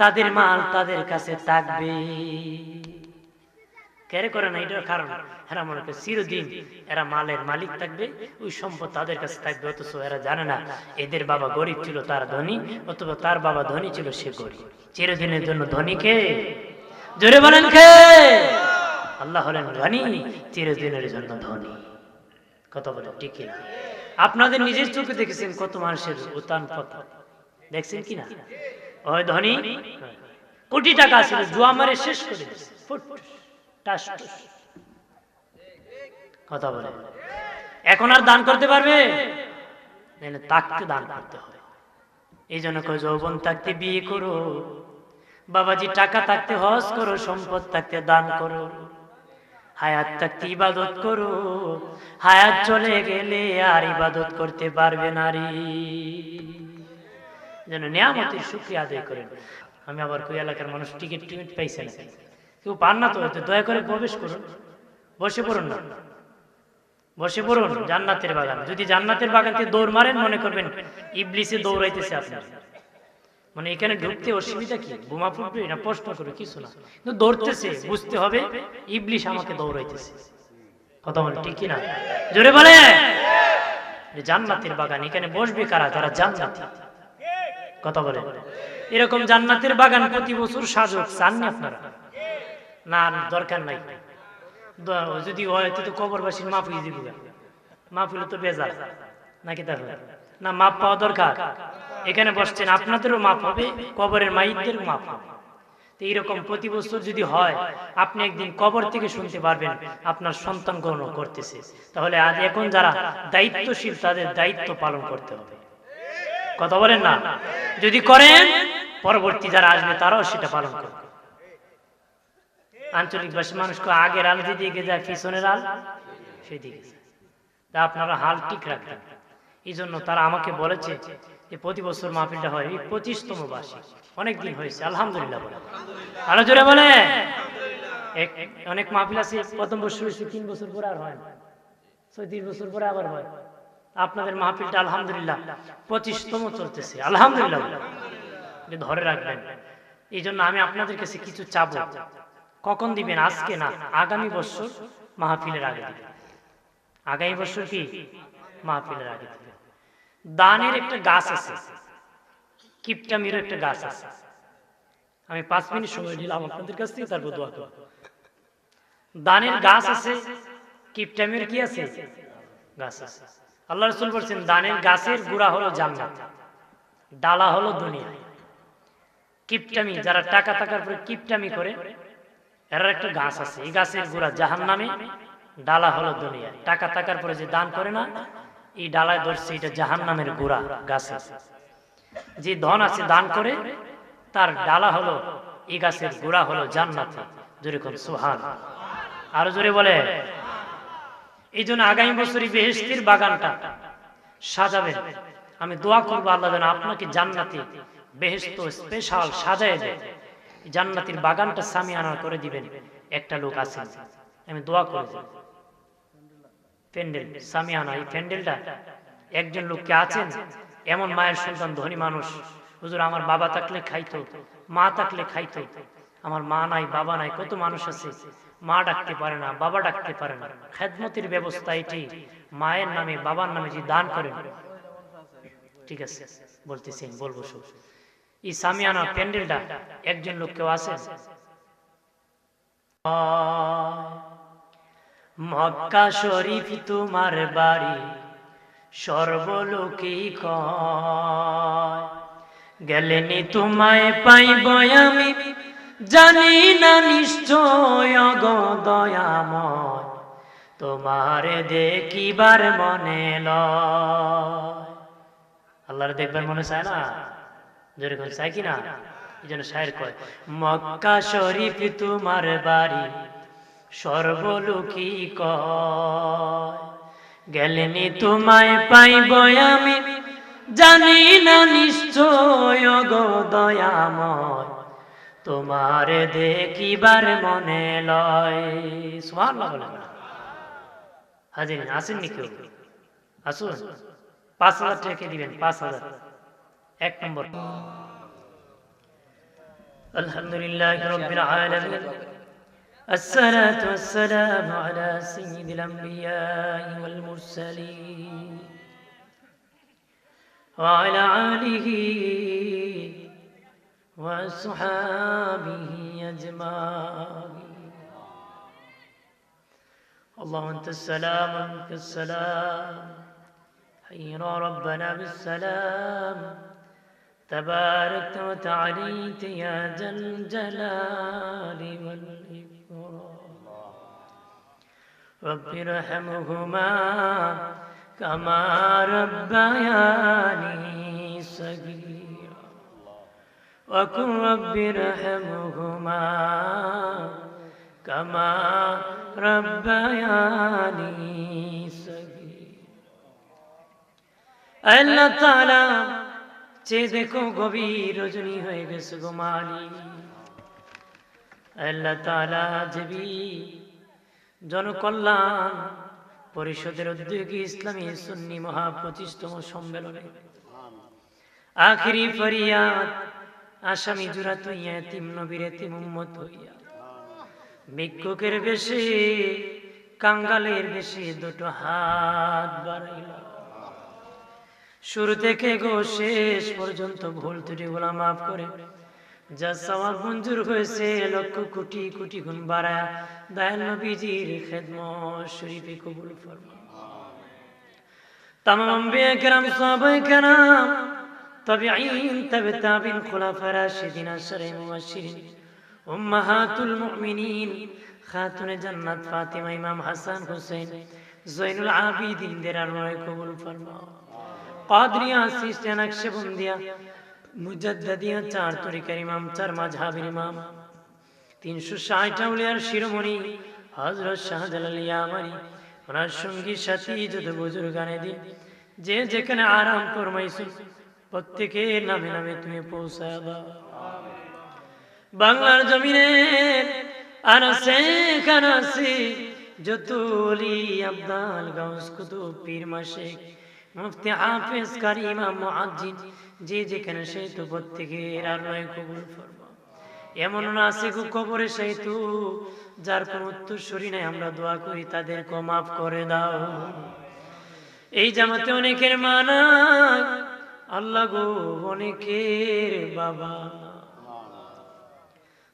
তাদের মাল তাদের কাছে থাকবে। কেড়ে করে না, এটার কারণ এরা মনে করে চিরদিন এরা মালের মালিক থাকবে, ওই সম্পদ তাদের কাছে থাকবে। অথচ এরা জানে না এদের বাবা গরিব ছিল, তার ধনী, অথবা তার বাবা ধনী ছিল, সে গরিব। চিরদিনের জন্য ধনী কে? জোরে বলেন কে? আল্লাহ হলেন ধনী, চিরদিনের জন্য ধনী। কথা বলে ঠিক না? আপনাদের নিজের চোখে দেখেছেন কত মানুষের উত্থান পতন, দেখছেন কি না? ওই ধনী কোটি টাকা ছিল, জুয়া মারে শেষ করে দিয়েছে, ফুট টাস টুস। কথা বলে এখন আর দান করতে পারবে? তাকতে দান করতে হবে। এই জন্য কই যৌবন থাকতে বিয়ে করো, বাবাজি টাকা থাকতে হজ করো, সম্পদ থাকতে দান করো, হায়াত থাকতে ইবাদত করো। হায়াত চলে গেলে আর ইবাদত করতে পারবে নারী। যেন নিয়ামতের শুকরিয়া আদায় করেন। আমি আবার কই এলাকার মানুষ টিকিট পাইছে না, কেউ পান না তো দয়া করে প্রবেশ করুন, বসে পড়ুন না, বসে পড়ুন। জান্নাতের বাগান, যদি জান্নাতের বাগান থেকে দৌড় মারেন মনে করবেন ইবলিসে দৌড়াইতেছে আপনার, মানে এখানে ঢুকতে অসুবিধা কি, বোমা ফুটবে না, প্রশ্ন করে কিছু না, কিন্তু দৌড়তেছে, বুঝতে হবে ইবলিস আমাকে দৌড়াইতেছে। কথা বলে ঠিক কিনা? জোরে বলে। জান্নাতের বাগান, এখানে বসবে কারা? যারা জান্নাতি। কথা বলে। এরকম জান্নাতের বাগান প্রতি বছর সাজক, চাননি আপনারা? না, দরকার নাই। যদি হয় তো কবরবাসীর মাফ হয়ে যাবে, মাফ হলে তো বেজার নাকি? তাহলে না, মাপ পাওয়া দরকার। এখানে বসছেন, আপনাদেরও মাপ হবে, কবরের মাইতদেরও মাপ হবে। তো এইরকম প্রতি বছর যদি হয়, আপনি একদিন কবর থেকে শুনতে পারবেন আপনার সন্তান গ্রহণ করতেছে। তাহলে আজ এখন যারা দায়িত্বশীল তাদের দায়িত্ব পালন করতে হবে। কথা বলেন না? যদি করেন, পরবর্তী যারা আসবে তারাও সেটা পালন করবে। আঞ্চলিক ভাষা মানুষকে আগের আল যেদিকে যায়, পিছনের আল সেদিকে যায়। তা আপনারা হাল ঠিক রাখবেন। এই জন্য তারা আমাকে বলেছে যে প্রতি বছর মাহফিলটা হয়, এই 25তম বার্ষিক, অনেকদিন হয়েছে, আলহামদুলিল্লাহ বলে। আরো জোরে বলে। অনেক মাহফিল আছে প্রথম বছর হয়েছে, 3 বছর পরে আর হয় না, 36 বছর পরে আবার হয়। আপনাদের মাহফিলটা আলহামদুলিল্লাহ 25তম চলতেছে, আলহামদুলিল্লাহ ধরে রাখবেন। এই জন্য আমি আপনাদের কাছে কিছু চাবো। কখন দিবেন? আজকে না, আগামী বছর মাহফিলের আগে দিবেন। আগামী বছর কি মাহফিলের আগে দিবেন। দানের একটা গাছ আছে, কিপটামির একটা গাছ আছে। আমি 5 মিনিট সময় নিলাম আপনাদের কাছ থেকে, তারপর দোয়া করব। দানের গাছ আছে, কিপটামির কি আছে? গাছ আছে। আল্লাহ রাসূল বলেছেন দানের গাছের গোড়া হলো জান্নাত, ডালা হলো দুনিয়া। কিপটামি, যারা টাকা টাকার পরে কিপটামি করে, এর একটা গাছ আছে, এই গাছের গোড়া জাহান্নামে, ডালা হলো দুনিয়া। টাকা টাকার পরে যে দান করে না, এই ডালায় ধরছে, এটা জাহান্নামের গোড়া গাছ আছে। যে ধন আছে দান করে, তার ডালা হলো, এই গাছের গোড়া হলো জান্নাতে। জোরে কোন সুবহান। আরো জোরে বলে। এই জন্য আগামী বছরই বেহেশতের বাগানটা সাজাবেন। আমি দোয়া করবো আল্লাহ যেন আপনাকে জান্নাতে বেহেশত স্পেশাল সাজায় দেয়। জান্নাতের বাগানটা সামিয়ানা করে দিবেন। একটা লোক আছে, আমি দোয়া করব, প্যান্ডেল সামিয়ানা, এই প্যান্ডেলটা একজন লোককে আছেন, এমন মায়ের সন্তান, ধনী মানুষ, হুজুর আমার বাবা থাকলে খাইতো, মা থাকলে খাইতো, আমার মা নাই, বাবা নাই। কত মানুষ আছে মা ডাকতে পারে না, বাবা ডাকতে পারে না। খেদমতের ব্যবস্থা এটি, মায়ের নামে বাবার নামে যে দান করেন, ঠিক আছে বলতেছেন, বলবো সব। এই সামিয়ানা প্যান্ডেলটা একজন লোক কেউ আছে? মক্কা শরীফ তোমার বাড়ি, সর্বলোকে কয়, গেলেনি তোমায় পাইব আমি, জানি না নিশ্চয় গো দয়াময়, তোমারে দেখিবার মনে লয়। আল্লাহরে দেখবার মনে চায় না? যেরকম চাই কিনা? এই জন্য শায়ের কয়, মক্কা শরীফ তোমার বাড়ি, সর্বলোকে কয়, গেলেনি তোমায় পাইব আমি, জানি না নিশ্চয় গো দয়াময়, তোমারে দেখিবার মনে লয়। সুবহানাল্লাহ বলেন। হাজির আসেননি কেউ? আসুন, 5000 টাকা দিবেন, 5000। 1 নম্বর। আলহামদুলিল্লাহ রাব্বিল আলামিন, الصلاة والسلام على سيد الأنبياء والمرسلين وعلى آله وأصحابه أجمعين. اللهم أنت السلام ومنك السلام، حينا ربنا بالسلام، تبارك وتعاليت يا ذا الجلال والإكرام رب ارحمهما كما ربياني صغيرا وقل رب ارحمهما كما ربياني صغيرا আল্লাহ তাআলা চেয়ে দেখো গভীর রজনী হয়ে গেছে গো মালিক। আল্লাহ তাআলা জেবি জনকল্যাণ পরিষদের উদ্যোগী ইসলামী সুন্নি মহা 25তম সম্মেলনে আখিরি ফরিয়াদ আসামি জুরাত হইয়া এতিম নবীর এতিম উম্মত হইয়া ভিক্ষুকের বেশে কাঙ্গালের বেশে দুটো হাত বাড়াইল। শুরু থেকে গো শেষ পর্যন্ত ভুল ত্রুটিগুলো মাফ করে যা সওয়াব মঞ্জুর হয়েছে লক্ষ কোটি কোটি গুণ বাড়ায় দয়াল নবীজির খেদমত শরীফে কবুল ফরমাও। তামাম আম্বিয়া কেরাম সাহাবায়ে কেরাম তাবিঈন তাবে তাবিঈন খুলাফা রাশিদিন আশরে মুবাশশিরিন উম্মাহাতুল মুমিনিন খাতুনে জান্নাত ফাতিমা ইমাম হাসান হুসাইন জয়নুল আবিদিন দের আরওয়াহ কবুল ফরমাও। কাদরিয়া সিস্টার নকশবন্দিয়া মুজাদ্দিদিয়া চার তরিকার ইমাম চার মাযহাবের ইমাম 360 আউলিয়ার শিরোমণি হযরত শাহজালাল ইয়ামানি ওনার সঙ্গী সাথী যত বুজুর্গানে দিন যে যেখানে আরাম ফরমাইছো প্রত্যেকের নামে নামে তুমি পৌঁছায় দাও। বাংলার জমিনে আনাসে খানাসি যত ওলি আব্দাল গাউস কুতুব পীর মাশায়েখ মুফতি হাফেজ কারি ইমাম মুআজ্জিন যে যেখানে সেই তো প্রত্যেকের আল্লাহ কবুল ফরমাও। এমন না আছে গো কবরে সেই তো যার কোন উত্তরসূরি নাই, আমরা দোয়া করি তাদেরকে মাফ করে দাও। এই জামাতে অনেকের মা নাই আল্লাহ গো, অনেকের বাবা,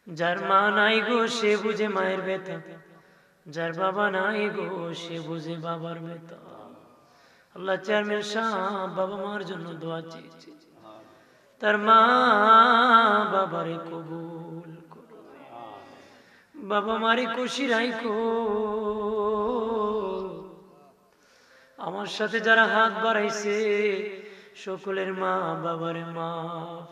যার মা নাই গো সে বুঝে মায়ের ব্যথা, যার বাবা নাই গো সে বুঝে বাবার ব্যথা। আল্লাহ চেয়ারম্যান সাহেব বাবা মার জন্য দোয়া চেয়েছে, তার মা বাবারে কবুল করো, বাবা মারে খুশি রাখো। আমার সাথে যারা হাত বাড়াইছে সকলের মা বাবারে মাফ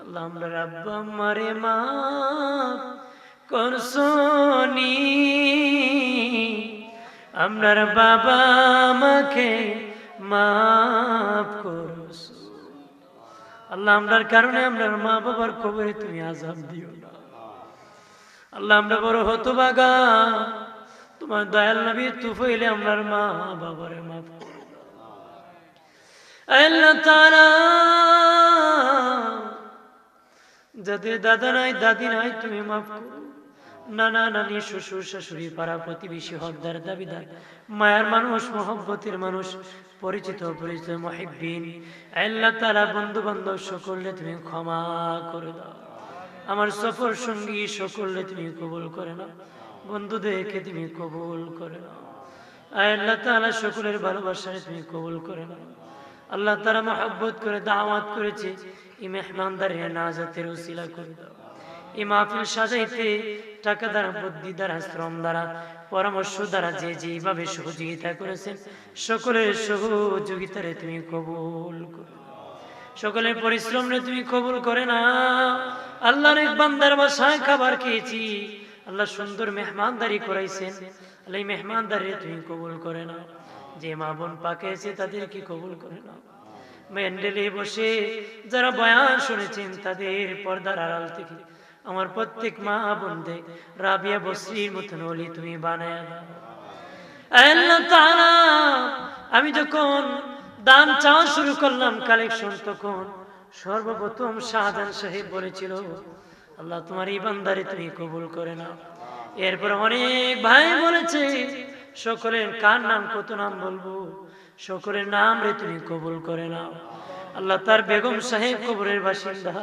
আল্লাহ, আমরা আব্বা মারে মাফ করছনি, আমরার বাবা মাকে মাফ করছ আল্লাহ। আমরার কারণে আমরার মা বাবার কবরে তুমি আযাব দিও না আল্লাহ। আমরা বড় হতভাগা, তোমার দয়াল নবী তুফাইলে আমরার মা বাবারে মাফ করো আল্লাহ তাআলা। যাদের দাদা নাই দাদি নাই তুমি মাফ করো, নানা নানি শ্বশুর শাশুড়ি পাড়া প্রতিবেশী হকদার দাবিদার মায়ার মানুষ মহব্বতের মানুষ পরিচিত অপরিচিত মুহিব্বিন আল্লাহ তাআলা বন্ধু বান্ধব সকলকে তুমি ক্ষমা করে দাও। আমার সফর সঙ্গী সকলকে তুমি কবুল করে নাও, বন্ধুদেরকে তুমি কবুল করে নাও আল্লাহ তাআলা। সকলের ভালোবাসায় তুমি কবুল করে নাও আল্লাহ। তারা মহব্বত করে দাওয়াত করেছে, এই মেহমানদারের নাজাতের উসিলা করে দাও। এই মাহফিল সাজাইতে টাকা দ্বারা, বুদ্ধি দ্বারা, শ্রম দ্বারা, পরামর্শ দ্বারা যে যেভাবে সহযোগিতা করেছেন সকলের সহযোগিতারে তুমি কবুল করো, সকলের পরিশ্রম তুমি কবুল করে না আল্লাহর এক বান্দার বাসায় খাবার খেয়েছি আল্লাহ, সুন্দর মেহমানদারি করাইছেন আল্লাহ, এই মেহমানদারি তুমি কবুল করে না। যে মা বোন পাকেছে তাদেরকে কবুল করে না। মেন্ডেলে বসে যারা বয়ান শুনেছেন তাদের পর্দার আড়াল থেকে আমার প্রত্যেক মা বোনদের রাবিয়া বসরির মতন ওলি তুমি বানায় দাও আল্লাহ তাআলা। আমি যখন দান চাওয়া শুরু করলাম কালেকশন, তখন সর্বপ্রথম শাহজাহান সাহেব বলেছিল আল্লাহ তোমার এই বান্দারে তুমি কবুল করে নাও। এরপর অনেক ভাই বলেছে, সকলের কার নাম কত নাম বলবো, সকলের নাম রে তুমি কবুল করে নাও আল্লাহ। তার বেগম সাহেব কবরের বাসিন্দা,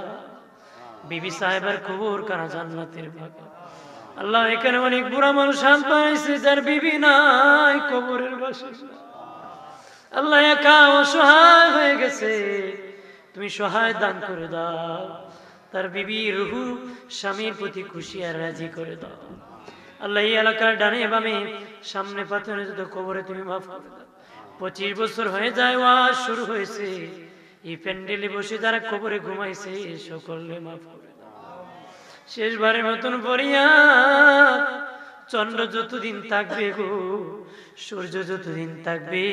বিবি সাহেবের কবর কানা জান্নাতের বাগান আল্লাহ। এখানে অনেক বুড়া মানুষ হাত বাড়াইছে যার বিবি নাই, কবরের বাসিন্দা আল্লাহ, একা অসহায় হয়ে গেছে। তুমি সহায় দান করে দাও, তার বিবি রুহু স্বামীর প্রতি খুশি আর রাজি করে দাও। আল্লাহ এই এলাকার ডানে বামে সামনে পাথরে যত কবরে তুমি মাফ করে দাও। 25 বছর হয়ে যায় ওয়াজ শুরু হয়েছে, এই প্যান্ডেলে বসে যারা কবরে ঘুমাইছে সকলে মাফ করে দাও। শেষবারের মতন পড়িয়া চন্দ্র যতদিন থাকবে গো, সূর্য যতদিন থাকবে,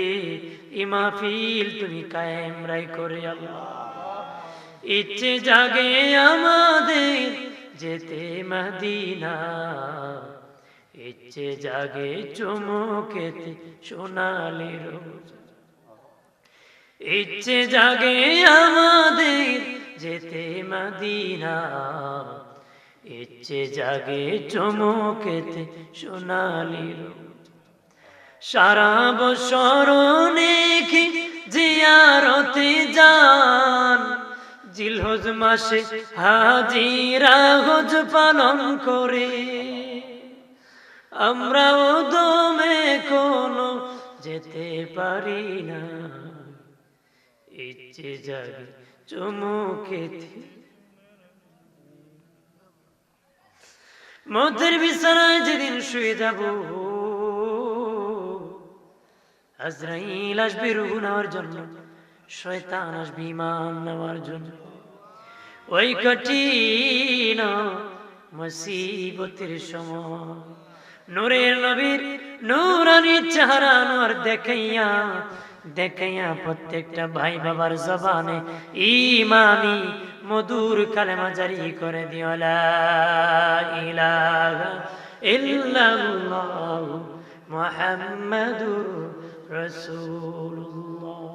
এই মাহফিল তুমি কায়েম রাই করে আল্লাহ। ইচ্ছে জাগে আমাদের যেতে মদিনা, ইচ্ছে জাগে চুমুকেতে সোনালি রোজ, ইচ্ছে জাগে আমাদের যেতে মদিনা, ইচ্ছে জাগে চুমুকেতে সোনালি রোজ। সারা বছর নেকি জিয়ারতে যান, জিলহজ মাসে হাজিরা হজ পালন করে, আমরাও দমে কোনো যেতে পারি না, ইচ্ছে জাগে চুমুকেতে। মতের বিছানায় যেদিন শুয়ে যাব, আজরাইল আসবে রূহ নেওয়ার জন্য, শয়তান আসবে ঈমান নেওয়ার জন্য। ওই কঠিন মুসিবতের সময় নূরের নবীর নূরানি চেহারা আনোয়ার দেখাইয়া দেখাইয়া প্রত্যেকটা ভাই বাবার জবানে ঈমানি মধুর কালেমা জারি করে দিও, লা ইলাহা ইল্লাল্লাহ মুহাম্মাদুর রাসূলুল্লাহ।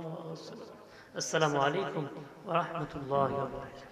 আসসালামু আলাইকুম ওয়া রাহমাতুল্লাহি ওয়া বারাকাতুহু।